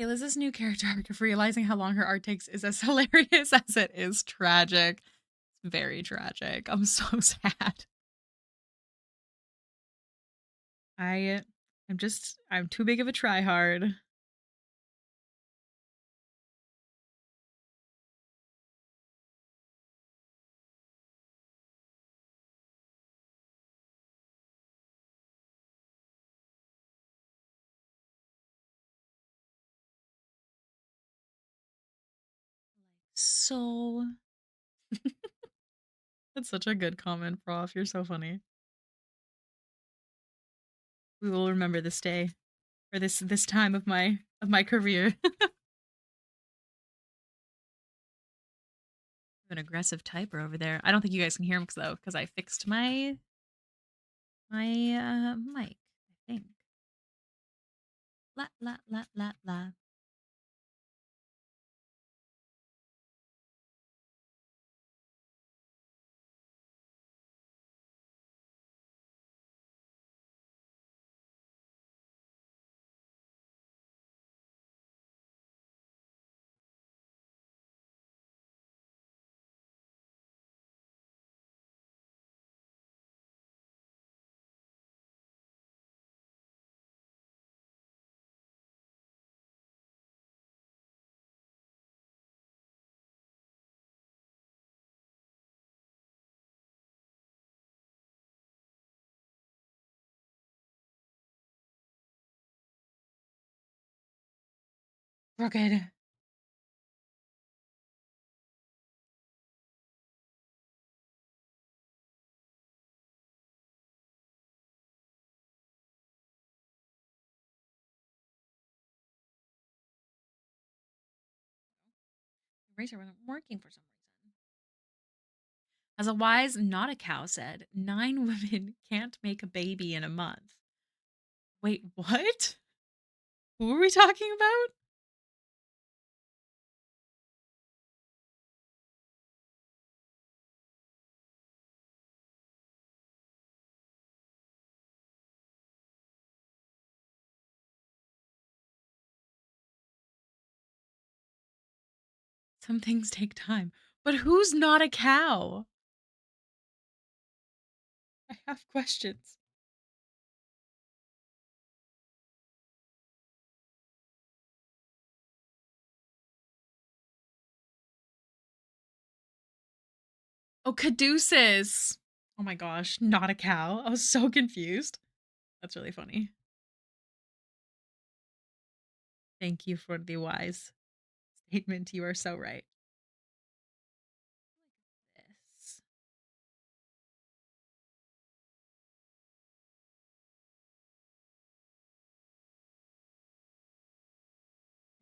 Hailiiz's new character arc of realizing how long her art takes is as hilarious as it is tragic. It's very tragic. I'm so sad. I I'm too big of a tryhard. So that's such a good comment, Prof. You're so funny. We will remember this day or this time of my career. An aggressive typer over there. I don't think you guys can hear him though, because I fixed my mic, I think. La la la la la. Crooked. Eraser wasn't working for some reason. As a wise, not a cow said, 9 women can't make a baby in a month. Wait, what? Who are we talking about? Some things take time. But who's not a cow? I have questions. Oh, caduceus. Oh my gosh, not a cow. I was so confused. That's really funny. Thank you for the wise statement. You are so right. This.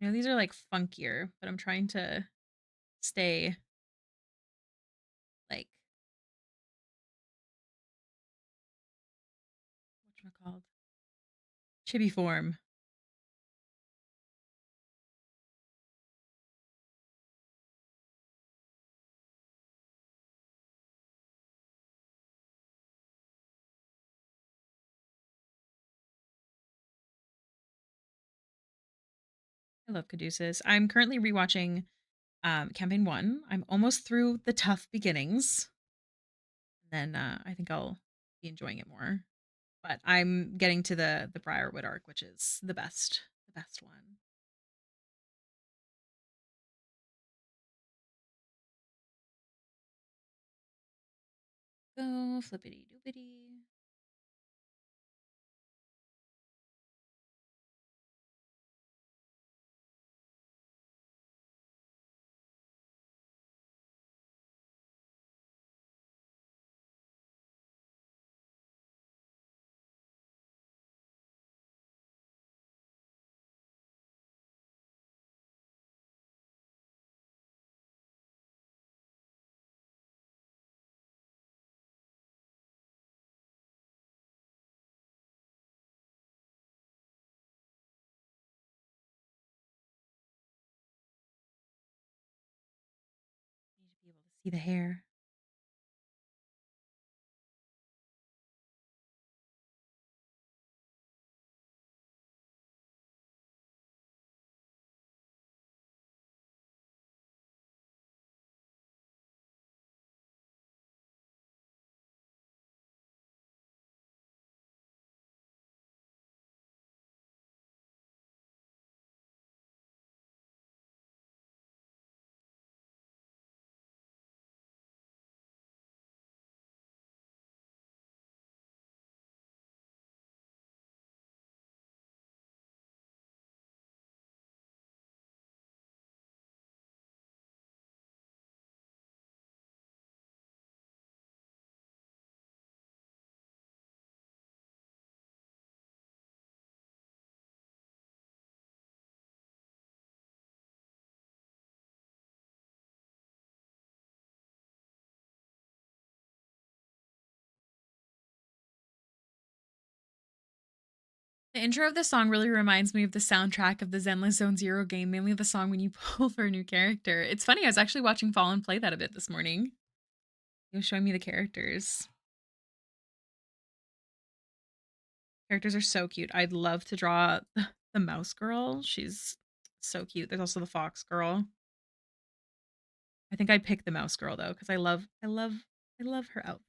You know, these are like funkier, but I'm trying to stay like whatchamacalled? Chibi form. I love caduceus. I'm currently rewatching campaign 1. I'm almost through the tough beginnings. And then I think I'll be enjoying it more. But I'm getting to the Briarwood arc, which is the best one. Go flippity doobity. Need to be able to see the hair. The intro of this song really reminds me of the soundtrack of the Zenless Zone Zero game, mainly the song when you pull for a new character. It's funny, I was actually watching Fallen play that a bit this morning. He was showing me the characters. Characters are so cute. I'd love to draw the mouse girl. She's so cute. There's also the fox girl. I think I'd pick the mouse girl though, because I love her outfit.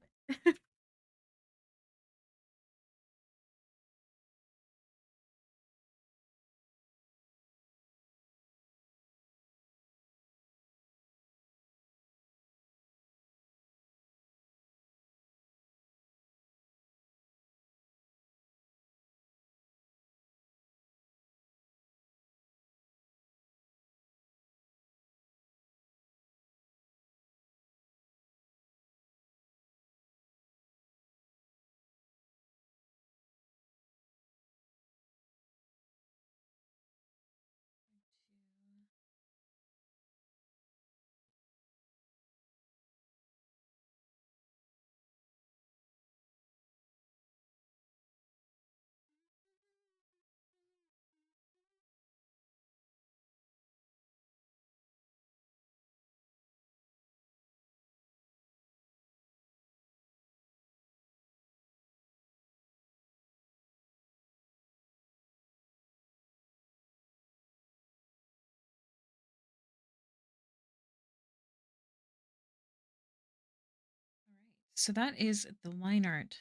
All right. So that is the line art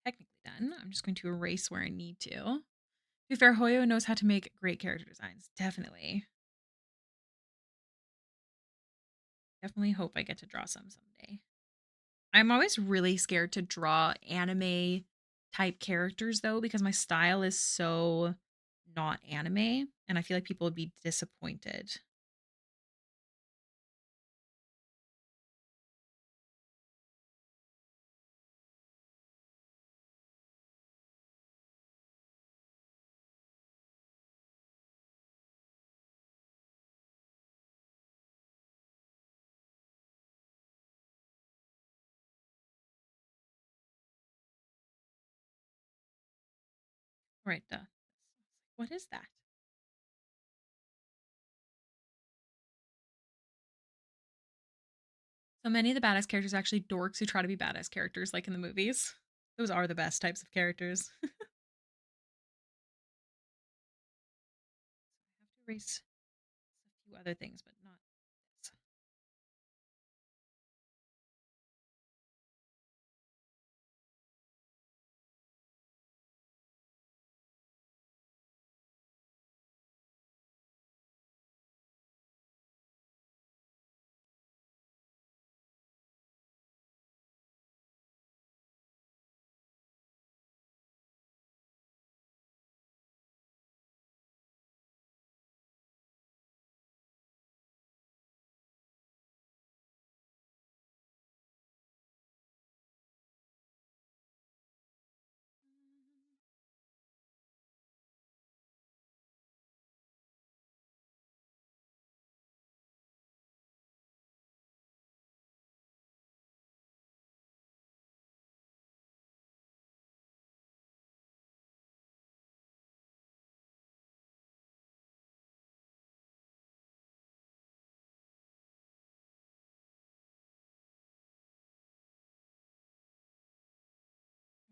technically done. I'm just going to erase where I need to. To be fair, Hoyo knows how to make great character designs. Definitely. Definitely hope I get to draw some someday. I'm always really scared to draw anime type characters though, because my style is so not anime, and I feel like people would be disappointed. All right, duh. What is that? So many of the badass characters are actually dorks who try to be badass characters, like in the movies. Those are the best types of characters. I have to erase a few other things, but not this.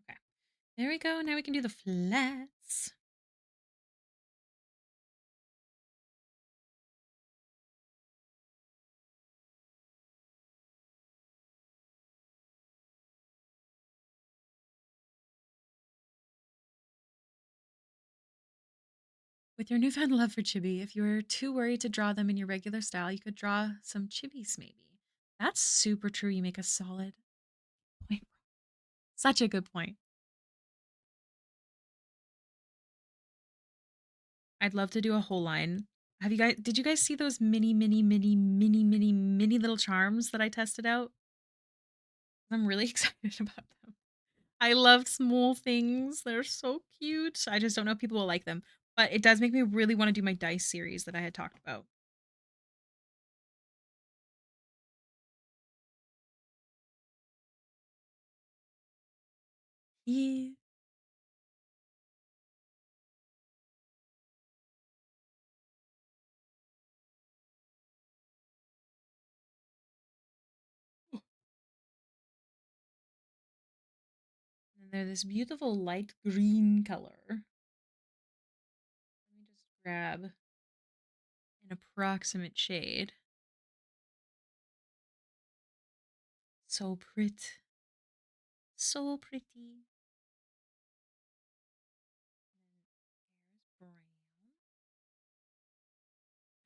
Okay, there we go. Now we can do the flats. With your newfound love for chibi, if you were too worried to draw them in your regular style, you could draw some chibis maybe. That's super true. You make a solid point. Such a good point. I'd love to do a whole line. Did you guys see those mini little charms that I tested out? I'm really excited about them. I love small things. They're so cute. I just don't know if people will like them. But it does make me really want to do my dice series that I had talked about. Yeah. And they're this beautiful light green color. Let me just grab an approximate shade. So pretty. So pretty. Brown.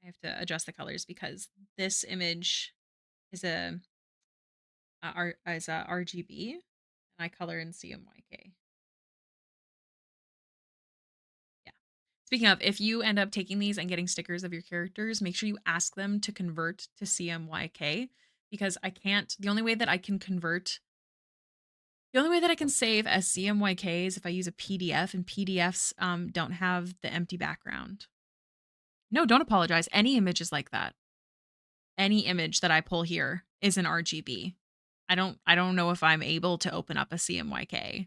I have to adjust the colors because this image is a RGB and I color in CMYK. Yeah. Speaking of, if you end up taking these and getting stickers of your characters, make sure you ask them to convert to CMYK because I can't. The only way that I can save as CMYK is if I use a PDF, and PDFs don't have the empty background. No, don't apologize. Any image is like that. Any image that I pull here is an RGB. I don't know if I'm able to open up a CMYK.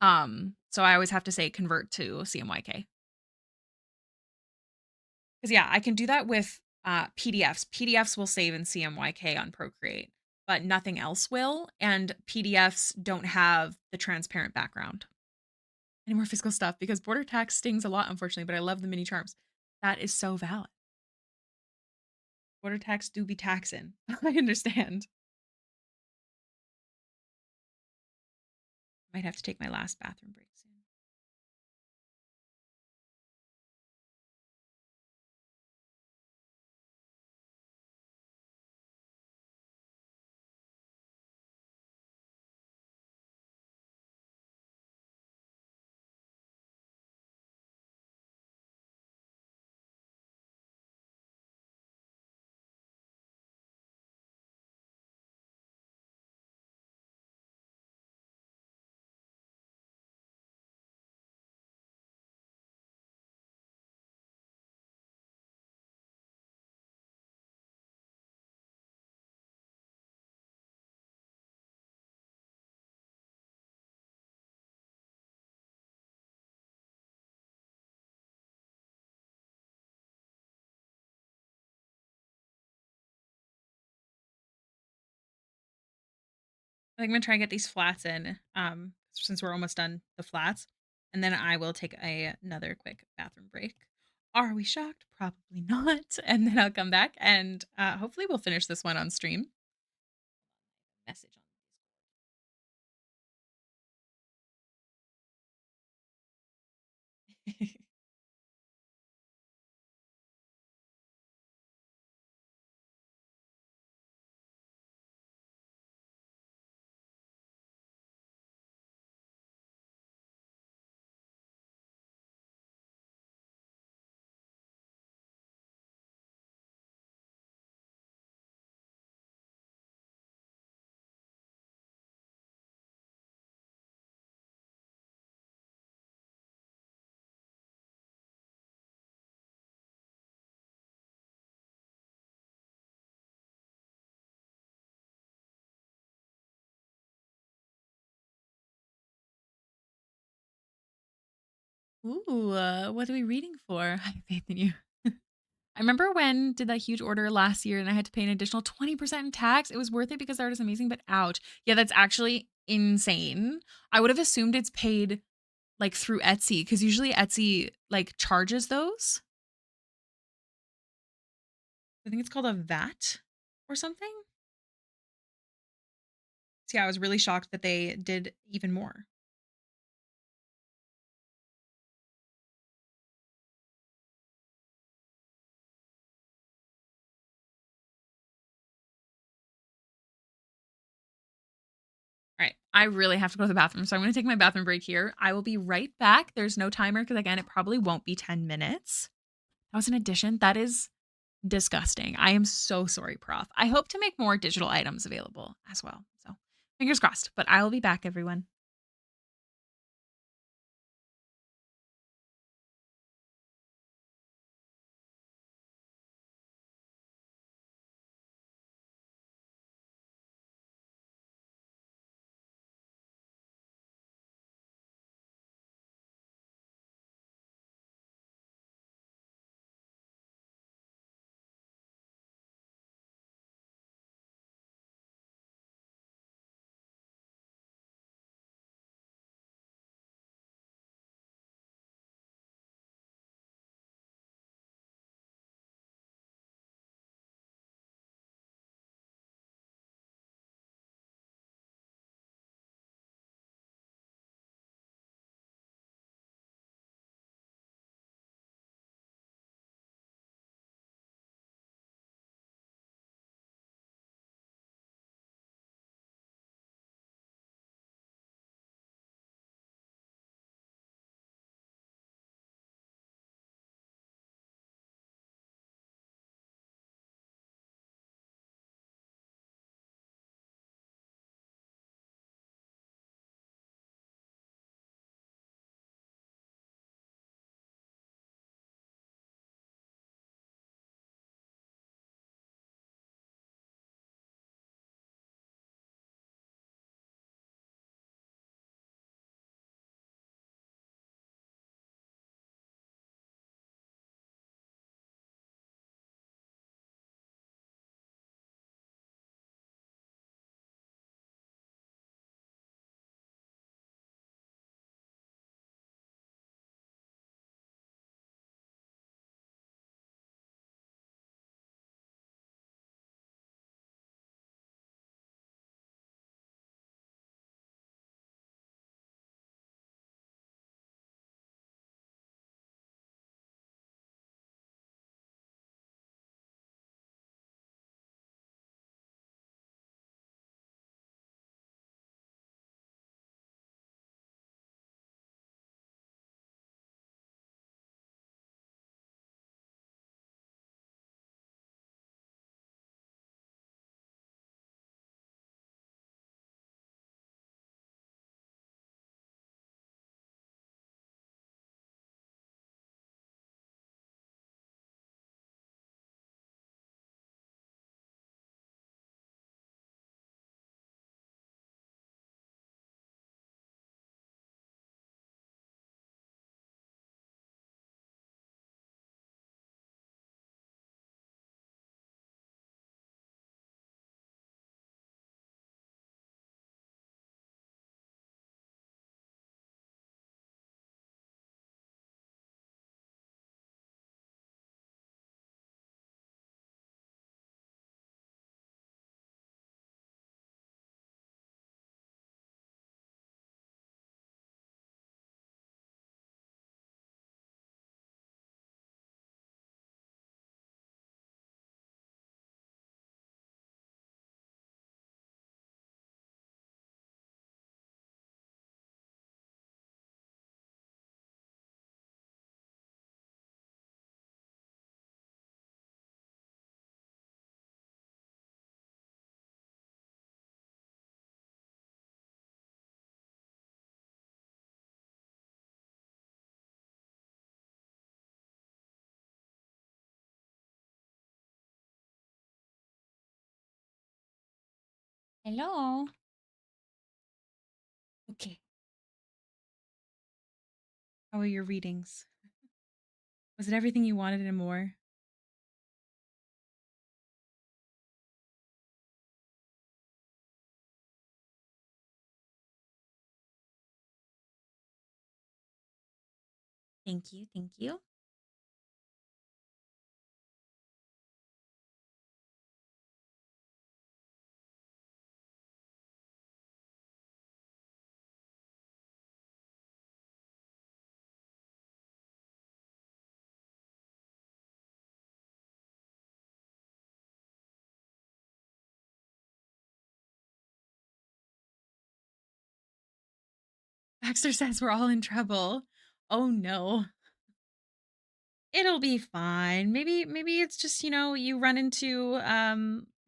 So I always have to say convert to CMYK. Because yeah, I can do that with PDFs. PDFs will save in CMYK on Procreate, but nothing else will. And PDFs don't have the transparent background. Any more physical stuff because border tax stings a lot, unfortunately, but I love the mini charms. That is so valid. Border tax do be taxing. I understand. Might have to take my last bathroom break soon. I think I'm gonna try and get these flats in, since we're almost done the flats, and then I will take another quick bathroom break. Are we shocked? Probably not. And then I'll come back and hopefully we'll finish this one on stream. Message on Discord. Ooh, what are we reading for? I have faith in you. I remember when did that huge order last year and I had to pay an additional 20% in tax. It was worth it because the art is amazing, but ouch. Yeah, that's actually insane. I would have assumed it's paid like through Etsy because usually Etsy like charges those. I think it's called a VAT or something. So yeah, I was really shocked that they did even more. All right. I really have to go to the bathroom. So I'm going to take my bathroom break here. I will be right back. There's no timer because, again, it probably won't be 10 minutes. That was an addition. That is disgusting. I am so sorry, Prof. I hope to make more digital items available as well. So fingers crossed. But I will be back, everyone. Hello. Okay. How are your readings? Was it everything you wanted and more? Thank you. Thank you. Baxter says we're all in trouble. Oh no. It'll be fine. Maybe it's just, you run into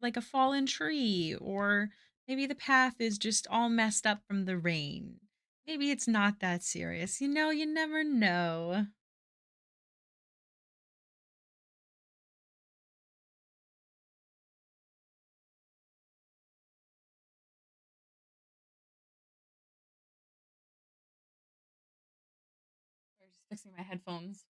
like a fallen tree, or maybe the path is just all messed up from the rain. Maybe it's not that serious. You never know. Or just fixing my headphones.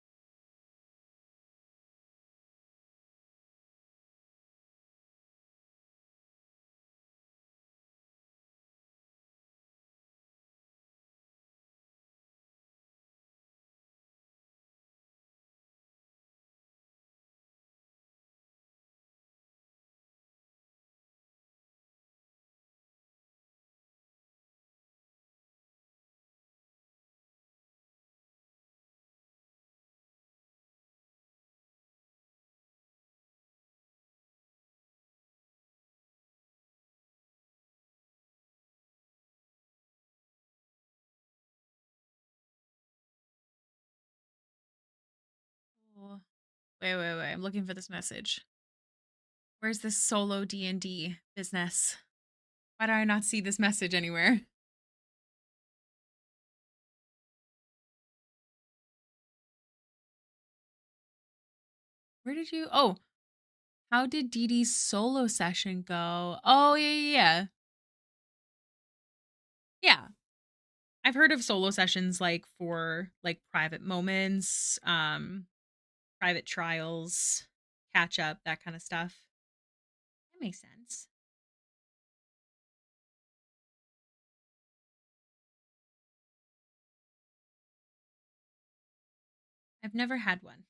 Oh, wait. I'm looking for this message. Where's this solo D&D business? Why do I not see this message anywhere? Where did you? Oh, how did Dee Dee's solo session go? Oh, yeah. Yeah. I've heard of solo sessions like for like private moments, private trials, catch up, that kind of stuff. That makes sense. I've never had one.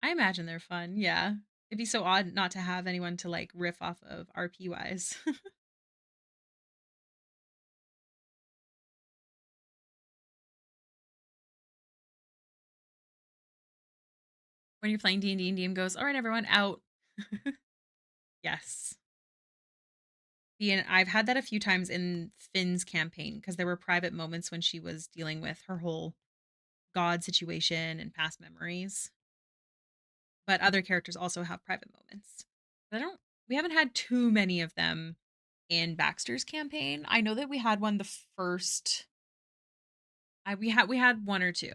I imagine they're fun. Yeah. It'd be so odd not to have anyone to like riff off of RP wise. When you're playing D&D and DM goes, "All right, everyone, out." Yes. And I've had that a few times in Finn's campaign because there were private moments when she was dealing with her whole god situation and past memories. But other characters also have private moments. But I don't we haven't had too many of them in Baxter's campaign. I know that we had one the first we had one or two.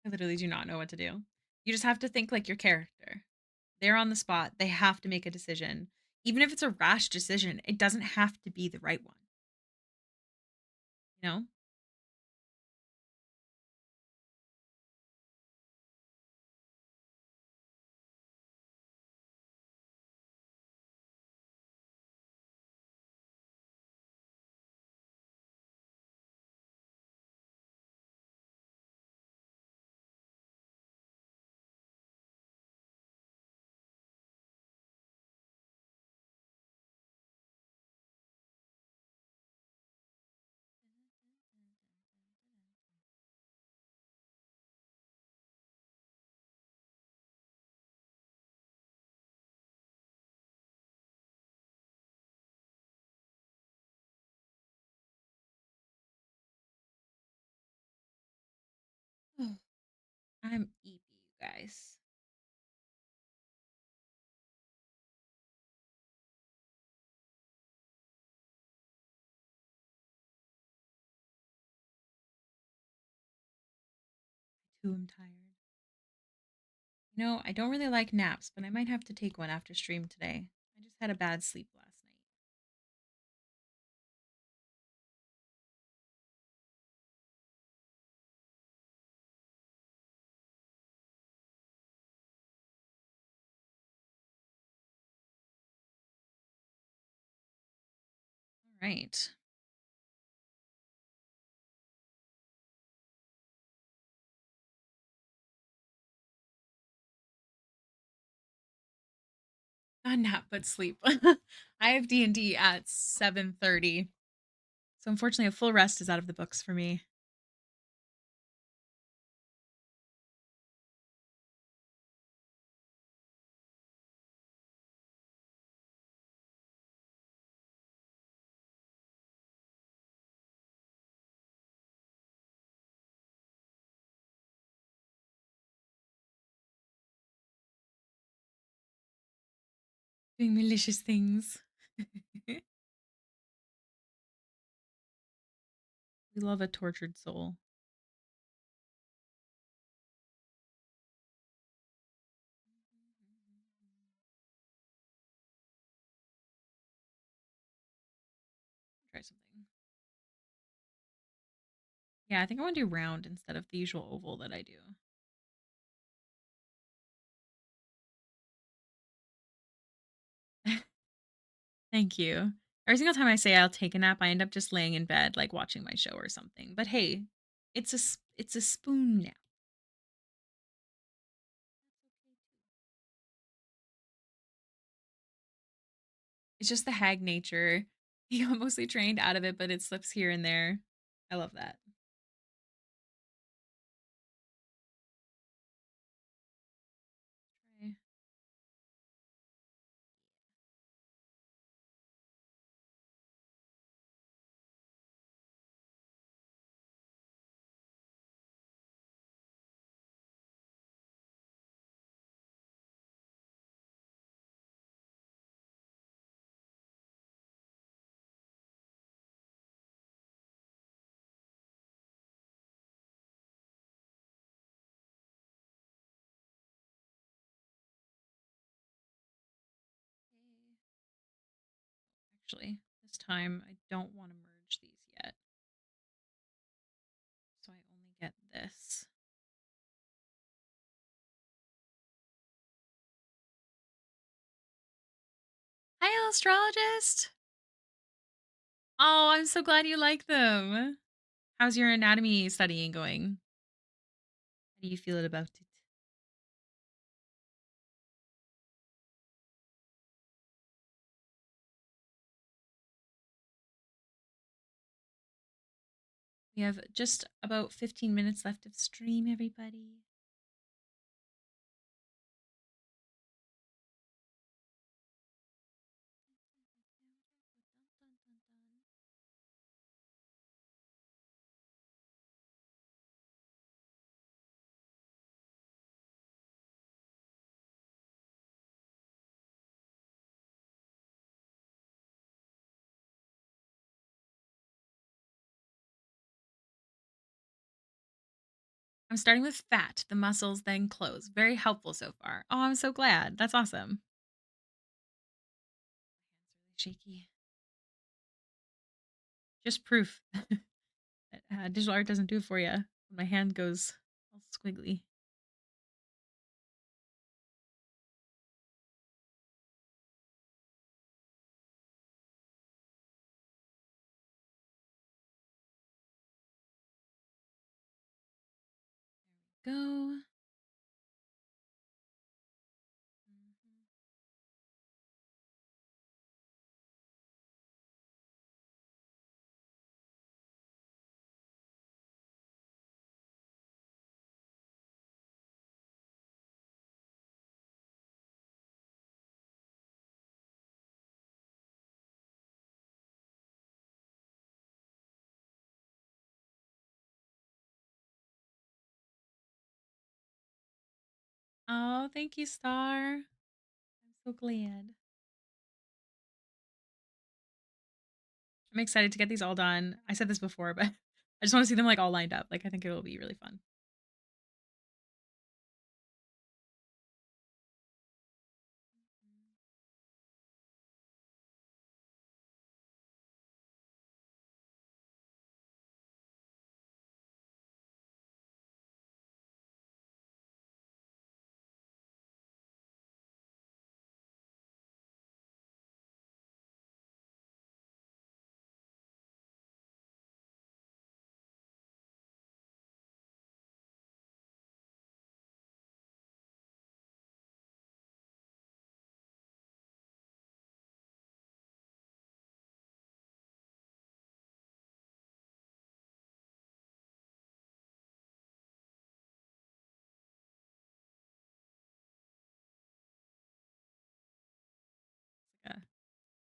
I literally do not know what to do. You just have to think like your character. They're on the spot. They have to make a decision. Even if it's a rash decision, it doesn't have to be the right one, you know? I'm eepy, you guys. Too am tired. I don't really like naps, but I might have to take one after stream today. I just had a bad sleep last night. All right. Not nap, but sleep. I have D&D at 7:30. So unfortunately, a full rest is out of the books for me. Doing malicious things. We love a tortured soul. Try something. Yeah, I think I want to do round instead of the usual oval that I do. Thank you. Every single time I say I'll take a nap, I end up just laying in bed, like watching my show or something. But hey, it's a spoon nap. It's just the hag nature. You got mostly trained out of it, but it slips here and there. I love that. Try. Actually, this time I don't want to merge these yet. So I only get this. Hi, astrologist. Oh, I'm so glad you like them. How's your anatomy studying going? How do you feel about it? We have just about 15 minutes left of stream, everybody. I'm starting with fat, the muscles, then clothes. Very helpful so far. Oh, I'm so glad. That's awesome. My hand's really shaky. Just proof that digital art doesn't do it for you when my hand goes all squiggly. There we go. Mhm. Oh, thank you, Star. I'm so glad. I'm excited to get these all done. I said this before, but I just want to see them like all lined up. Like I think it'll be really fun.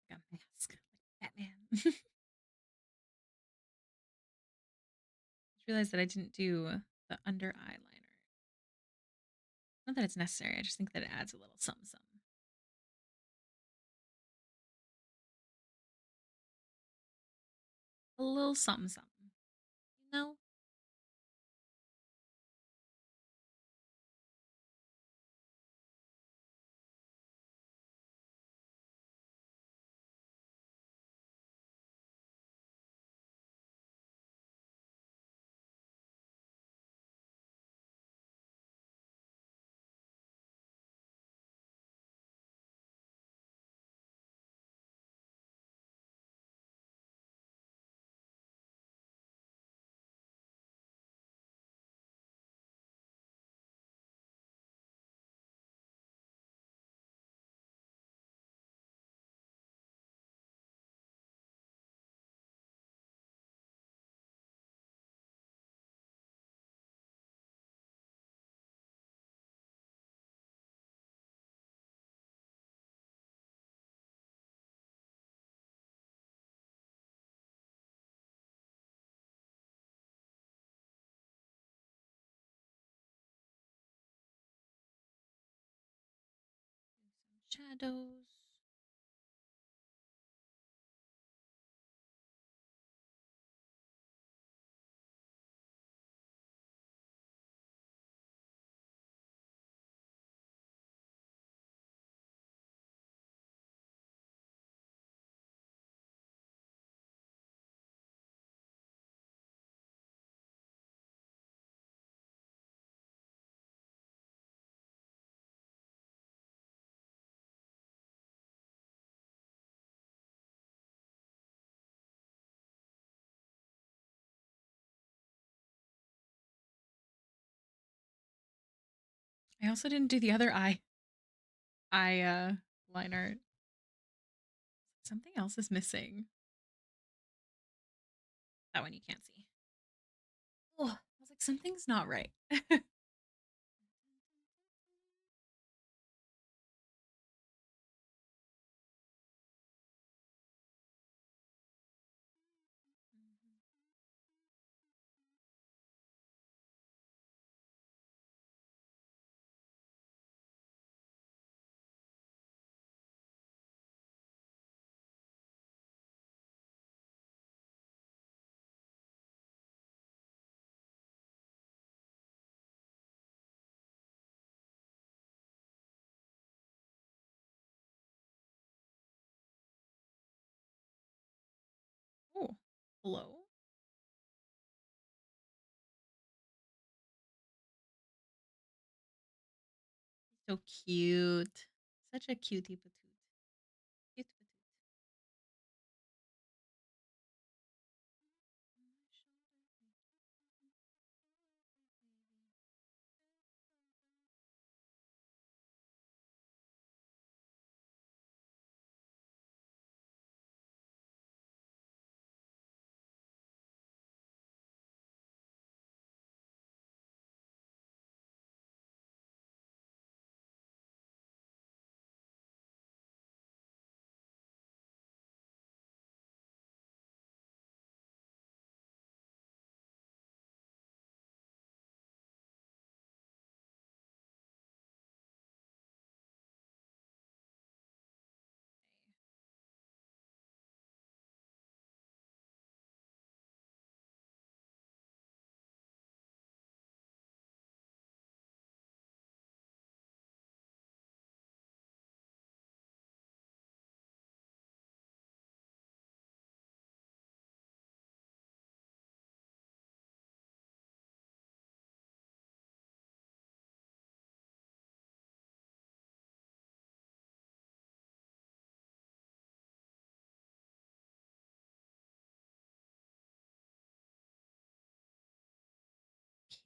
Like a mask, like Batman. Just realized that I didn't do the under eyeliner. Not that it's necessary. I just think that it adds a little something, something. A little something, something. You know? Some shadows. I also didn't do the other eye liner. Something else is missing. That one you can't see. Oh, I was like, something's not right. Oh, hello. So cute. Such a cutie patootie. Cute patootie.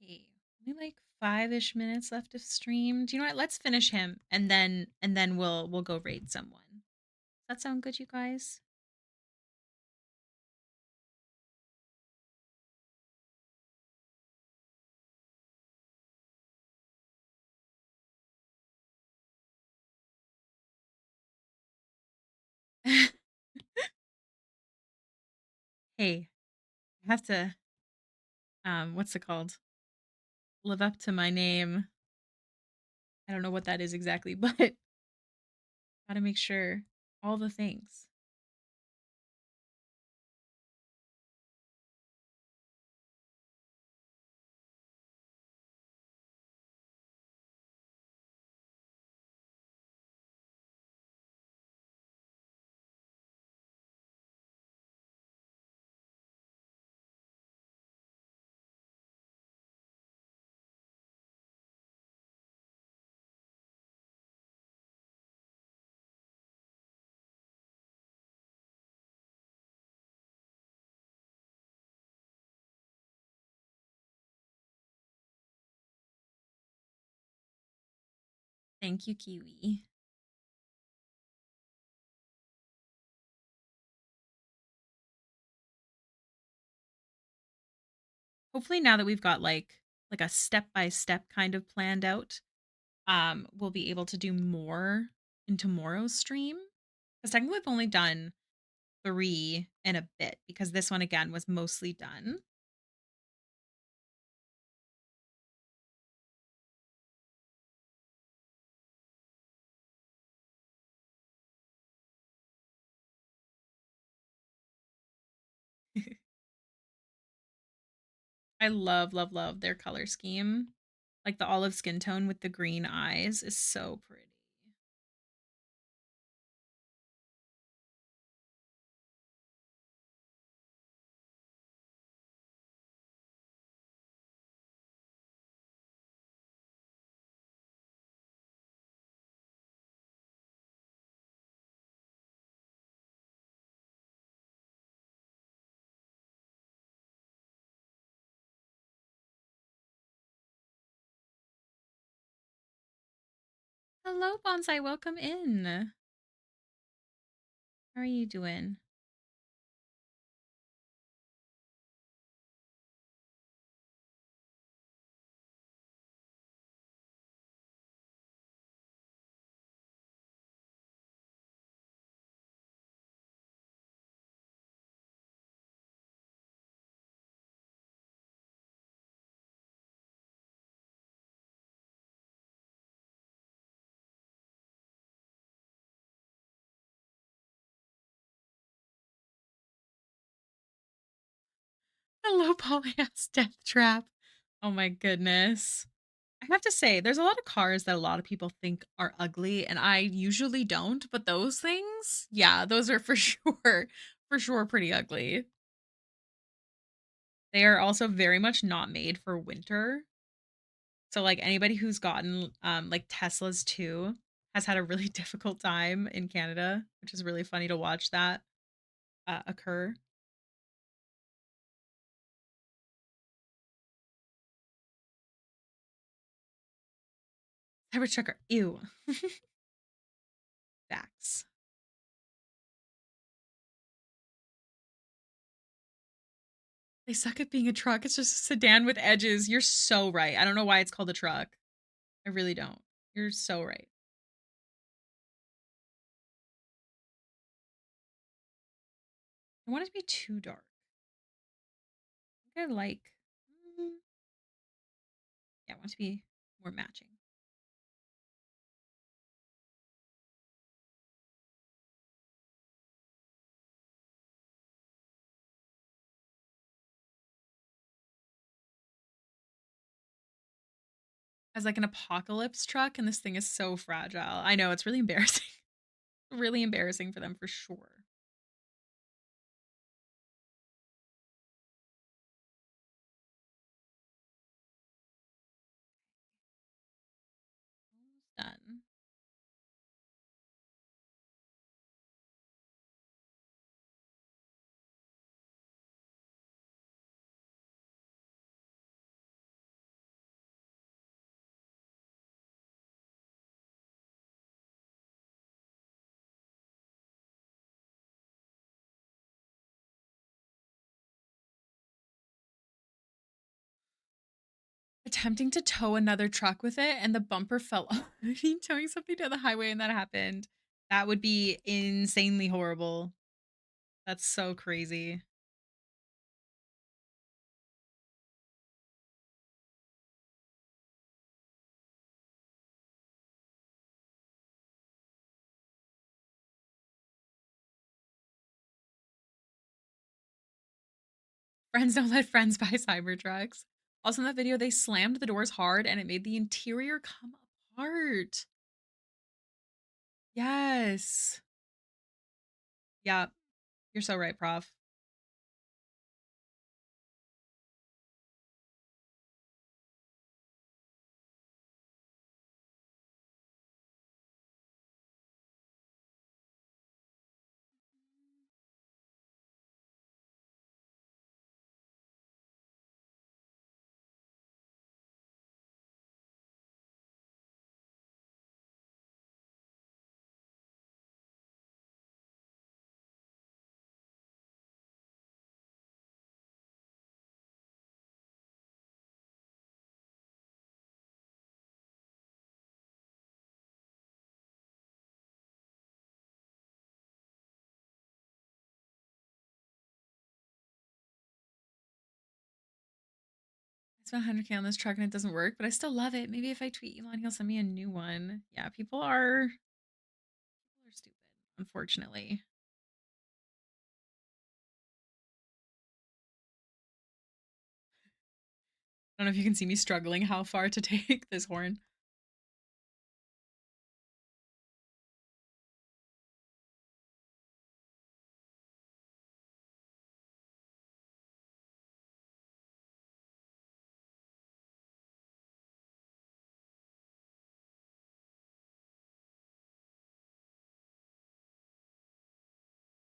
Okay. Only like 5-ish minutes left of stream. Do you know what? Let's finish him and then we'll go raid someone. Does that sound good, you guys? Hey, I have to what's it called? Live up to my name. I don't know what that is exactly, but gotta make sure all the things. Thank you, Kiwi. Hopefully now that we've got like a step-by-step kind of planned out, we'll be able to do more in tomorrow's stream. Because technically we've only done 3 and a bit because this one again was mostly done. I love, love, love their color scheme. Like the olive skin tone with the green eyes is so pretty. Hello, Bonsai. Welcome in. How are you doing? Hello, Polyas Death Trap. Oh my goodness. I have to say, there's a lot of cars that a lot of people think are ugly, and I usually don't, but those things, yeah, those are for sure pretty ugly. They are also very much not made for winter. So like anybody who's gotten like Teslas too has had a really difficult time in Canada, which is really funny to watch that occur. Cybertrucker, ew. Facts. They suck at being a truck. It's just a sedan with edges. You're so right. I don't know why it's called a truck. I really don't. You're so right. I want it to be too dark. I think I like. mm, yeah, I want it to be more matching. As like an apocalypse truck, and this thing is so fragile. I know it's really embarrassing. Really embarrassing for them for sure. Almost done. attempting to tow another truck with it and the bumper fell off. Towing something down the highway and that happened. That would be insanely horrible. That's so crazy. Friends don't let friends buy Cybertrucks. Also, in that video, they slammed the doors hard and it made the interior come apart. Yes. Yeah, you're so right, Prof. I spent 100K on this truck and it doesn't work, but I still love it. Maybe if I tweet Elon, he'll send me a new one. Yeah, people are stupid, unfortunately. I don't know if you can see me struggling how far to take this horn.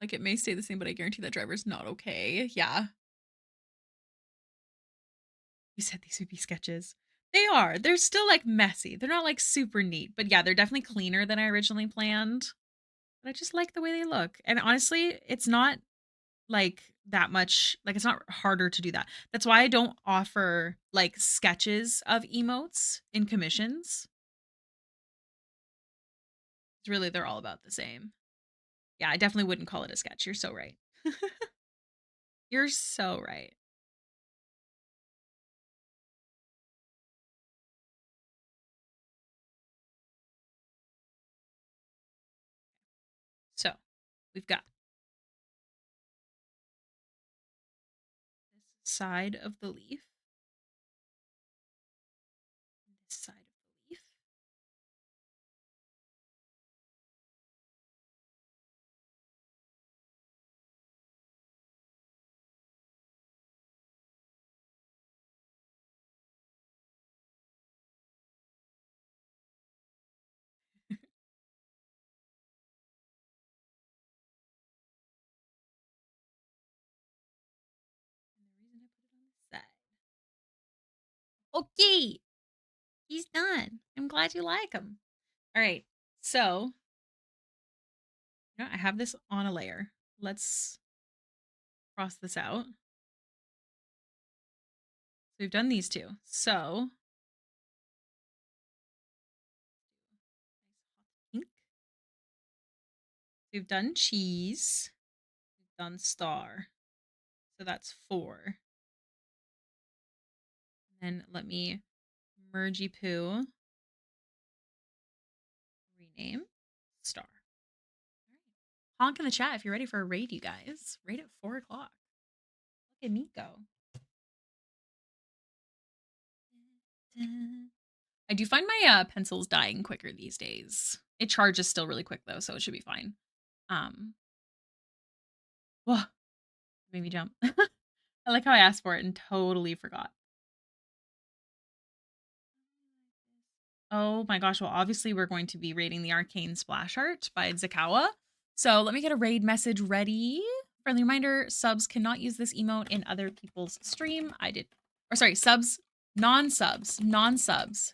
Like it may stay the same, but I guarantee that driver's not okay. Yeah. You said these would be sketches. They are. They're still like messy. They're not like super neat, but yeah, they're definitely cleaner than I originally planned. But I just like the way they look. And honestly, it's not like that much, like it's not harder to do that. That's why I don't offer like sketches of emotes in commissions. It's really, they're all about the same. Yeah, I definitely wouldn't call it a sketch. You're so right. You're so right. So we've got this side of the leaf, this side of the leaf. And the reason I put it on this side. Okay, he's done. I'm glad you like him. All right, so I have this on a layer. Let's cross this out. So we've done these two. So pink. We've done cheese. We've done star. So that's 4. And then let me mergey poo. Rename star. All right. Honk in the chat if you're ready for a raid, you guys. Raid at 4 o'clock. Look at me go. I do find my pencils dying quicker these days. It charges still really quick though, so it should be fine. Whoa, made me jump. I like how I asked for it and totally forgot. Oh my gosh, well obviously we're going to be raiding the Arcane Splash Art by Zakawa. So let me get a raid message ready. Friendly reminder, subs cannot use this emote in other people's stream. Subs, non-subs.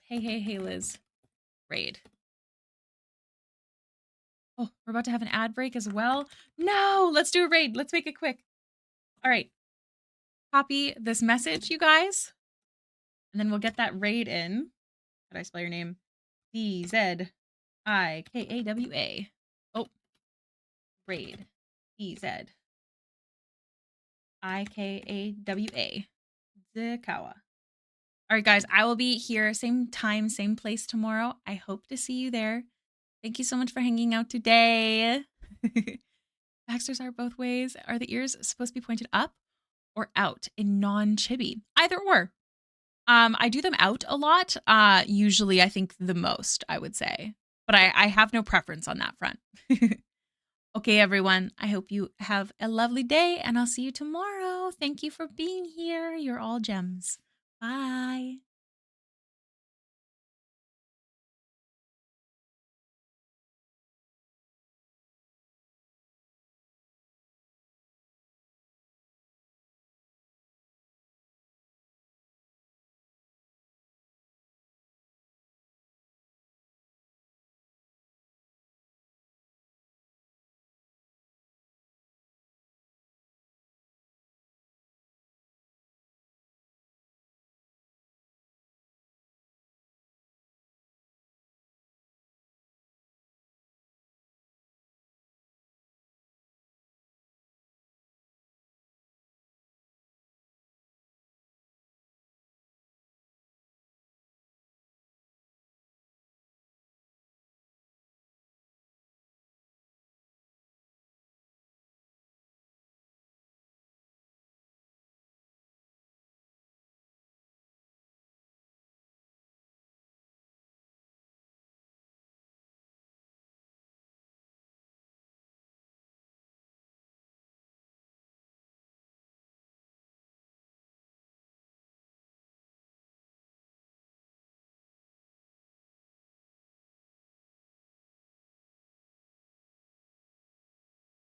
Hey, Liz. Raid. Oh, we're about to have an ad break as well. No, let's do a raid. Let's make it quick. All right. Copy this message, you guys. And then we'll get that raid in. How do I spell your name? D-Z-I-K-A-W-A. Oh, raid. D-Z-I-K-A-W-A. Zikawa. All right, guys, I will be here same time, same place tomorrow. I hope to see you there. Thank you so much for hanging out today. Baxters are both ways. Are the ears supposed to be pointed up or out in non-chibi? Either or. I do them out a lot. Usually I think the most, I would say. But I have no preference on that front. Okay, everyone. I hope you have a lovely day and I'll see you tomorrow. Thank you for being here. You're all gems. Bye.